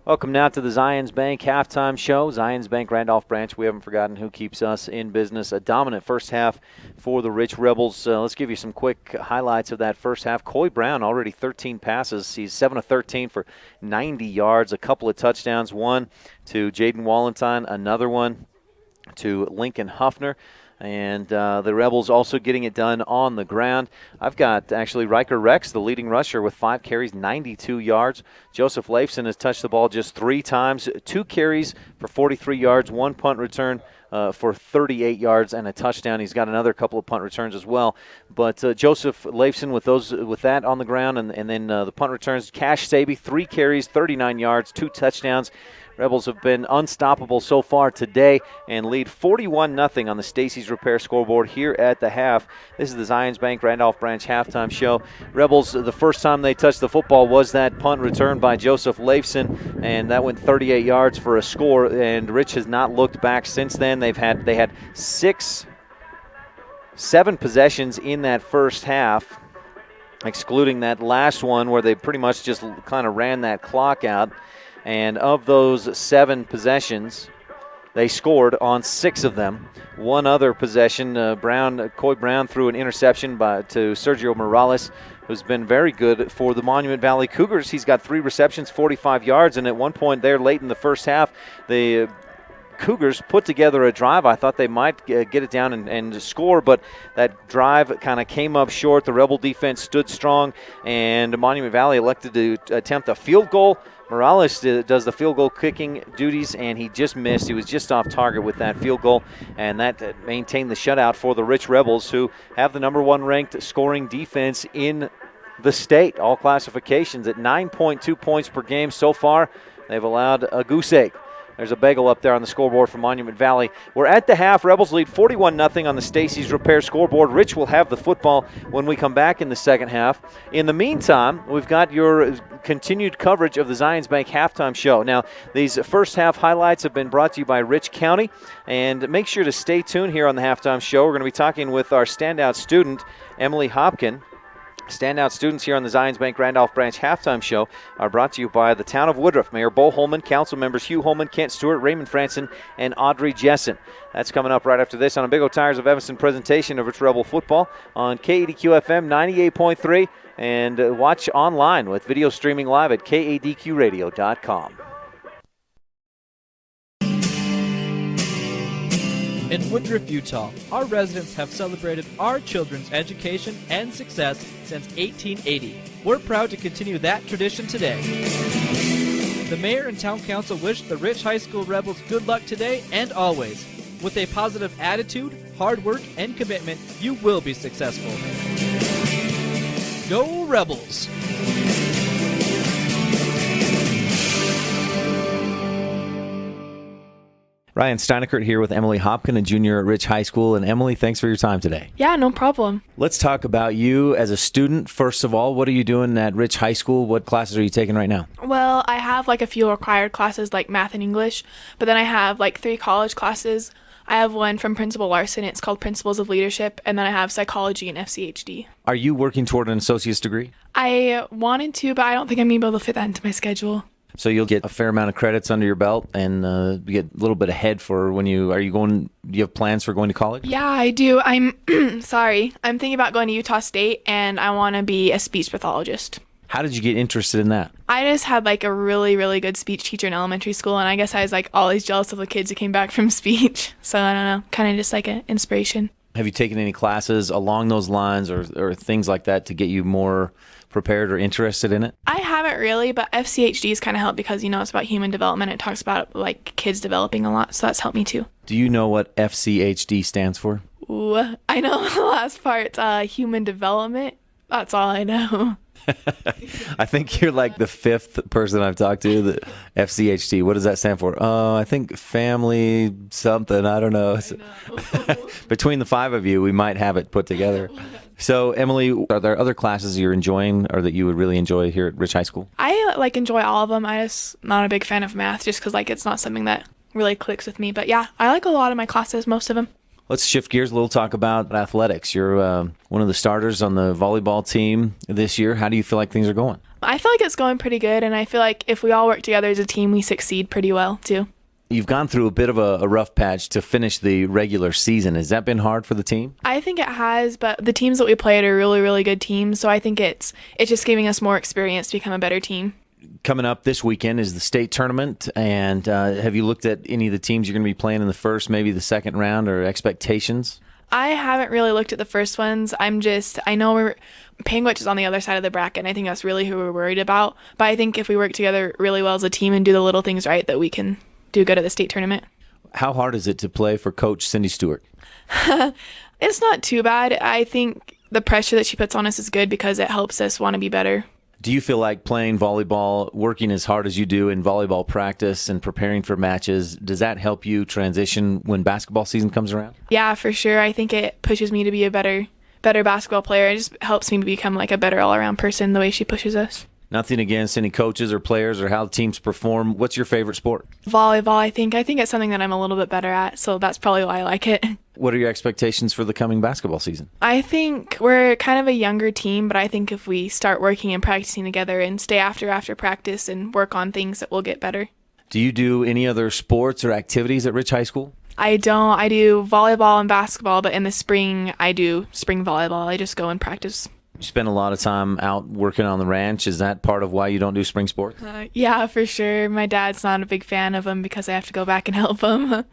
Welcome now to the Zions Bank halftime show. Zions Bank Randolph Branch. We haven't forgotten who keeps us in business. A dominant first half for the Rich Rebels. Let's give you some quick highlights of that first half. Coy Brown already 13 passes. He's 7 of 13 for 90 yards, a couple of touchdowns. One to Jaden Wallenstein, another one to Lincoln Huffner. And the Rebels also getting it done on the ground. I've got actually Riker Rex, the leading rusher, with 5 carries, 92 yards. Joseph Leifson has touched the ball just 3 times, 2 carries for 43 yards, 1 punt return for 38 yards and a touchdown. He's got another couple of punt returns as well. But Joseph Leifson with that on the ground, and then the punt returns. Cash Saby, 3 carries, 39 yards, 2 touchdowns. Rebels have been unstoppable so far today and lead 41-0 on the Stacy's Repair scoreboard here at the half. This is the Zions Bank Randolph Branch halftime show. Rebels, the first time they touched the football was that punt return by Joseph Leifson, and that went 38 yards for a score, and Rich has not looked back since then. They had 7 possessions in that first half, excluding that last one where they pretty much just kind of ran that clock out. And of those 7 possessions, they scored on 6 of them. One other possession, Coy Brown threw an interception to Sergio Morales, who's been very good for the Monument Valley Cougars. He's got 3 receptions, 45 yards, and at one point there late in the first half, the Cougars put together a drive. I thought they might get it down and score, but that drive kind of came up short. The Rebel defense stood strong, and Monument Valley elected to attempt a field goal. Morales does the field goal kicking duties, and he just missed. He was just off target with that field goal, and that maintained the shutout for the Rich Rebels, who have the number 1 ranked scoring defense in the state, all classifications, at 9.2 points per game so far. They've allowed a goose egg. There's a bagel up there on the scoreboard for Monument Valley. We're at the half. Rebels lead 41-0 on the Stacy's Repair scoreboard. Rich will have the football when we come back in the second half. In the meantime, we've got your continued coverage of the Zions Bank halftime show. Now, these first half highlights have been brought to you by Rich County, and make sure to stay tuned here on the halftime show. We're going to be talking with our standout student, Emily Hopkin. Standout students here on the Zions Bank Randolph Branch halftime show are brought to you by the town of Woodruff, Mayor Bo Holman, council members Hugh Holman, Kent Stewart, Raymond Franson, and Audrey Jessen. That's coming up right after this on a Big O Tires of Evanston presentation of Rich Rebel football on KADQ FM 98.3, and watch online with video streaming live at kadqradio.com.
In Woodruff, Utah, our residents have celebrated our children's education and success since 1880. We're proud to continue that tradition today. The mayor and town council wish the Rich High School Rebels good luck today and always. With a positive attitude, hard work, and commitment, you will be successful. Go Rebels!
Ryan Steinekert here with Emily Hopkin, a junior at Rich High School. And Emily, thanks for your time today.
Yeah, no problem.
Let's talk about you as a student. First of all, what are you doing at Rich High School? What classes are you taking right now?
Well, I have a few required classes like math and English, but then I have 3 college classes. I have one from Principal Larson. It's called Principles of Leadership, and then I have psychology and FCHD.
Are you working toward an associate's degree?
I wanted to, but I don't think I'm going to be able to fit that into my schedule.
So you'll get a fair amount of credits under your belt and get a little bit ahead for when do you have plans for going to college?
Yeah, I do. I'm I'm thinking about going to Utah State, and I want to be a speech pathologist.
How did you get interested in that?
I just had a really, really good speech teacher in elementary school, and I guess I was always jealous of the kids who came back from speech. So I don't know, kind of just an inspiration.
Have you taken any classes along those lines or things like that to get you more prepared or interested in it?
I haven't really, but FCHD has kind of helped because, it's about human development. It talks about kids developing a lot, so that's helped me too.
Do you know what FCHD stands for?
Ooh, I know the last part, human development. That's all I know.
I think you're the 5th person I've talked to. The FCHD. What does that stand for? I think family something. I don't know. Between the 5 of you, we might have it put together. So, Emily, are there other classes you're enjoying or that you would really enjoy here at Rich High School?
I enjoy all of them. I'm just not a big fan of math just because it's not something that really clicks with me. But yeah, I like a lot of my classes, most of them.
Let's shift gears a little, talk about athletics. You're one of the starters on the volleyball team this year. How do you feel like things are going?
I feel like it's going pretty good, and I feel like if we all work together as a team, we succeed pretty well, too.
You've gone through a bit of a rough patch to finish the regular season. Has that been hard for the team?
I think it has, but the teams that we played are really, really good teams, so I think it's just giving us more experience to become a better team.
Coming up this weekend is the state tournament, and have you looked at any of the teams you're going to be playing in the first, maybe the second round, or expectations?
I haven't really looked at the first ones. I know Panguitch is on the other side of the bracket, and I think that's really who we're worried about. But I think if we work together really well as a team and do the little things right, that we can do good at the state tournament.
How hard is it to play for Coach Cindy Stewart?
It's not too bad. I think the pressure that she puts on us is good because it helps us want to be better.
Do you feel like playing volleyball, working as hard as you do in volleyball practice and preparing for matches, does that help you transition when basketball season comes around?
Yeah, for sure. I think it pushes me to be a better basketball player. It just helps me become like a better all-around person the way she pushes us.
Nothing against any coaches or players or how teams perform. What's your favorite sport?
Volleyball, I think. I think it's something that I'm a little bit better at, so that's probably why I like it.
What are your expectations for the coming basketball season?
I think we're kind of a younger team, but I think if we start working and practicing together and stay after practice and work on things, that we'll get better.
Do you do any other sports or activities at Rich High School?
I don't. I do volleyball and basketball, but in the spring, I do spring volleyball. I just go and practice.
You spend a lot of time out working on the ranch. Is that part of why you don't do spring sports?
Yeah, for sure. My dad's not a big fan of them because I have to go back and help him.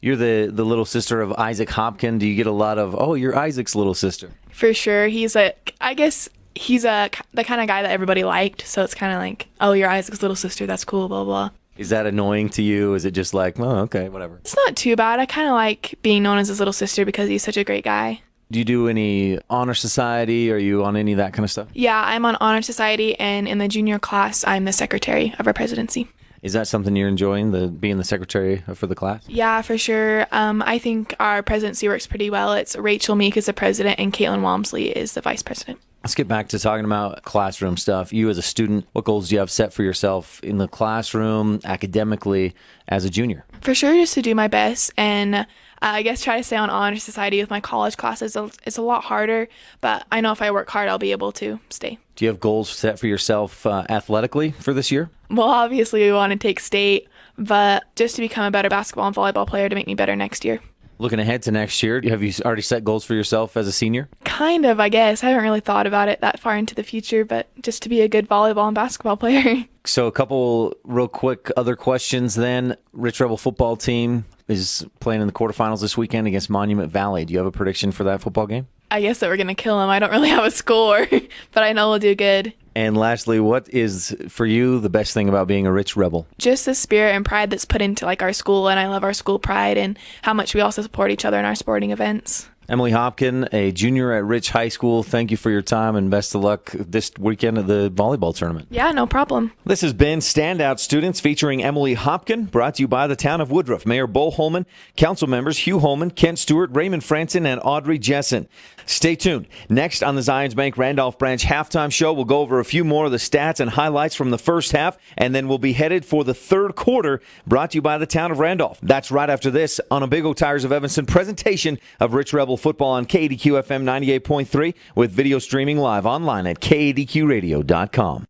You're the little sister of Isaac Hopkin. Do you get a lot of, oh, you're Isaac's little sister?
For sure. I guess he's the kind of guy that everybody liked. So it's kind of like, oh, you're Isaac's little sister. That's cool, blah, blah.
Is that annoying to you? Is it just like, oh, okay, whatever?
It's not too bad. I kind of like being known as his little sister because he's such a great guy.
Do you do any honor society? Are you on any of that kind of stuff?
Yeah, I'm on honor society, and in the junior class, I'm the secretary of our presidency.
Is that something you're enjoying, being the secretary for the class?
Yeah, for sure. I think our presidency works pretty well. It's Rachel Meek is the president, and Caitlin Walmsley is the vice president.
Let's get back to talking about classroom stuff. You as a student, what goals do you have set for yourself in the classroom, academically, as a junior?
For sure, just to do my best, and I guess try to stay on honor society with my college classes. It's a lot harder, but I know if I work hard, I'll be able to stay.
Do you have goals set for yourself athletically for this year?
Well, obviously we want to take state, but just to become a better basketball and volleyball player to make me better next year.
Looking ahead to next year, have you already set goals for yourself as a senior?
Kind of, I guess. I haven't really thought about it that far into the future, but just to be a good volleyball and basketball player.
So a couple real quick other questions then. Rich Rebel football team is playing in the quarterfinals this weekend against Monument Valley. Do you have a prediction for that football game?
I guess that we're going to kill them. I don't really have a score, but I know we'll do good.
And lastly, what is, for you, the best thing about being a Rich Rebel?
Just the spirit and pride that's put into our school, and I love our school pride and how much we also support each other in our sporting events.
Emily Hopkin, a junior at Rich High School, thank you for your time and best of luck this weekend at the volleyball tournament.
Yeah, no problem.
This has been Standout Students featuring Emily Hopkin, brought to you by the town of Woodruff. Mayor Bo Holman, council members Hugh Holman, Kent Stewart, Raymond Franson, and Audrey Jessen. Stay tuned. Next on the Zions Bank Randolph Branch halftime show, we'll go over a few more of the stats and highlights from the first half, and then we'll be headed for the third quarter, brought to you by the town of Randolph. That's right after this on a Big O Tires of Evanston presentation of Rich Rebel football on KADQ FM 98.3 with video streaming live online at kadqradio.com.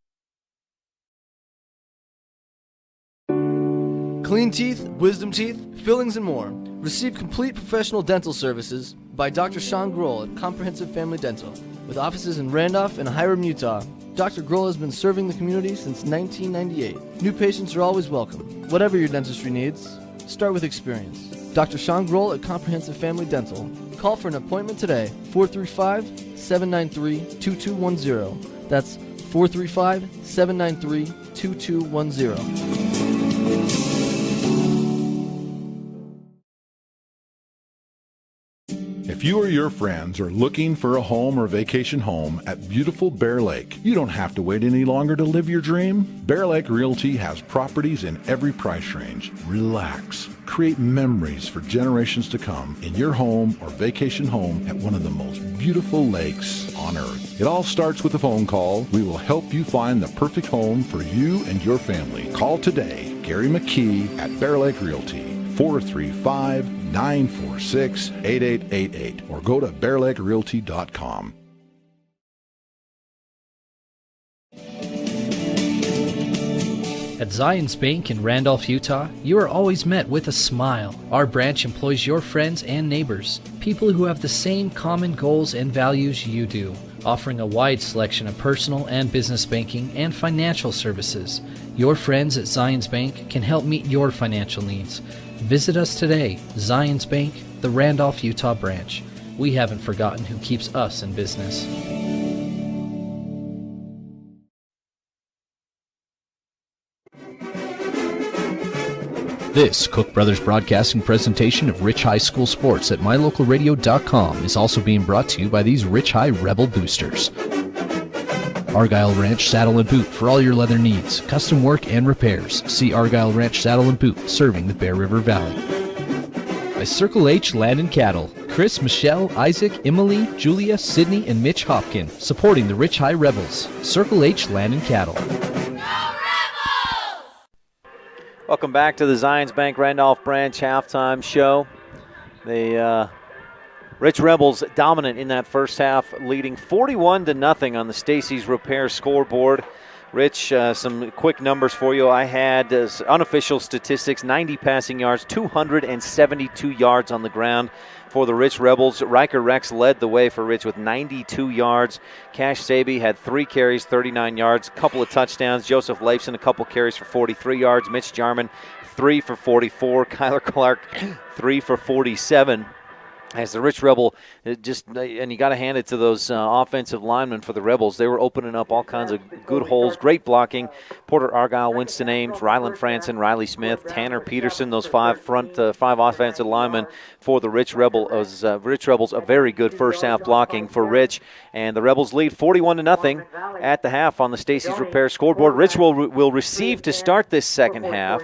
Clean teeth, wisdom teeth, fillings, and more. Receive complete professional dental services by Dr. Sean Grohl at Comprehensive Family Dental. With offices in Randolph and Hiram, Utah, Dr. Grohl has been serving the community since 1998. New patients are always welcome. Whatever your dentistry needs, start with experience. Dr. Sean Grohl at Comprehensive Family Dental. Call for an appointment today, 435-793-2210. That's 435-793-2210.
If you or your friends are looking for a home or vacation home at beautiful Bear Lake, you don't have to wait any longer to live your dream. Bear Lake Realty has properties in every price range. Relax. Create memories for generations to come in your home or vacation home at one of the most beautiful lakes on earth. It all starts with a phone call. We will help you find the perfect home for you and your family. Call today. Gary McKee at Bear Lake Realty. 435 946-8888 or go to bearlakerealty.com.
At Zions Bank in Randolph, Utah, you are always met with a smile. Our branch employs your friends and neighbors, people who have the same common goals and values you do, offering a wide selection of personal and business banking and financial services. Your friends at Zions Bank can help meet your financial needs. Visit us today, Zions Bank, the Randolph, Utah branch. We haven't forgotten who keeps us in business.
This Cook Brothers Broadcasting presentation of Rich High School Sports at MyLocalRadio.com is also being brought to you by these Rich High Rebel boosters. Argyle Ranch Saddle and Boot for all your leather needs, custom work and repairs. See Argyle Ranch Saddle and Boot serving the Bear River Valley. By Circle H Land and Cattle, Chris, Michelle, Isaac, Emily, Julia, Sydney, and Mitch Hopkin, supporting the Rich High Rebels. Circle H Land and Cattle.
Welcome back to the Zions Bank Randolph Branch halftime show. The Rich Rebels dominant in that first half, leading 41-0 on the Stacy's Repair scoreboard. Rich, some quick numbers for you. I had unofficial statistics: 90 passing yards, 272 yards on the ground for the Rich Rebels. Riker Rex led the way for Rich with 92 yards. Cash Saby had 3 carries, 39 yards, a couple of touchdowns. Joseph Leifson, a couple carries for 43 yards. Mitch Jarman, 3 for 44. Kyler Clark, 3 for 47. As the Rich Rebel, and you got to hand it to those offensive linemen for the Rebels. They were opening up all kinds of good holes, great blocking. Porter Argyle, Winston Ames, Ryland Franson, Riley Smith, Tanner Peterson, those five offensive linemen for the Rich Rebels. A very good first half blocking for Rich, and the Rebels lead 41-0 at the half on the Stacy's Repair scoreboard. Rich will receive to start this second half.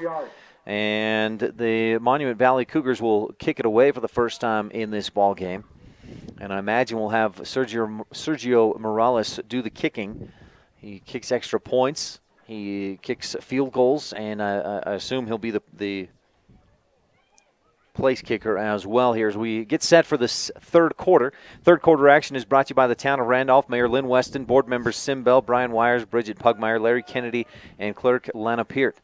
And the Monument Valley Cougars will kick it away for the first time in this ball game. And I imagine we'll have Sergio Morales do the kicking. He kicks extra points. He kicks field goals, and I assume he'll be the place kicker as well here as we get set for this third quarter. Third quarter action is brought to you by the Town of Randolph, Mayor Lynn Weston, board members Sim Bell, Brian Wires, Bridget Pugmire, Larry Kennedy, and clerk Lana Peart.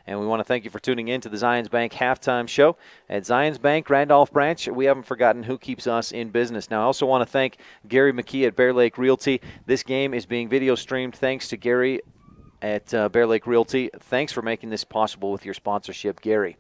And we want to thank you for tuning in to the Zions Bank halftime show. At Zions Bank, Randolph Branch, we haven't forgotten who keeps us in business. Now, I also want to thank Gary McKee at Bear Lake Realty. This game is being video streamed thanks to Gary at Bear Lake Realty. Thanks for making this possible with your sponsorship, Gary.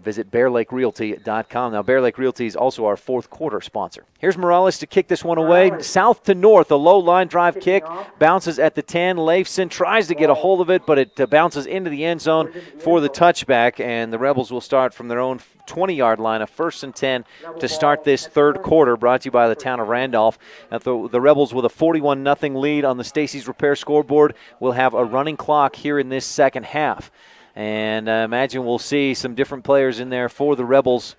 Visit bearlakerealty.com. Now, Bear Lake Realty is also our fourth quarter sponsor. Here's Morales to kick this one away. South to north, a low line drive kick. Bounces at the 10. Leifson tries to get a hold of it, but it bounces into the end zone for the touchback, and the Rebels will start from their own 20-yard line, a 1st and 10 to start this third quarter, brought to you by the Town of Randolph. The Rebels with a 41-0 lead on the Stacy's Repair scoreboard will have a running clock here in this second half. And I imagine we'll see some different players in there for the Rebels,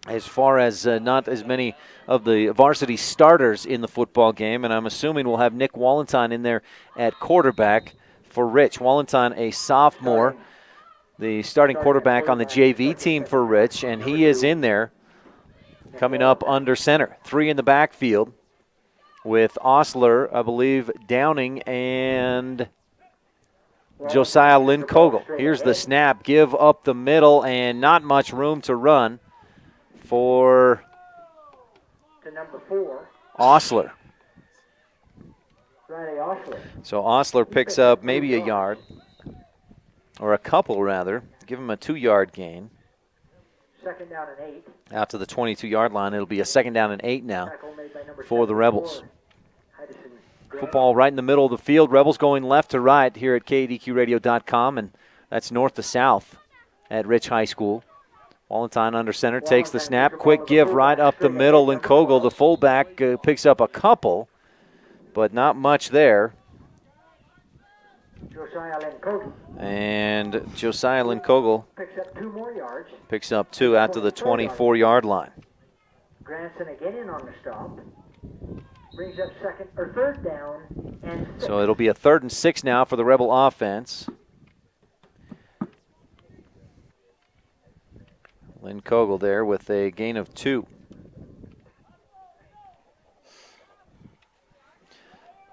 as far as not as many of the varsity starters in the football game. And I'm assuming we'll have Nick Wallentine in there at quarterback for Rich. Wallentine, a sophomore, the starting quarterback on the JV team for Rich, and he is in there coming up under center. 3 in the backfield with Osler, I believe, Downing, and Josiah Lynn Kogel. Here's the snap, give up the middle, and not much room to run for
number 4.
Osler.
Riley Osler.
So Osler picks up maybe a yard, or a couple rather. Give him a 2-yard gain.
Second down and 8.
Out to the 22-yard line. It'll be a 2nd down and 8 now for the Rebels. Football right in the middle of the field. Rebels going left to right here at KDQRadio.com, and that's north to south at Rich High School. Wallentine under center, takes the snap. Quick give right up the middle, and Kogel, the fullback, picks up a couple, but not much there. And Josiah Lynn Kogel
picks up 2 more yards.
Picks up 2 out to the 24-yard line.
Granson again in on the stop. Brings up 3rd down and 6.
So it'll be a 3rd and 6 now for the Rebel offense. Lynn Kogel there with a gain of 2.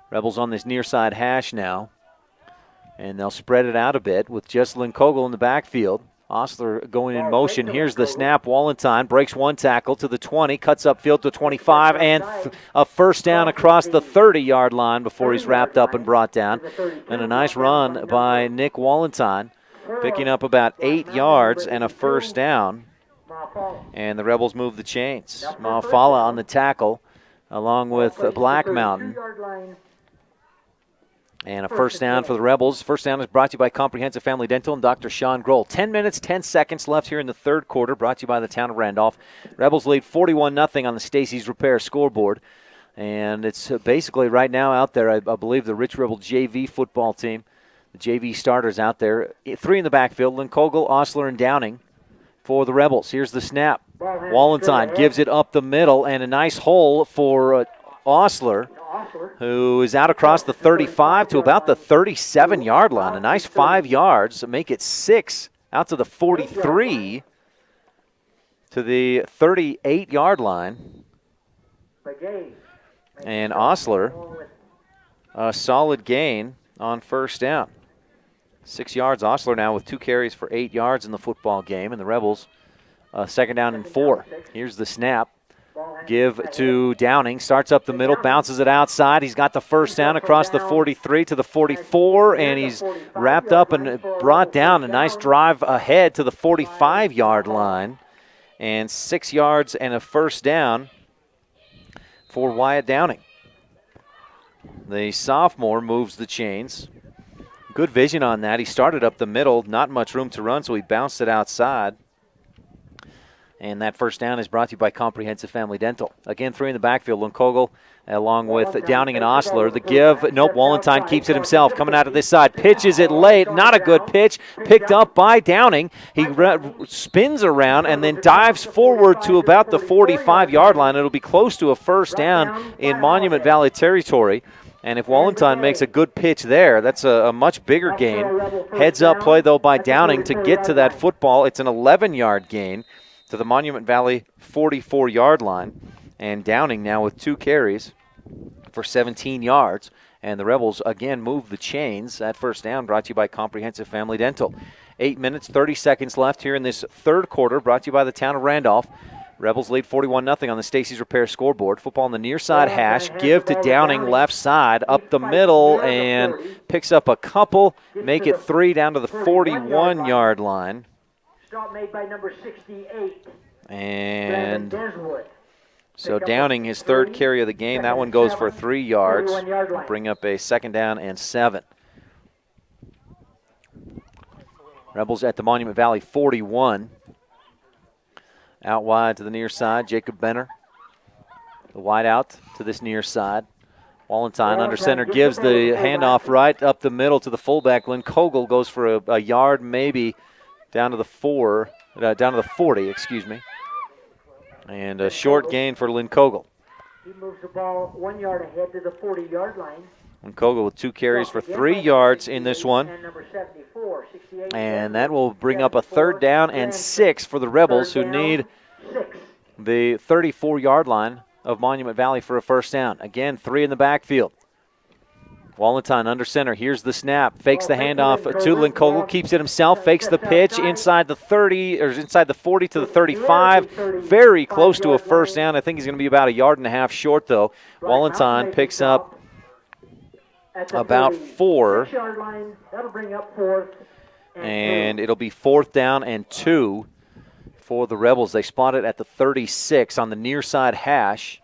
Rebels on this near side hash now. And they'll spread it out a bit with just Lynn Kogel in the backfield. Osler going in motion. Here's the snap. Wallenstein breaks one tackle to the 20, cuts upfield to 25, and a first down across the 30-yard line before he's wrapped up and brought down. And a nice run by Nick Wallenstein, picking up about 8 yards and a first down. And the Rebels move the chains. Maafala on the tackle, along with Black Mountain. And a first down for the Rebels. First down is brought to you by Comprehensive Family Dental and Dr. Sean Grohl. 10 minutes, 10 seconds left here in the third quarter, brought to you by the town of Randolph. Rebels lead 41-0 on the Stacy's Repair scoreboard. And it's basically right now out there, I believe, the Rich Rebel JV football team. The JV starters out there. 3 in the backfield, Lynn Kogel, Osler, and Downing for the Rebels. Here's the snap. Wallenstein gives it up the middle, and a nice hole for Osler, who is out across the 35 to about the 37-yard line. A nice 5 yards to make it 6 out to the 43 to the 38-yard line. And Osler, a solid gain on first down. 6 yards. Osler now with 2 carries for 8 yards in the football game. And the Rebels, second down and 4. Here's the snap. Give to Downing, starts up the middle, bounces it outside. He's got the first down across the 43 to the 44, and he's wrapped up and brought down. A nice drive ahead to the 45-yard line, and 6 yards and a first down for Wyatt Downing. The sophomore moves the chains. Good vision on that. He started up the middle, not much room to run, so he bounced it outside. And that first down is brought to you by Comprehensive Family Dental. Again, 3 in the backfield. Lynn Kogel along with Downing and Osler. The give, nope, Wallenstein keeps it himself. Coming out of this side, pitches it late. Not a good pitch. Picked up by Downing. He spins around and then dives forward to about the 45-yard line. It'll be close to a first down in Monument Valley territory. And if Wallenstein makes a good pitch there, that's a much bigger gain. Heads up play, though, by Downing to get to that football. It's an 11-yard gain to the Monument Valley 44-yard line. And Downing now with 2 carries for 17 yards. And the Rebels, again, move the chains. That first down brought to you by Comprehensive Family Dental. 8 minutes, 30 seconds left here in this third quarter, brought to you by the town of Randolph. Rebels lead 41-0 on the Stacy's Repair scoreboard. Football on the near side hash. Give to Downing, left side, up the middle, and picks up a couple. Make it 3 down to the 41-yard line.
Stop made by number 68.
And so Downing, his third carry of the game. That one goes for 3 yards. Bring up a second down and 7. Rebels at the Monument Valley 41. Out wide to the near side, Jacob Benner. The wide out to this near side. Wallenstein under center gives the handoff right up the middle to the fullback. Lynn Kogel goes for a yard maybe down to the 40, excuse me. And a short gain for Lynn Kogel.
He moves the ball 1 yard ahead to the 40-yard line.
Lynn Kogel with 2 carries for 3 yards in this one.
And number 74, 68.
And that will bring up a third down and 6 for the Rebels, who need the 34-yard line of Monument Valley for a first down. Again, 3 in the backfield. Wallenstein under center. Here's the snap. Fakes the handoff to Lynn Kogel. Keeps it himself. Fakes the pitch inside the 30, or inside the 40 to the 35. Very close to a first down. I think he's going to be about a yard and a half short, though. Wallenstein picks up about 4.
That'll bring up 4th.
And it'll be 4th down and 2 for the Rebels. They spot it at the 36 on the near side hash.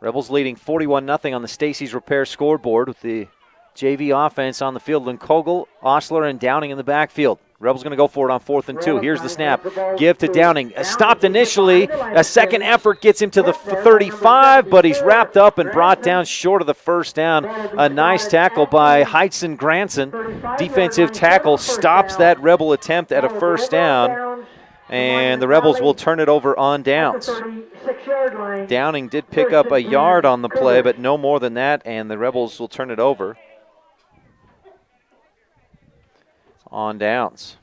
Rebels leading 41-0 on the Stacy's Repair scoreboard with the JV offense on the field. Lynn Kogel, Osler, and Downing in the backfield. Rebels going to go for it on 4th and 2. Here's the snap. Give to Downing. Stopped initially. A second effort gets him to the 35, but he's wrapped up and brought down short of the first down. A nice tackle by Heitzen Granson. Defensive tackle stops that Rebel attempt at a first down. And the Rebels will turn it over on downs. Downing did pick up a yard on the play, but no more than that, and the Rebels will turn it over on downs.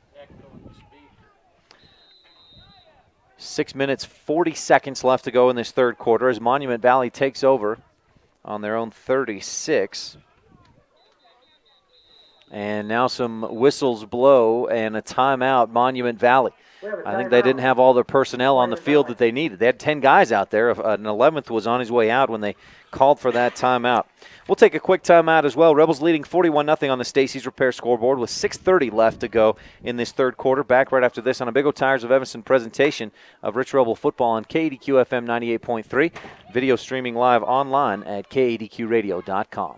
6 minutes, 40 seconds left to go in this third quarter as Monument Valley takes over on their own 36. And now some whistles blow and a timeout, Monument Valley. I think they didn't have all their personnel on the field that they needed. They had 10 guys out there. An 11th was on his way out when they called for that timeout. We'll take a quick timeout as well. Rebels leading 41-0 on the Stacey's Repair scoreboard with 6:30 left to go in this third quarter. Back right after this on a Big O Tires of Evanston presentation of Rich Rebel football on KADQ FM 98.3. Video streaming live online at kadqradio.com.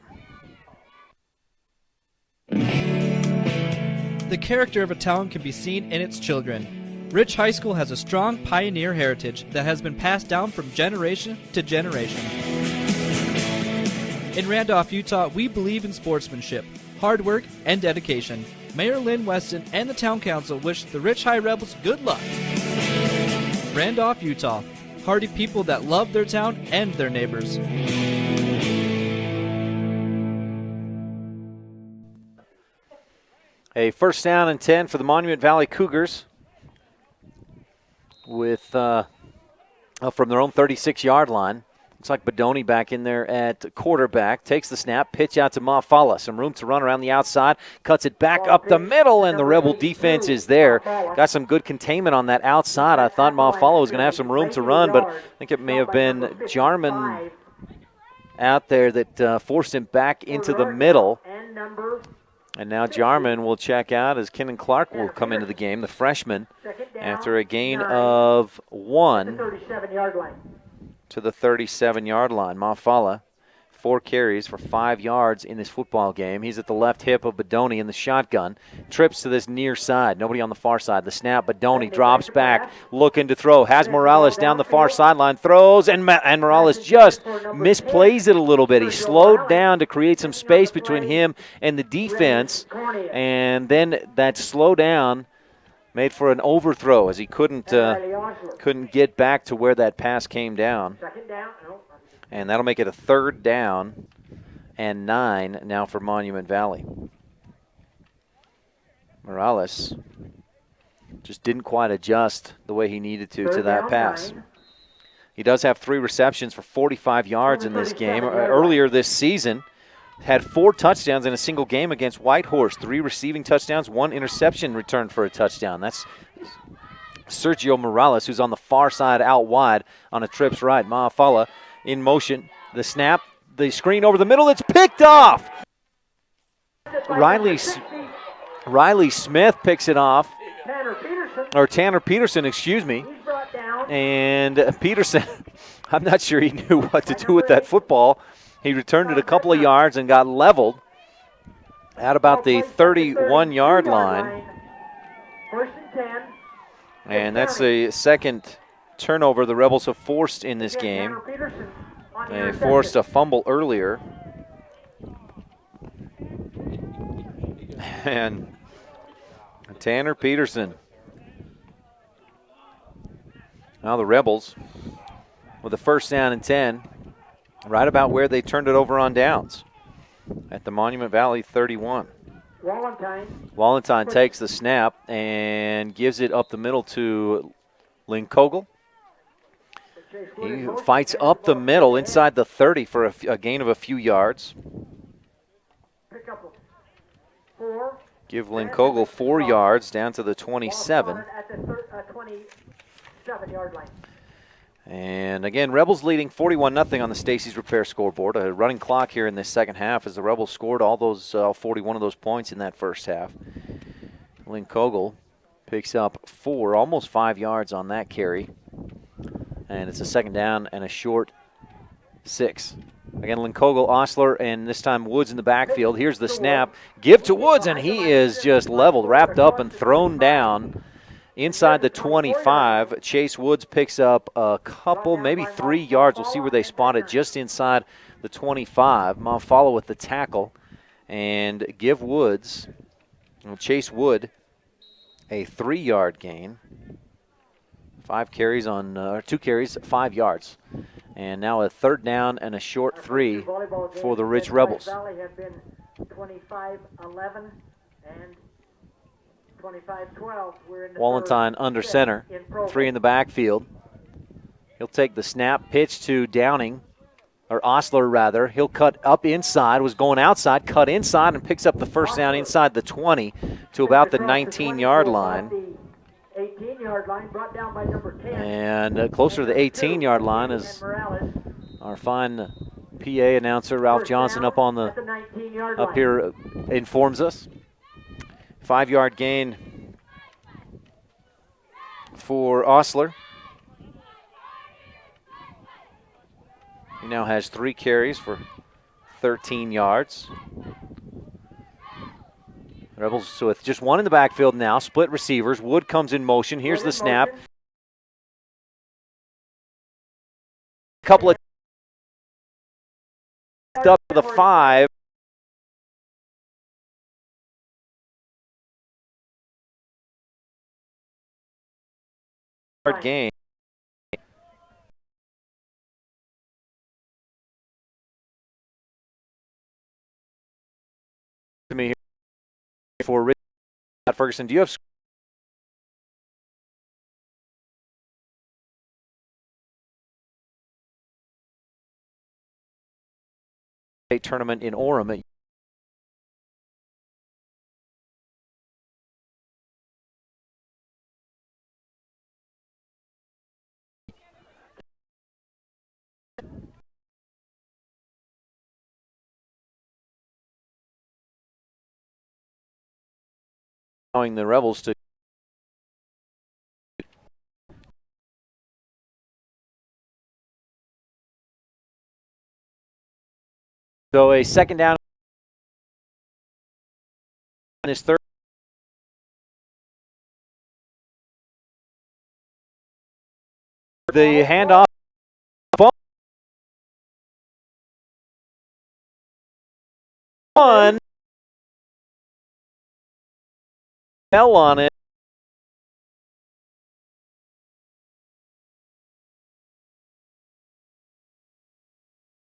The character of a town can be seen in its children. Rich High School has a strong pioneer heritage that has been passed down from generation to generation. In Randolph, Utah, we believe in sportsmanship, hard work, and dedication. Mayor Lynn Weston and the Town Council wish the Rich High Rebels good luck. Randolph, Utah. Hardy people that love their town and their neighbors.
A first down and 10 for the Monument Valley Cougars with from their own 36-yard line. Looks like Bedoni back in there at quarterback. Takes the snap, pitch out to Mafala. Some room to run around the outside. Cuts it back up the middle, and the Rebel defense is there. Got some good containment on that outside. I thought Mafala was going to have some room to run, but I think it may have been Jarman out there that forced him back into the middle. And now Jarman will check out as Kenan Clark will come into the game, the freshman, after a gain of 1 to the 37-yard line. Mafala, 4 carries for 5 yards in this football game. He's at the left hip of Bedoni in the shotgun. Trips to this near side. Nobody on the far side. The snap, Bedoni drops back, looking to throw. Has Morales down the far sideline. Throws, and Morales just misplays it a little bit. He slowed down to create some space between him and the defense. And then that slowdown made for an overthrow as he couldn't get back to where that pass came down. And that'll make it a 3rd down and 9 now for Monument Valley. Morales just didn't quite adjust the way he needed to that pass. He does have 3 receptions for 45 yards in this game. Earlier this season, had 4 touchdowns in a single game against Whitehorse. 3 receiving touchdowns, 1 interception returned for a touchdown. That's Sergio Morales, who's on the far side out wide on a trips right. Mafala in motion. The snap, the screen over the middle, it's picked off. Riley Smith picks it off. Tanner Peterson, excuse me. And Peterson, I'm not sure he knew what to do with that football. He returned it a couple of yards and got leveled at about the 31-yard line. And that's the second turnover the Rebels have forced in this game. They forced a fumble earlier. And Tanner Peterson. Now the Rebels with a first down and 10, right about where they turned it over on downs at the Monument Valley 31. Wallentyne takes the snap and gives it up the middle to Linkogel. He fights up the middle inside the 30 for a gain of a few yards. Give Linkogel 4 yards down to the 27. And again, Rebels leading 41-0 on the Stacey's Repair scoreboard. A running clock here in this second half as the Rebels scored all those 41 of those points in that first half. Linkogel picks up 4, almost 5 yards on that carry. And it's a second down and a short 6. Again, Linkogel, Osler, and this time Woods in the backfield. Here's the snap. Give to Woods, and he is just leveled, wrapped up, and thrown down inside the 25. Chase Woods picks up a couple, maybe 3 yards. We'll see where they spot it, just inside the 25. Mafala with the tackle. And give Woods, Chase Wood, a 3-yard gain. 2 carries, 5 yards. And now a third down and a short 3 for the Rich Rebels.
25-12. We're in the
Wallenstein under center, 3 in the backfield. He'll take the snap, pitch to Downing, or Osler rather. He'll cut up inside, was going outside, cut inside, and picks up the first down inside the 20 to about the 19-yard line.
18-yard line, brought down by number 10.
And closer to the 18-yard line is our fine PA announcer, Ralph Johnson, up here informs us. 5-yard gain for Osler. He now has 3 carries for 13 yards. Rebels so with just 1 in the backfield now, split receivers. Wood comes in motion. Here's the snap. Couple of up to the 5. Game. To me for Rich Ferguson, do you have a tournament in Orem? Allowing the Rebels to so a second down in his third. The handoff. One fell on it.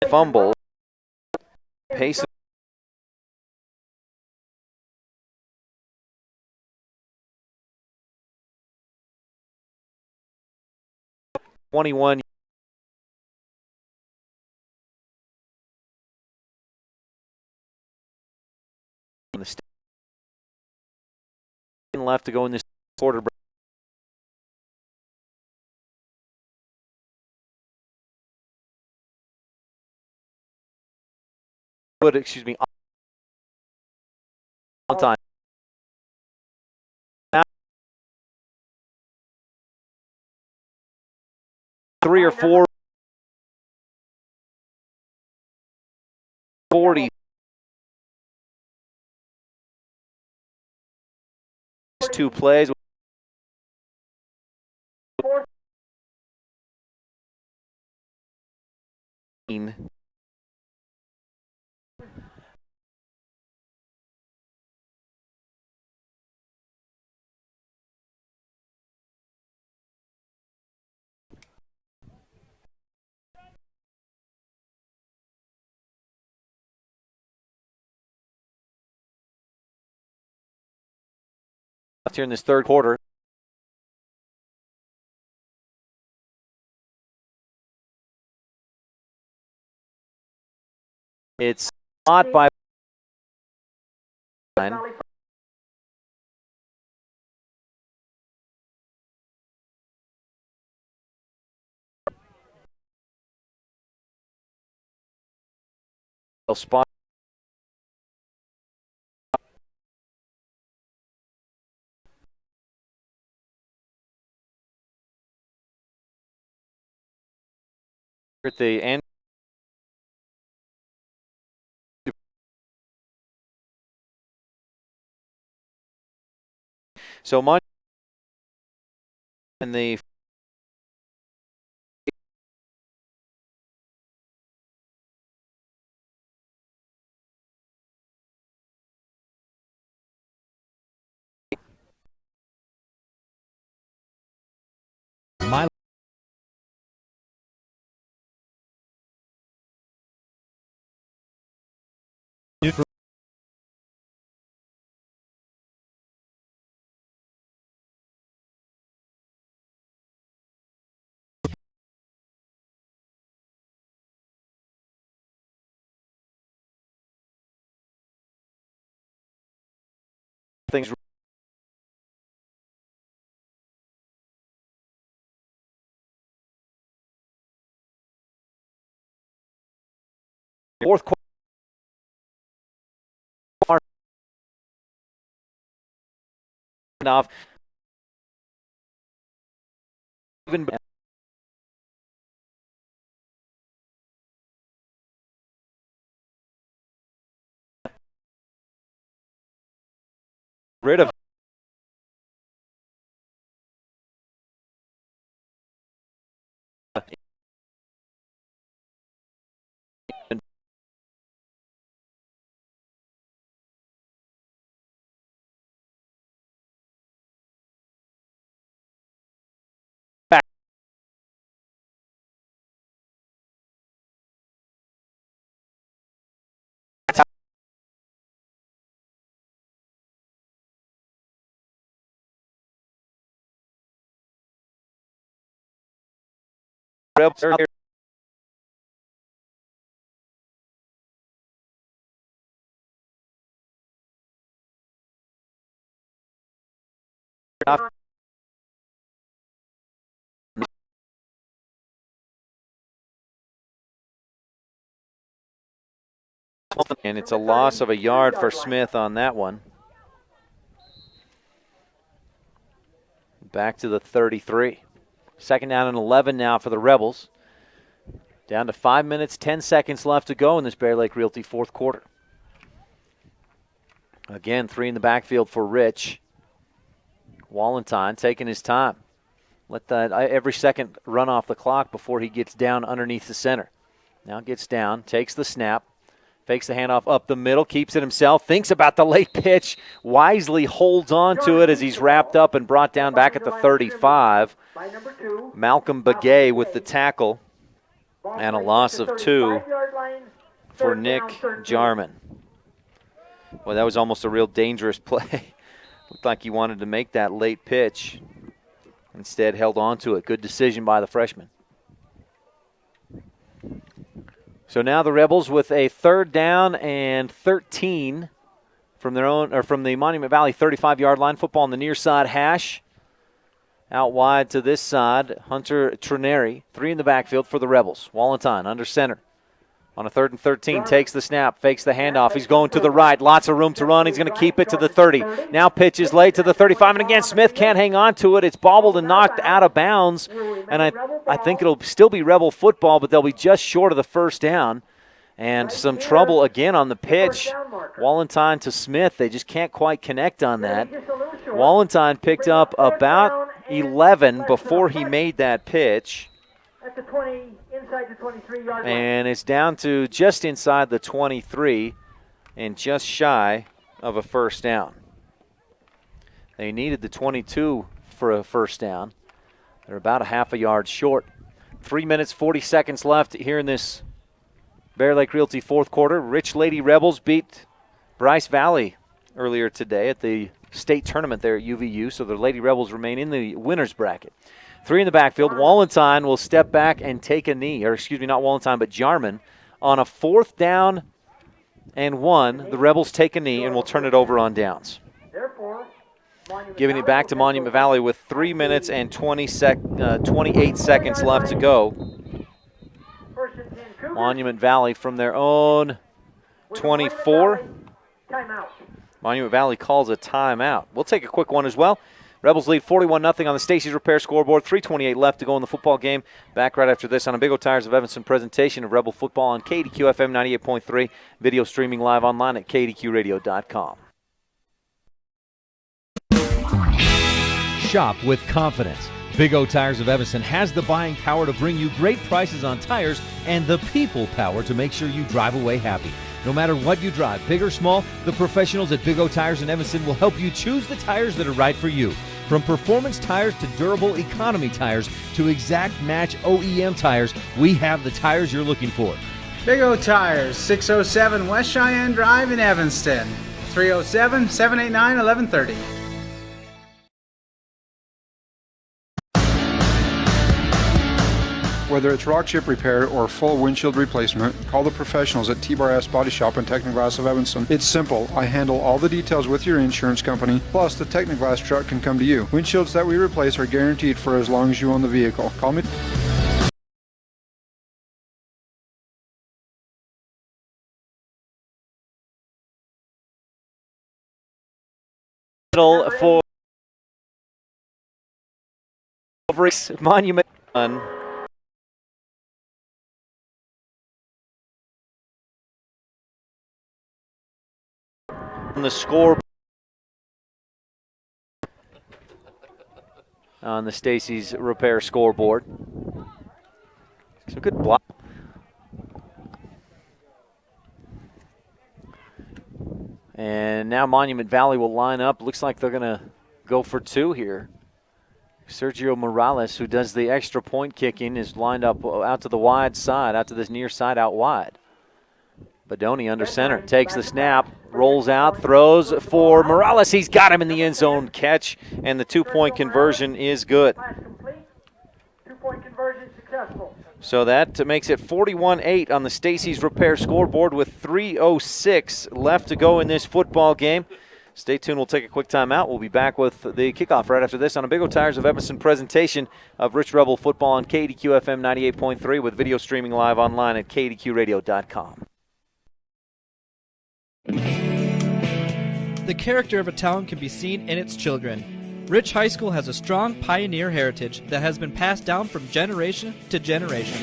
Fumble. Pace. $21. Left to go in this quarter. Excuse me. On time. 3 or 4. 40. 2 plays. Here in this third quarter. It's not by spot. At the end. So much in the my things. Fourth quarter. Off. Even rid of and it's a loss of a yard for Smith on that one. Back to the 33. Second down and 11 now for the Rebels. Down to 5 minutes, 10 seconds left to go in this Bear Lake Realty fourth quarter. Again, 3 in the backfield for Rich. Wallentine taking his time. Let that every second run off the clock before he gets down underneath the center. Now gets down, takes the snap, fakes the handoff up the middle, keeps it himself, thinks about the late pitch, wisely holds on to it as he's wrapped up and brought down back at the 35. Malcolm Begay with the tackle, and a loss of 2 for Nick Jarman. Well, that was almost a real dangerous play. Looked like he wanted to make that late pitch. Instead, held on to it. Good decision by the freshman. So now the Rebels with a 3rd down and 13 from their own, or from the Monument Valley 35-yard line. Football on the near side hash. Out wide to this side, Hunter Trineri. 3 in the backfield for the Rebels. Wallentine under center. On a 3rd and 13, takes the snap, fakes the handoff. He's going to the right. Lots of room to run. He's going to keep it to the 30. Now pitches late to the 35. And again, Smith can't hang on to it. It's bobbled and knocked out of bounds. And I think it'll still be Rebel football, but they'll be just short of the 1st down. And some trouble again on the pitch. Wallentine to Smith. They just can't quite connect on that. Wallentine picked up about 11 before he made that pitch.
At the 20, inside the 23-yard line.
And it's down to just inside the 23 and just shy of a 1st down. They needed the 22 for a 1st down. They're about a half a yard short. 3 minutes, 40 seconds left here in this Bear Lake Realty fourth quarter. Rich Lady Rebels beat Bryce Valley earlier today at the state tournament there at UVU, so the Lady Rebels remain in the winner's bracket. 3 in the backfield. Wallentine will step back and take a knee, or excuse me, not Wallentine, but Jarman. On a 4th down and 1, the Rebels take a knee and will turn it over on downs. Giving it back to Monument Valley with 3 minutes and 28 seconds left to go. Monument Valley from their own 24. Monument Valley calls a timeout. We'll take a quick one as well. Rebels lead 41-0 on the Stacey's Repair scoreboard. 3:28 left to go in the football game. Back right after this on a Big O Tires of Evanston presentation of Rebel football on KDQ FM 98.3. Video streaming live online at kdqradio.com.
Shop with confidence. Big O Tires of Evanston has the buying power to bring you great prices on tires and the people power to make sure you drive away happy. No matter what you drive, big or small, the professionals at Big O Tires in Evanston will help you choose the tires that are right for you. From performance tires to durable economy tires to exact match OEM tires, we have the tires you're looking for.
Big O Tires, 607 West Cheyenne Drive in Evanston, 307-789-1130.
Whether it's rock chip repair or full windshield replacement, call the professionals at T-Bar Body Shop and Technoglass of Evanston. It's simple. I handle all the details with your insurance company, plus the Technoglass truck can come to you. Windshields that we replace are guaranteed for as long as you own the vehicle. Call me.
For Monument. On the score on the Stacy's Repair scoreboard. Some good block. And now Monument Valley will line up. Looks like they're going to go for two here. Sergio Morales, who does the extra point kicking, is lined up out to the wide side, out to this near side, out wide. Badoni under center, takes the snap, rolls out, throws for Morales. He's got him in the end zone catch, and the two-point conversion is good.
Two-point conversion successful.
So that makes it 41-8 on the Stacy's Repair scoreboard with 3:06 left to go in this football game. Stay tuned. We'll take a quick timeout. We'll be back with the kickoff right after this on a Big O Tires of Evanston presentation of Rich Rebel football on KDQ FM 98.3 with video streaming live online at kdqradio.com.
The character of a town can be seen in its children. Rich High School has a strong pioneer heritage that has been passed down from generation to generation.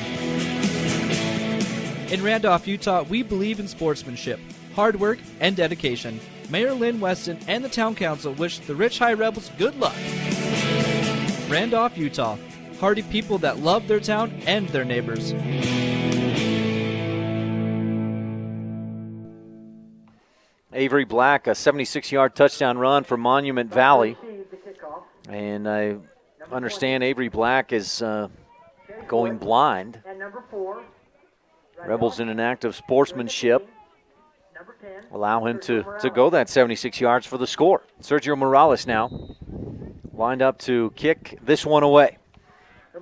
In Randolph, Utah, we believe in sportsmanship, hard work, and dedication. Mayor Lynn Weston and the Town Council wish the Rich High Rebels good luck. Randolph, Utah. Hardy people that love their town and their neighbors.
Avery Black, a 76-yard touchdown run for Monument Valley. And I understand Avery Black is going blind. Rebels in an act of sportsmanship allow him to go that 76 yards for the score. Sergio Morales now lined up to kick this one away.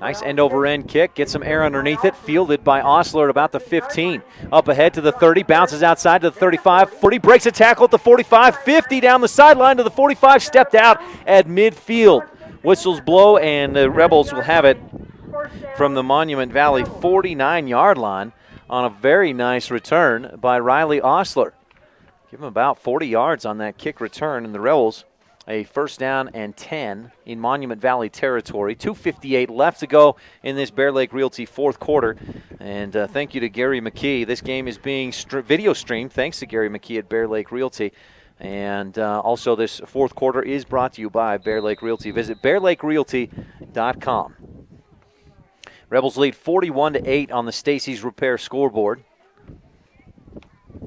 Nice end-over-end kick, gets some air underneath it, fielded by Osler at about the 15. Up ahead to the 30, bounces outside to the 35, 40, breaks a tackle at the 45, 50 down the sideline to the 45, stepped out at midfield. Whistles blow, and the Rebels will have it from the Monument Valley 49-yard line on a very nice return by Riley Osler. Give him about 40 yards on that kick return, and the Rebels a first down and 10 in Monument Valley territory. 2:58 left to go in this Bear Lake Realty fourth quarter. And thank you to Gary McKee. This game is being video streamed thanks to Gary McKee at Bear Lake Realty. And also this fourth quarter is brought to you by Bear Lake Realty. Visit bearlakerealty.com. Rebels lead 41-8 on the Stacy's Repair scoreboard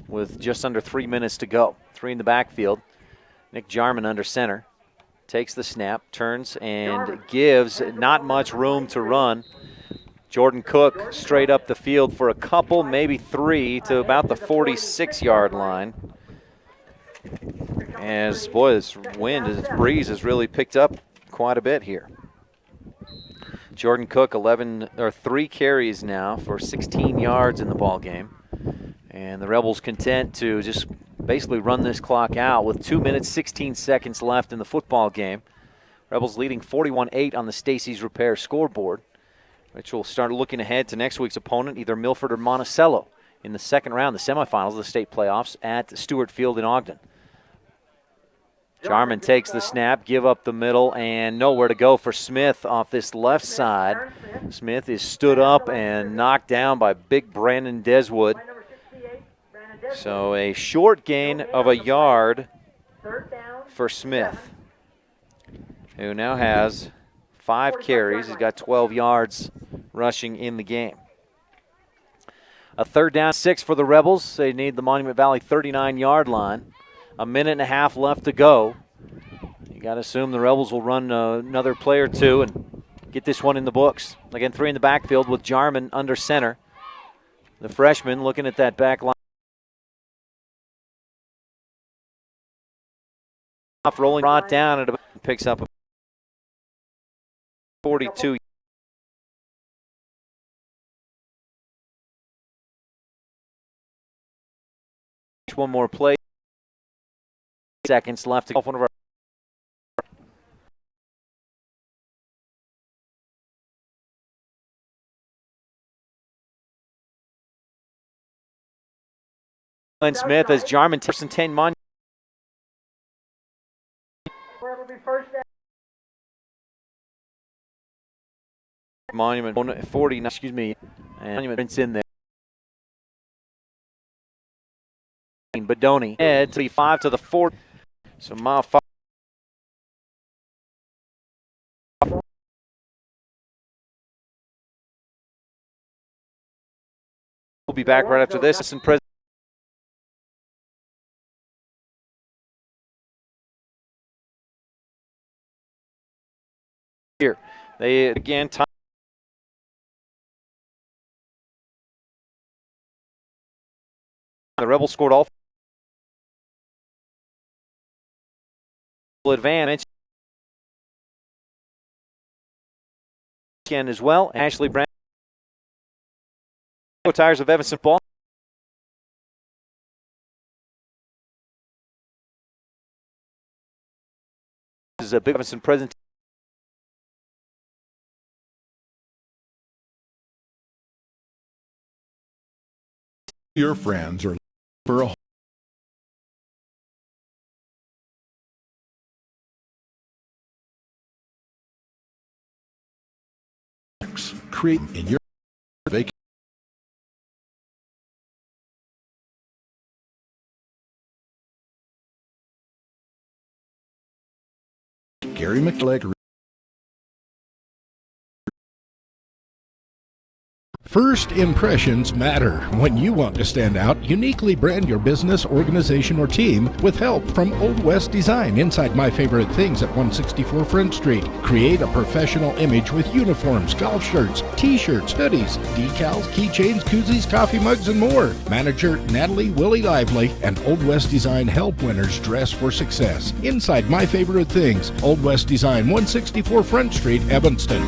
with just under 3 minutes to go. 3 in the backfield. Nick Jarman under center. Takes the snap, turns, and gives not much room to run. Jordan Cook straight up the field for a couple, maybe 3, to about the 46-yard line. As, boy, this wind, this breeze has really picked up quite a bit here. Jordan Cook, 3 carries now for 16 yards in the ball game. And the Rebels content to just basically run this clock out with 2 minutes, 16 seconds left in the football game. Rebels leading 41-8 on the Stacy's Repair scoreboard, which will start looking ahead to next week's opponent, either Milford or Monticello, in the second round, the semifinals of the state playoffs at Stewart Field in Ogden. Jarman takes the snap, give up the middle, and nowhere to go for Smith off this left side. Smith is stood up and knocked down by big Brandon Deswood. So a short gain of a yard for Smith, who now has 5 carries. He's got 12 yards rushing in the game. A 3rd down, 6 for the Rebels. They need the Monument Valley 39-yard line. A minute and a half left to go. You got to assume the Rebels will run another play or two and get this one in the books. Again, 3 in the backfield with Jarman under center. The freshman looking at that back line. Rolling brought down at about, picks up a 42 finish one more play. Seconds left to golf one of our Glenn Smith as Jarman Tipson 10 Monument. Monument 40, excuse me, and Monument's in there. Bedoni head 35 to the 4. So mile 5. We'll be back right after this. Here, they again. The Rebels scored all advantage. As well, Ashley Brown. Tires of Evanston ball. This is a big Evanston present.
Your friends are for a create in your vacation. Gary McLeod. First impressions matter. When you want to stand out, uniquely brand your business, organization, or team with help from Old West Design inside My Favorite Things at 164 Front Street. Create a professional image with uniforms, golf shirts, t-shirts, hoodies, decals, keychains, koozies, coffee mugs, and more. Manager Natalie Willie Lively and Old West Design help winners dress for success. Inside My Favorite Things, Old West Design, 164 Front Street, Evanston.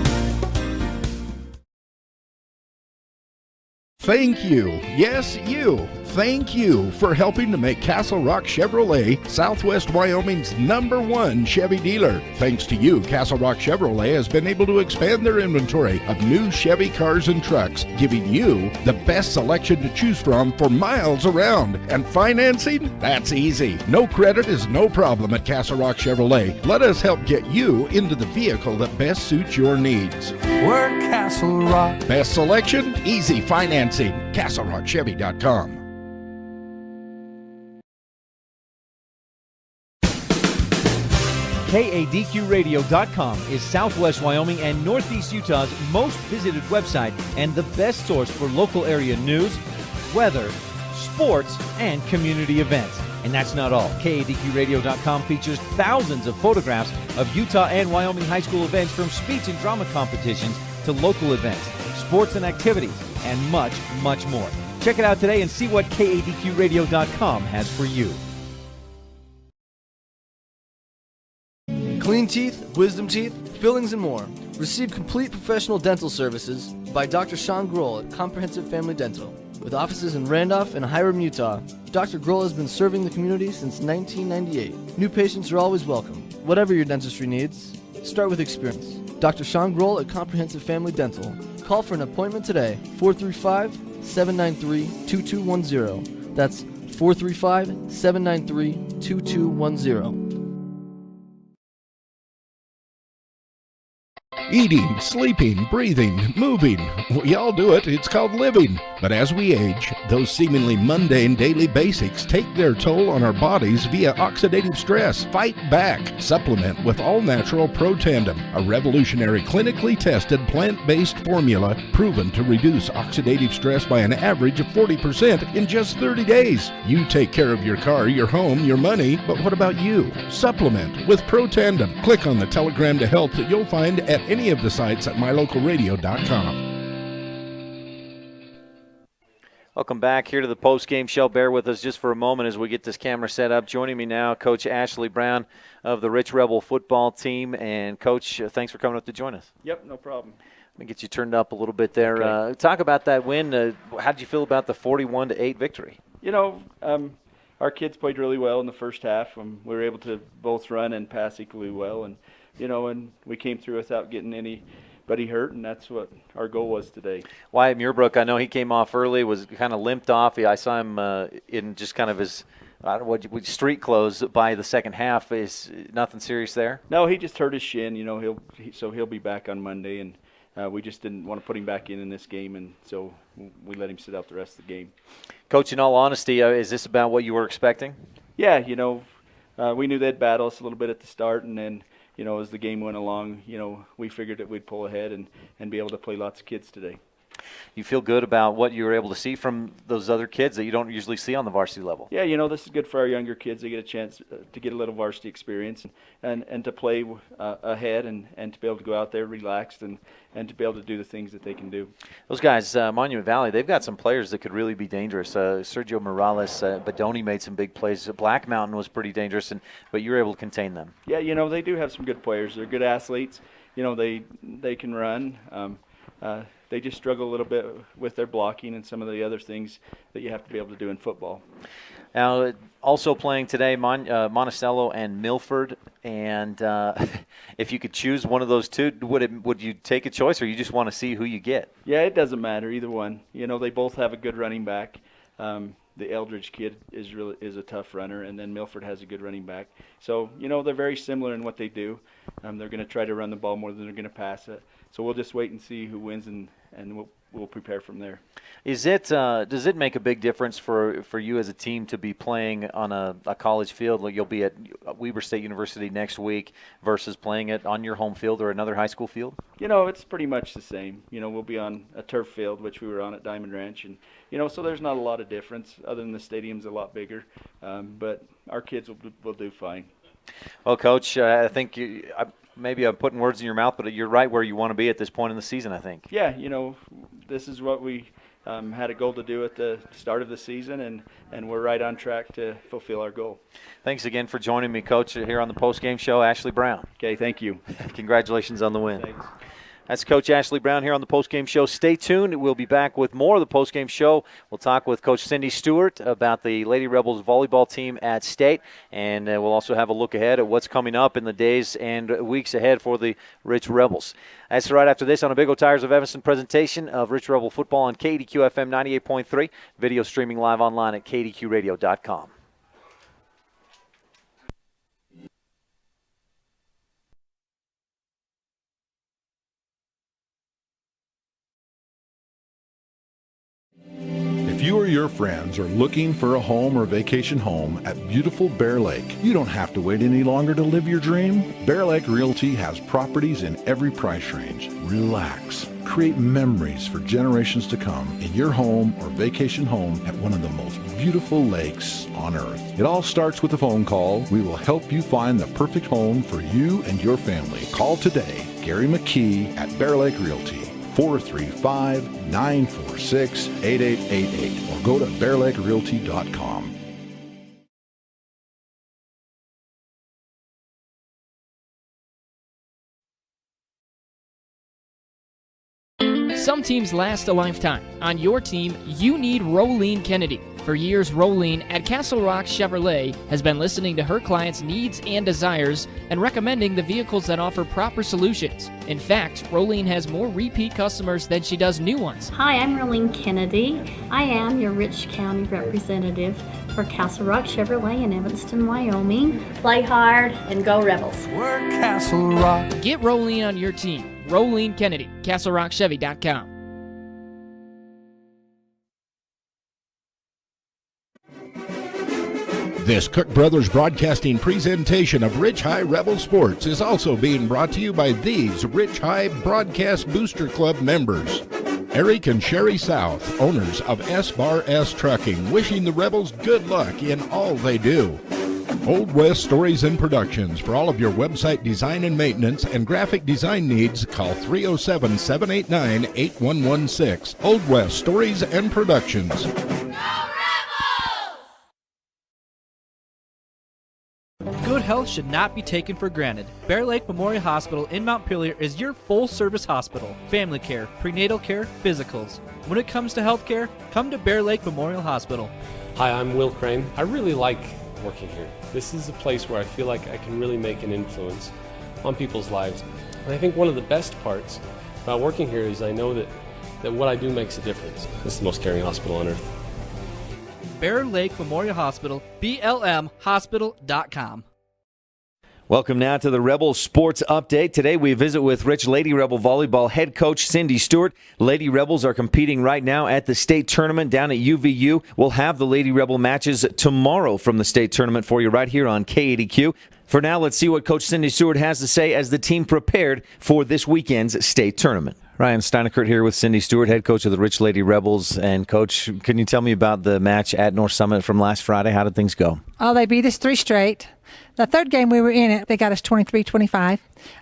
Thank you, yes you, thank you for helping to make Castle Rock Chevrolet Southwest Wyoming's #1 Chevy dealer. Thanks to you, Castle Rock Chevrolet has been able to expand their inventory of new Chevy cars and trucks, giving you the best selection to choose from for miles around. And financing? That's easy. No credit is no problem at Castle Rock Chevrolet. Let us help get you into the vehicle that best suits your needs.
We're Castle Rock.
Best selection, easy financing. CastleRockChevy.com.
KADQRadio.com is Southwest Wyoming and Northeast Utah's most visited website and the best source for local area news, weather, sports, and community events. And that's not all. KADQRadio.com features thousands of photographs of Utah and Wyoming high school events, from speech and drama competitions to local events, sports and activities, and much, much more. Check it out today and see what KADQRadio.com has for you.
Clean teeth, wisdom teeth, fillings, and more. Receive complete professional dental services by Dr. Sean Grohl at Comprehensive Family Dental. With offices in Randolph and Hiram, Utah, Dr. Grohl has been serving the community since 1998. New patients are always welcome. Whatever your dentistry needs, start with experience. Dr. Sean Grohl at Comprehensive Family Dental. Call for an appointment today, 435-793-2210. That's 435-793-2210.
Eating, sleeping, breathing, moving. We all do it. It's called living. But as we age, those seemingly mundane daily basics take their toll on our bodies via oxidative stress. Fight back. Supplement with all-natural Pro Tandem, a revolutionary clinically tested plant-based formula proven to reduce oxidative stress by an average of 40% in just 30 days. You take care of your car, your home, your money, but what about you? Supplement with Pro Tandem. Click on the telegram to health that you'll find at any of the sites at mylocalradio.com.
Welcome back here to the post-game show. Bear with us just for a moment as we get this camera set up. Joining me now, Coach Ashley Brown of the Rich Rebel football team. And, Coach, thanks for coming up to join us.
Yep, no problem.
Let me get you turned up a little bit there.
Okay.
Talk about that win. How did you feel about the 41-8 victory?
You know,
our kids played really well in the first half. We were able to both run and pass equally well, and and we came through without getting anybody hurt, and that's what our goal was today.
Wyatt Muirbrook, I know he came off early, was kind of limped off. I saw him in just kind of his street clothes by the second half. Is nothing serious there?
No, he just hurt his shin. He'll be back on Monday, and we just didn't want to put him back in this game, and so we let him sit out the rest of the game.
Coach, in all honesty, is this about what you were expecting?
Yeah, we knew they'd battle us a little bit at the start, and then as the game went along, we figured that we'd pull ahead and be able to play lots of kids today.
You feel good about what you were able to see from those other kids that you don't usually see on the varsity level?
Yeah, this is good for our younger kids. They get a chance to get a little varsity experience and to play ahead and to be able to go out there relaxed and to be able to do the things that they can do.
Those guys, Monument Valley, they've got some players that could really be dangerous. Sergio Morales, Badoni made some big plays. Black Mountain was pretty dangerous, but you were able to contain them.
Yeah, they do have some good players. They're good athletes. They can run. They just struggle a little bit with their blocking and some of the other things that you have to be able to do in football.
Now, also playing today, Monticello and Milford. And if you could choose one of those two, would you take a choice, or you just want to see who you get?
Yeah, it doesn't matter, either one. They both have a good running back. The Eldridge kid is a tough runner, and then Milford has a good running back. So, they're very similar in what they do. They're going to try to run the ball more than they're going to pass it. So we'll just wait and see who wins, and we'll prepare from there.
Does it make a big difference for you as a team to be playing on a college field? Like you'll be at Weber State University next week versus playing it on your home field or another high school field?
It's pretty much the same. We'll be on a turf field, which we were on at Diamond Ranch, and so there's not a lot of difference other than the stadium's a lot bigger. But our kids will do fine.
Well, Coach, I think maybe I'm putting words in your mouth, but you're right where you want to be at this point in the season, I think.
Yeah, this is what we had a goal to do at the start of the season, and we're right on track to fulfill our goal.
Thanks again for joining me, Coach, here on the Postgame Show. Ashley Brown.
Okay, thank you.
Congratulations on the win.
Thanks.
That's Coach Ashley Brown here on the Postgame Show. Stay tuned. We'll be back with more of the Postgame Show. We'll talk with Coach Cindy Stewart about the Lady Rebels volleyball team at State, and we'll also have a look ahead at what's coming up in the days and weeks ahead for the Rich Rebels. That's right after this on a Big O Tires of Evanston presentation of Rich Rebel football on KDQ FM 98.3, video streaming live online at kdqradio.com.
If you or your friends are looking for a home or vacation home at beautiful Bear Lake, you don't have to wait any longer to live your dream. Bear Lake Realty has properties in every price range. Relax. Create memories for generations to come in your home or vacation home at one of the most beautiful lakes on earth. It all starts with a phone call. We will help you find the perfect home for you and your family. Call today, Gary McKee at Bear Lake Realty. 435-946-8888 or go to bearlakerealty.com.
Some teams last a lifetime. On your team, you need Rolene Kennedy. For years, Rolene at Castle Rock Chevrolet has been listening to her clients' needs and desires and recommending the vehicles that offer proper solutions. In fact, Rolene has more repeat customers than she does new ones.
Hi, I'm Rolene Kennedy. I am your Rich County representative for Castle Rock Chevrolet in Evanston, Wyoming. Play hard and go Rebels.
We're Castle Rock.
Get Rolene on your team. Rolene Kennedy, CastleRockChevy.com.
This Cook Brothers Broadcasting presentation of Rich High Rebel Sports is also being brought to you by these Rich High Broadcast Booster Club members. Eric and Sherry South, owners of S-Bar S Trucking, wishing the Rebels good luck in all they do. Old West Stories and Productions. For all of your website design and maintenance and graphic design needs, call 307-789-8116. Old West Stories and Productions.
Good health should not be taken for granted. Bear Lake Memorial Hospital in Montpelier is your full-service hospital. Family care, prenatal care, physicals. When it comes to health care, come to Bear Lake Memorial Hospital.
Hi, I'm Will Crane. I really like working here. This is a place where I feel like I can really make an influence on people's lives. And I think one of the best parts about working here is I know that what I do makes a difference. This is the most caring hospital on earth.
Bear Lake Memorial Hospital, BLMhospital.com.
Welcome now to the Rebels Sports Update. Today we visit with Rich Lady Rebel Volleyball head coach Cindy Stewart. Lady Rebels are competing right now at the state tournament down at UVU. We'll have the Lady Rebel matches tomorrow from the state tournament for you right here on K80Q. For now, let's see what Coach Cindy Stewart has to say as the team prepared for this weekend's state tournament. Ryan Steinekert here with Cindy Stewart, head coach of the Rich Lady Rebels. And, Coach, can you tell me about the match at North Summit from last Friday? How did things go?
Oh, they beat us 3 straight. The third game we were in it, they got us 23-25.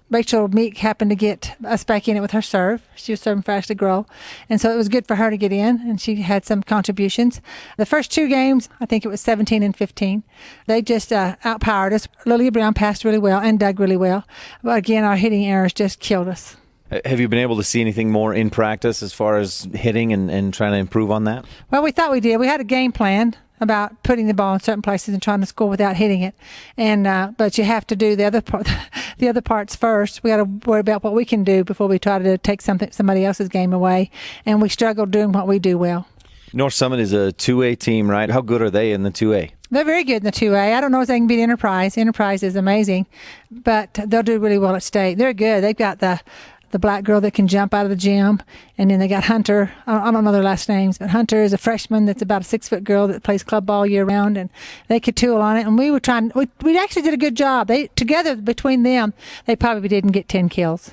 Rachel Meek happened to get us back in it with her serve. She was serving fast to grow. And so it was good for her to get in, and she had some contributions. The first 2 games, I think it was 17-15. They just outpowered us. Lilia Brown passed really well and dug really well. But again, our hitting errors just killed us.
Have you been able to see anything more in practice as far as hitting and trying to improve on that?
Well, we thought we did. We had a game plan about putting the ball in certain places and trying to score without hitting it, and but you have to do the other parts first. We got to worry about what we can do before we try to take somebody else's game away, and we struggle doing what we do well.
North Summit is a 2A team, right? How good are they in the 2A?
They're very good in the 2A. I don't know if they can beat Enterprise. Enterprise is amazing, but they'll do really well at state. They're good. They've got the black girl that can jump out of the gym. And then they got Hunter. I don't know their last names, but Hunter is a freshman that's about a 6-foot girl that plays club ball year round, and they could tool on it. And we actually did a good job. Together between them, they probably didn't get 10 kills.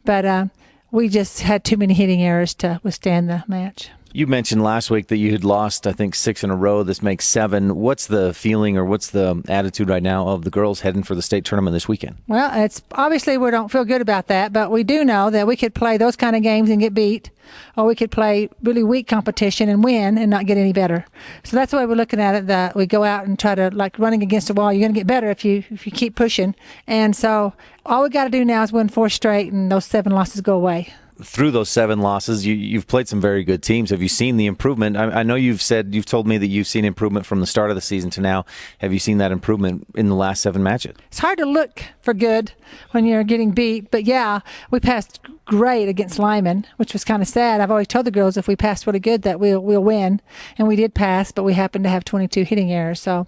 But we just had too many hitting errors to withstand the match.
You mentioned last week that you had lost, I think, 6 in a row. This makes 7. What's the feeling or what's the attitude right now of the girls heading for the state tournament this weekend?
Well, it's obviously we don't feel good about that, but we do know that we could play those kind of games and get beat, or we could play really weak competition and win and not get any better. So that's the way we're looking at it, that we go out and try to, like running against a wall, you're going to get better if you keep pushing. And so all we got to do now is win 4 straight and those 7 losses go away.
Through those 7 losses, you've played some very good teams. Have you seen the improvement? I know you've told me that you've seen improvement from the start of the season to now. Have you seen that improvement in the last 7 matches?
It's hard to look for good when you're getting beat, but yeah, we passed great against Lyman, which was kind of sad. I've always told the girls if we passed really good that we'll win, and we did pass, but we happened to have 22 hitting errors. So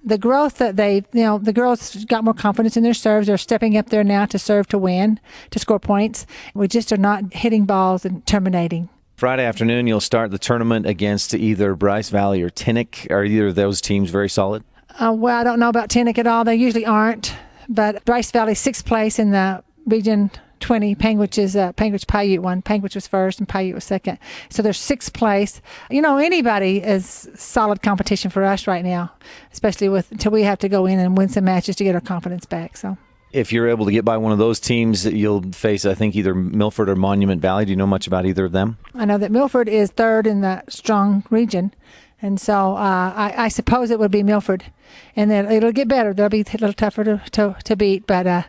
the growth that the girls got more confidence in their serves. They're stepping up there now to serve to win, to score points. We just are not hitting balls and terminating.
Friday afternoon, you'll start the tournament against either Bryce Valley or Tinnick. Are either of those teams very solid?
Well, I don't know about Tinnick at all. They usually aren't. But Bryce Valley, 6th place in the Region 20. Panguitch Paiute won. Panguitch was first and Paiute was second. So they're 6th place. Anybody is solid competition for us right now, especially until we have to go in and win some matches to get our confidence back. So
if you're able to get by one of those teams, you'll face, I think, either Milford or Monument Valley. Do you know much about either of them?
I know that Milford is 3rd in the strong region. And so I suppose it would be Milford. And then it'll get better. They'll be a little tougher to beat. But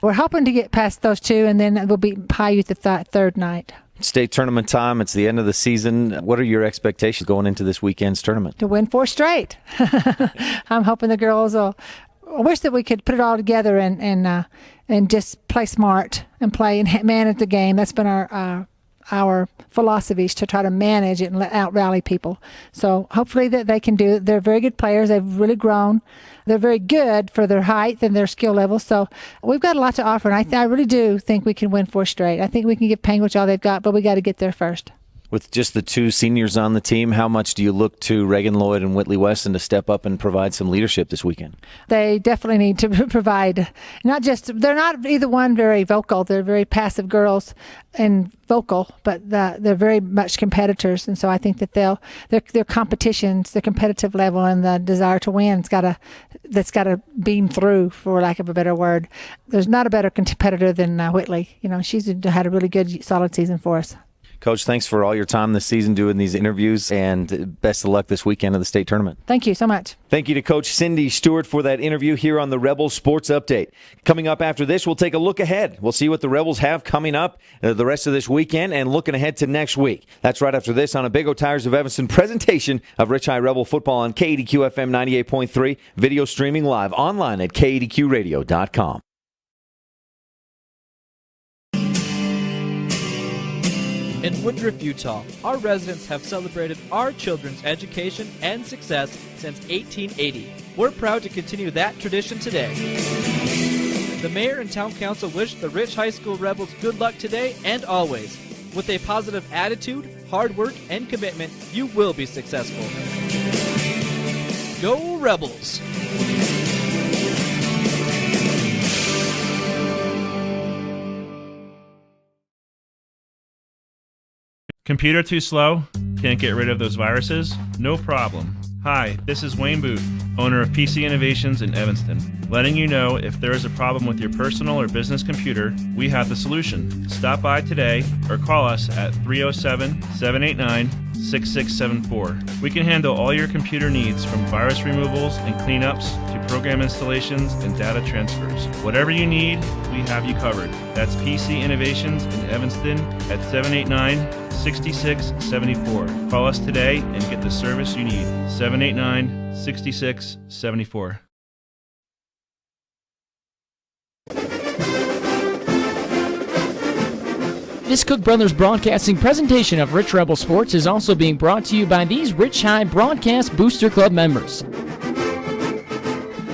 we're hoping to get past those 2, and then we'll beat Paiute the 3rd night.
State tournament time. It's the end of the season. What are your expectations going into this weekend's tournament?
To win 4 straight. I'm hoping the girls will. I wish that we could put it all together and just play smart and play and manage the game. That's been our philosophies, to try to manage it and out rally people. So hopefully that they can do it. They're very good players. They've really grown. They're very good for their height and their skill level. So we've got a lot to offer, and I really do think we can win 4 straight. I think we can give Panguitch all they've got, but we got to get there first.
With just the 2 seniors on the team, how much do you look to Reagan Lloyd and Whitley Weston to step up and provide some leadership this weekend?
They definitely need to provide, they're not either one very vocal. They're very passive girls and vocal, but they're very much competitors. And so I think that their competitions, their competitive level and the desire to win that's got to beam through, for lack of a better word. There's not a better competitor than Whitley. She's had a really good, solid season for us.
Coach, thanks for all your time this season doing these interviews, and best of luck this weekend of the state tournament.
Thank you so much.
Thank you to Coach Cindy Stewart for that interview here on the Rebels Sports Update. Coming up after this, we'll take a look ahead. We'll see what the Rebels have coming up the rest of this weekend and looking ahead to next week. That's right after this on a Big O Tires of Evanston presentation of Rich High Rebel football on KADQ FM 98.3, video streaming live online at KADQradio.com.
In Woodruff, Utah, our residents have celebrated our children's education and success since 1880. We're proud to continue that tradition today. The mayor and town council wish the Rich High School Rebels good luck today and always. With a positive attitude, hard work, and commitment, you will be successful. Go Rebels!
Computer too slow? Can't get rid of those viruses? No problem. Hi, this is Wayne Booth, owner of PC Innovations in Evanston, letting you know if there is a problem with your personal or business computer, we have the solution. Stop by today or call us at 307-789-6674. We can handle all your computer needs from virus removals and cleanups to program installations and data transfers. Whatever you need, we have you covered. That's PC Innovations in Evanston at 789-6674. Call us today and get the service you need. 789-6674.
This Cook Brothers Broadcasting presentation of Rich Rebel Sports is also being brought to you by these Rich High Broadcast Booster Club members.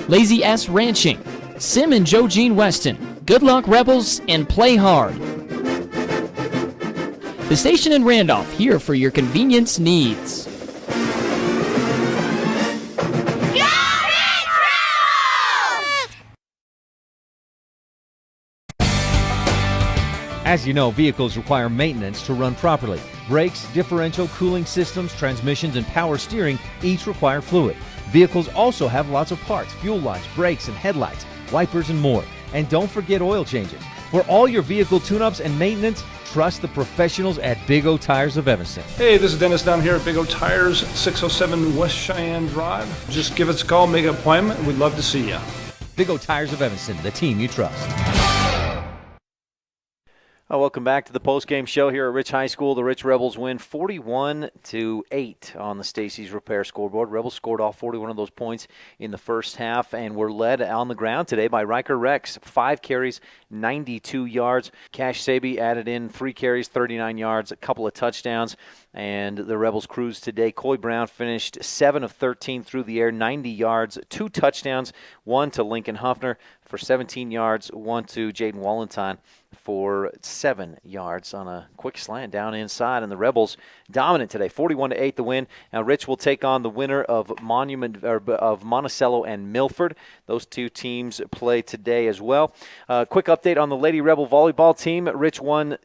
Lazy S Ranching, Sim and Joe Jean Weston, Good Luck Rebels, and Play Hard. The station in Randolph, here for your convenience needs.
As you know, vehicles require maintenance to run properly. Brakes, differential, cooling systems, transmissions, and power steering each require fluid. Vehicles also have lots of parts, fuel lines, brakes and headlights, wipers, and more. And don't forget oil changes. For all your vehicle tune-ups and maintenance, trust the professionals at Big O Tires of Evanston.
Hey, this is Dennis down here at Big O Tires, 607 West Cheyenne Drive. Just give us a call, make an appointment, and we'd love to see you.
Big O Tires of Evanston, the team you trust.
Welcome back to the postgame show here at Rich High School. The Rich Rebels win 41-8 on the Stacy's Repair scoreboard. Rebels scored all 41 of those points in the first half and were led on the ground today by Riker Rex. 5 carries, 92 yards. Cash Saby added in 3 carries, 39 yards, a couple of touchdowns. And the Rebels cruised today. Coy Brown finished 7 of 13 through the air, 90 yards, 2 touchdowns, 1 to Lincoln Huffner for 17 yards, 1 to Jaden Wallentine for 7 yards on a quick slant down inside. And the Rebels dominant today, 41-8 the win. Now Rich will take on the winner of Monticello and Milford. Those two teams play today as well. Quick update on the Lady Rebel volleyball team. Rich won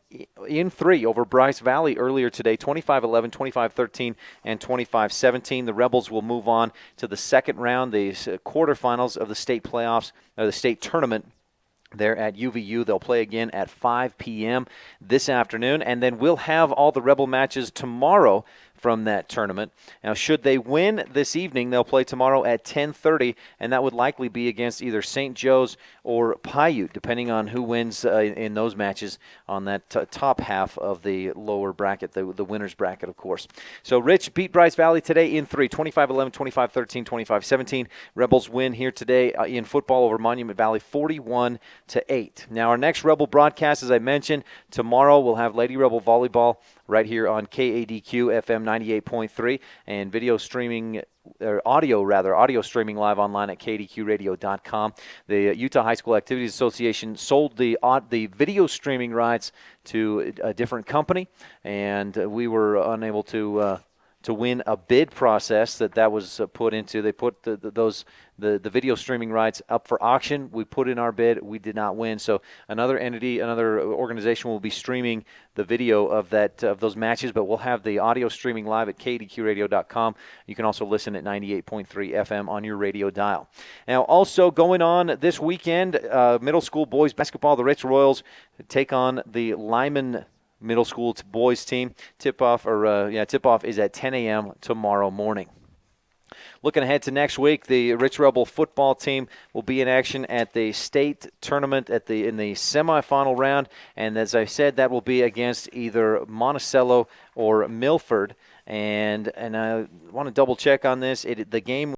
in 3 over Bryce Valley earlier today, 25-11, 25-13, and 25-17. The Rebels will move on to the second round, the quarterfinals of the state playoffs, or the state tournament. There at UVU. They'll play again at 5 p.m. this afternoon, and then we'll have all the Rebel matches tomorrow from that tournament. Now, should they win this evening, they'll play tomorrow at 10:30, and that would likely be against either St. Joe's or Paiute, depending on who wins in those matches on that top half of the lower bracket, the winner's bracket, of course. So Rich beat Bryce Valley today in 3, 25-11, 25-13, 25-17. Rebels win here today in football over Monument Valley, 41-8. Now, our next Rebel broadcast, as I mentioned, tomorrow we'll have Lady Rebel volleyball right here on KADQ FM 98.3 and video streaming, or audio streaming live online at KADQradio.com. The Utah High School Activities Association sold the video streaming rights to a different company, and we were unable to win a bid process that was put into. They put the video streaming rights up for auction. We put in our bid. We did not win. So another entity, another organization will be streaming the video of those matches, but we'll have the audio streaming live at KADQradio.com. You can also listen at 98.3 FM on your radio dial. Now, also going on this weekend, middle school boys basketball, the Rich Royals take on the Lyman middle school boys team. Tip-off is at 10 a.m. tomorrow morning. Looking ahead to next week, the Rich Rebel football team will be in action at the state tournament in the semifinal round. And as I said, that will be against either Monticello or Milford. And I want to double check on this. The game